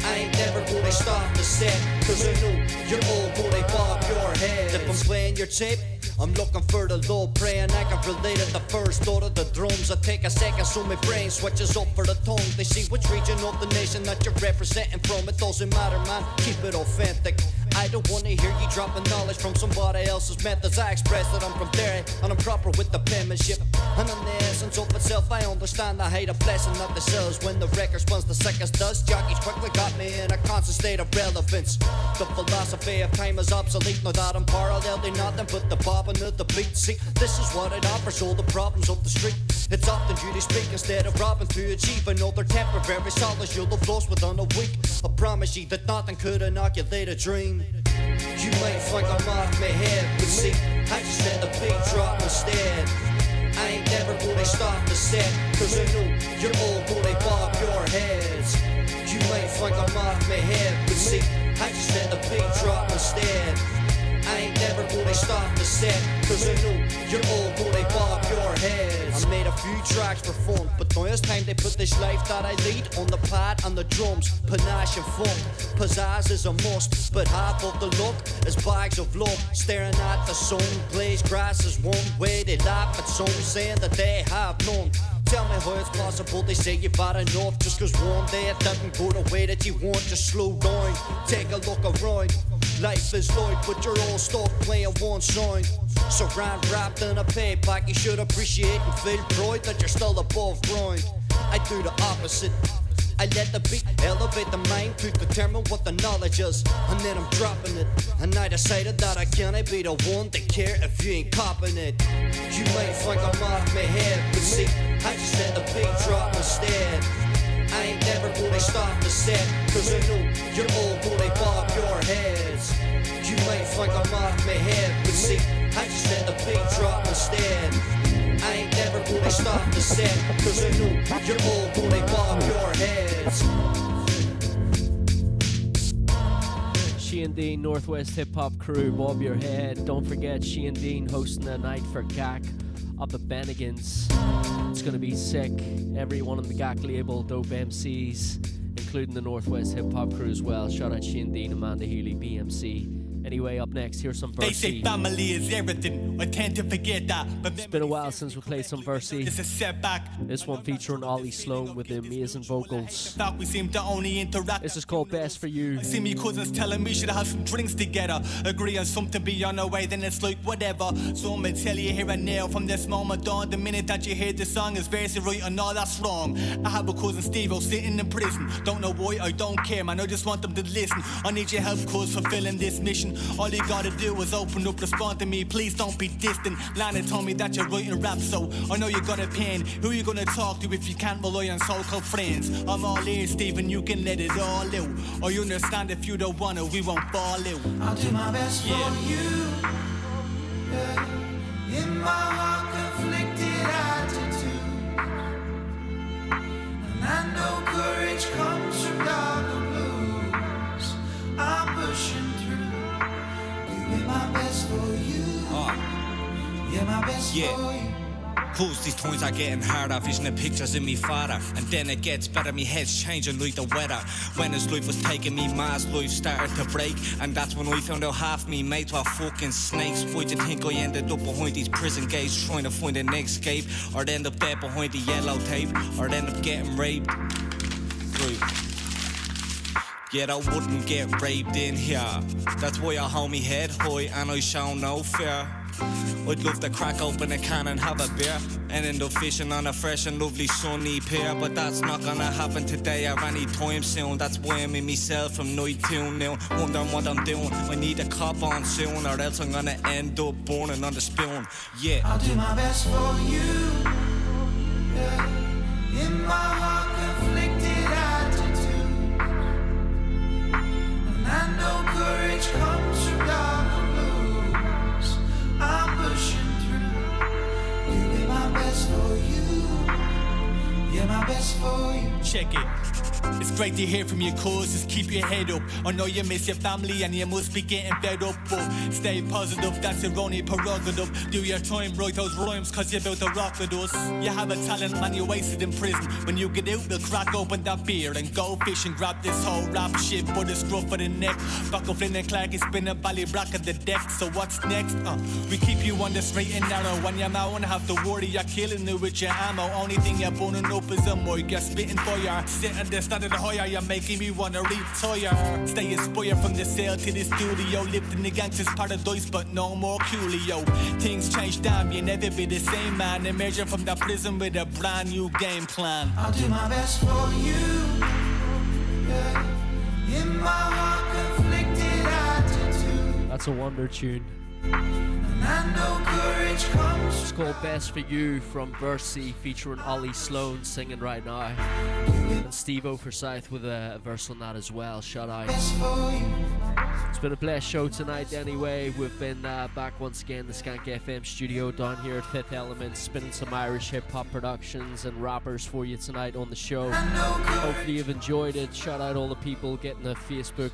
I ain't never gonna stop the set, cause I know you're all gonna bob your heads. If I'm playing your tape, I'm looking for the low, praying I can relate to the first thought of the drums. I take a second so my brain switches up for the tongue. They see which region of the nation that you're representing from. It doesn't matter, man, keep it authentic. I don't wanna hear you dropping knowledge from somebody else's methods. I express that I'm from Derry and I'm proper with the penmanship. And in the essence of itself, I understand I hate a blessing that this is. When the record spins the sickest dust, jockeys quickly got me in a constant state of relevance. The philosophy of time is obsolete, now that I'm parallel to nothing but the bobbing of the beat. See, this is what it offers all the problems of the street. It's often you to speak instead of robbing to achieve another temporary solace you'll have lost within a week. I promise you that nothing could inoculate a dream. You might think I'm off my head, but see, I just let the beat drop instead. I ain't never gonna stop the set, cause I know you're all gonna bob your heads. You might think I'm off my head, but see, I just let the beat drop instead. I ain't never gonna stop the set, cause I know you're all gonna bob your heads. I made a few tracks for fun, but now it's time they put this life that I lead on the pad and the drums. Panache and funk, pizzazz is a must, but half of the look is bags of love. Staring at the sun, blazed grass is one way. They laugh at some saying that they have none. Tell me how it's possible they say you've had enough just cause one day it didn't go the way that you want. Just slow down, take a look around. Life is light, but you're all stuck playing one side. So round wrapped in a payback, you should appreciate and feel pride that you're still above grind. I do the opposite. I let the beat elevate the mind to determine what the knowledge is, and then I'm dropping it. And I decided that I can't be the one to care if you ain't copping it. You might think I'm off my head, but see, I just let the beat drop instead. I ain't never gonna stop the set, cause I know you're all gonna bob your heads. You might think I'm off my head, but see, I just let the beat drop instead. I ain't never gonna stop the set, cause I know you're all gonna bob your heads. She and Dean, Northwest Hip Hop Crew, bob your head. Don't forget She and Dean hosting a night for GAC up at Bennigan's. It's gonna be sick. Everyone on the GAC label, dope MCs, including the Northwest Hip Hop Crew as well. Shout out She and Dean, Amanda Healy, BMC. Anyway, up next, here's some Versi. They say family is everything. I tend to forget that. But it's been a while since we played some Versi. It's a setback. This one featuring Ollie Sloan with the amazing vocals. We seem to only interact. This is called Best For You. I see me cousins telling me should have some drinks together. Agree on something, be on the way, then it's like whatever. So I'ma tell you here and now, from this moment on, the minute that you hear the song is Versi right and all that's wrong. I have a cousin Steve-O sitting in prison. Don't know why, I don't care, man, I just want them to listen. I need your help, cause fulfilling this mission. All you gotta do is open up, respond to me, please don't be distant. Lana told me that you're writing rap, so I know you got a pen. Who you gonna talk to if you can't rely on so-called friends? I'm all ears, Stephen, you can let it all out. Or you understand if you don't wanna, we won't fall out. I'll do my best for you. Yeah. In my heart, conflicted attitude. And I know courage comes from darker blues. I'm pushing through. Doing my best for you. Yeah, my best for you. Cause these times are getting harder, vision of pictures of me father. And then it gets better, me head's changing like the weather. When his life was taking me, ma's life started to break. And that's when I found out half me mates were fucking snakes. Why'd you think I ended up behind these prison gates, trying to find an escape? Or end up dead behind the yellow tape? Or end up getting raped? Right. Yet I wouldn't get raped in here. That's why I hold me head high and I show no fear. I'd love to crack open a can and have a beer and end up fishing on a fresh and lovely sunny pier. But that's not gonna happen today or any time soon. That's why I'm in myself from night till now, wondering what I'm doing. I need a cop on soon or else I'm gonna end up burning on the spoon. Yeah, I'll do my best for you. Yeah. In my heart, conflicted attitude. And I know courage comes from darker blues. I'm pushing through, doing my best for you. Yeah, my best for you. Check it. It's great to hear from you, cause just keep your head up. I know you miss your family and you must be getting fed up, but stay positive, that's your only prerogative. Do your time, write those rhymes, cause you're about to rock with us. You have a talent, man, you wasted in prison. When you get out, we'll crack open that beer and go fish and grab this whole rap shit, but it's scruff for the neck. Buckle Flynn and Clark is spinning Ballybrack at the deck, so what's next? We keep you on the straight and narrow. When you're out, won't have to worry, you're killing it with your ammo. Only thing you're burning up is a mic, you're spitting fire. Sitting there standing higher, you're making me wanna retire. Stay inspired from the cell to the studio, lived in the gangster's paradise, but no more Coolio. Things change, damn, you never be the same man. Emerging from the prison with a brand new game plan. I'll do my best for you. Yeah. In my heart, conflicted attitude. That's a wonder tune. And I know courage comes. It's called Best For You from Versi, featuring Ollie Sloan singing right now. And Steve-O Forsyth with a verse on that as well. Shout out. It's been a blessed show tonight anyway. We've been back once again in the Skank FM studio down here at Fifth Element, spinning some Irish hip-hop productions and rappers for you tonight on the show. Hopefully you've enjoyed it. Shout out all the people getting the Facebook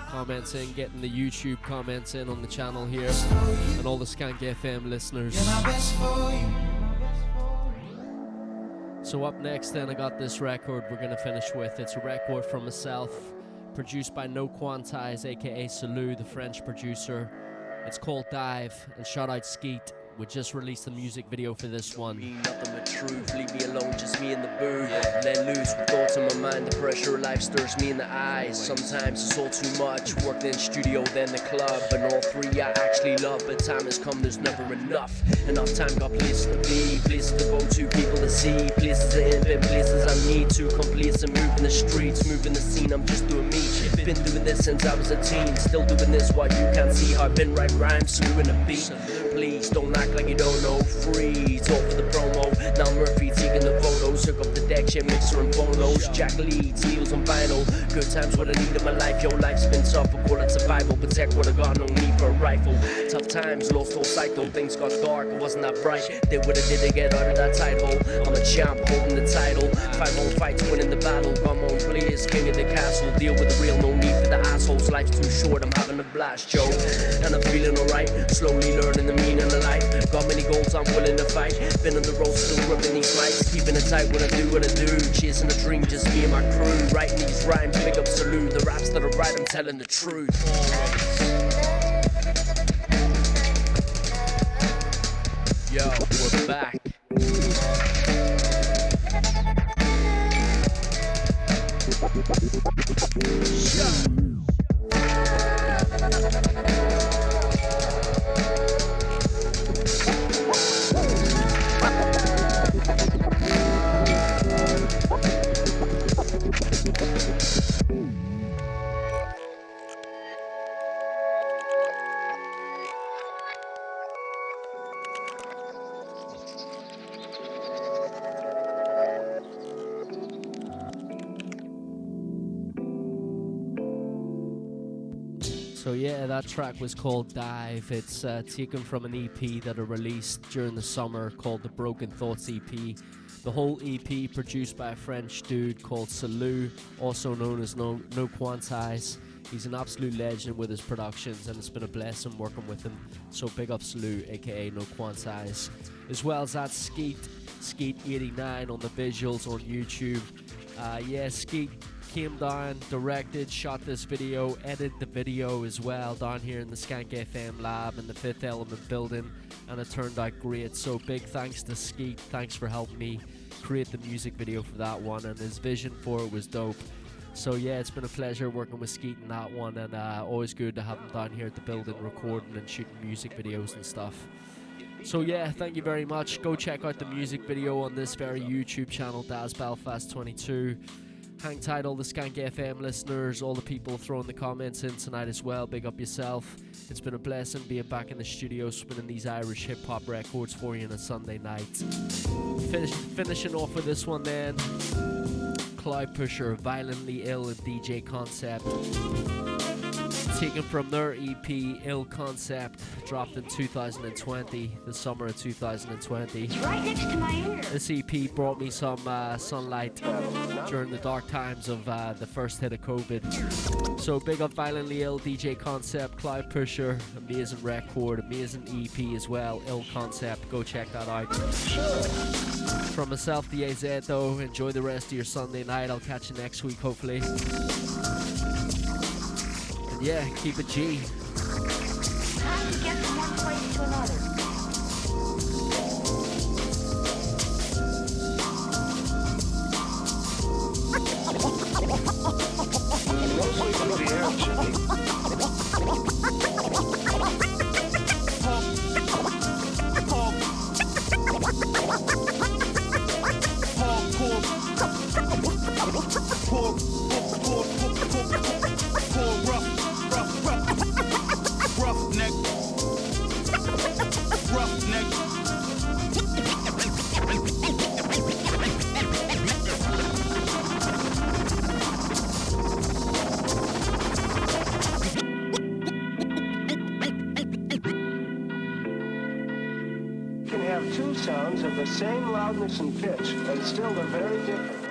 comments in, getting the YouTube comments in on the channel here, and all the Skank FM listeners. So up next then, I got this record we're gonna finish with. It's a record from myself, produced by No Quantize, aka Salou, the French producer. It's called Dive, and shout out Skeet. We just released the music video for this one. Nothing but truth, leave me alone, just me and the booth. Let loose with thoughts in my mind, the pressure of life stirs me in the eyes. Sometimes it's all too much, worked in studio then the club. And all three I actually love, but time has come, there's never enough. Enough time, got places to be, places to go to, people to see, places to invent, places I need to complete. So moving the streets, moving the scene, I'm just doing me. Been doing this since I was a teen, still doing this while you can't see how I've been writing rhymes, screwing a beat. Please don't act like you don't know, freeze, all for the promo. Now Murphy taking the photos, hook up the deck, shit mixer and phonos. Jack leads, needles on vinyl, good times what I need in my life. Yo, life's been tough, I call it survival, protect what I got, no need for a rifle. Tough times, lost all sight, though things got dark, it wasn't that bright. Did what I did to get out of that tight hole, I'm a champ holding the title. 5 more fights, winning the battle, got my own players, king of the castle. Deal with the real, no need for the assholes. Life's too short, I'm having a blast, yo. And I'm feeling alright, slowly learning the meaning of life. Got many goals I'm willing to fight. Been on the road, still gripping these mics, keeping it tight when I do what I do. Chasing a dream, just me and my crew. Writing these rhymes, big up salute. The raps that I write, I'm telling the truth. Yo, we're back. So yeah, that track was called Dive. It's taken from an EP that I released during the summer called the Broken Thoughts EP. The whole EP produced by a French dude called Salou, also known as No Quantize. He's an absolute legend with his productions, and it's been a blessing working with him. So big up Salou, aka No Quantize. As well as that Skeet89 on the visuals on YouTube. Yeah, Skeet came down, directed, shot this video, edited the video as well down here in the Skank FM lab in the Fifth Element building, and it turned out great. So big thanks to Skeet, thanks for helping me create the music video for that one, and his vision for it was dope. So yeah, it's been a pleasure working with Skeet in that one, and always good to have him down here at the building recording and shooting music videos and stuff. So yeah, thank you very much. Go check out the music video on this very YouTube channel, Daz Belfast 22. Hang tight, all the Skank FM listeners, all the people throwing the comments in tonight as well. Big up yourself. It's been a blessing being back in the studio, spinning these Irish hip-hop records for you on a Sunday night. Finishing off with this one then. Cloud Pusher, Violently Ill, and DJ Concept. Taken from their EP, Ill Concept, dropped in 2020, the summer of 2020. It's right next to my ear. This EP brought me some sunlight during the dark times of the first hit of COVID. So big up Violently Ill, DJ Concept, Cloud Pusher, amazing record, amazing EP as well, Ill Concept, go check that out. From myself, the AZ though, enjoy the rest of your Sunday night, I'll catch you next week hopefully. Yeah, keep it G. How do you get from one place to another? Two sounds of the same loudness and pitch, and still they're very different.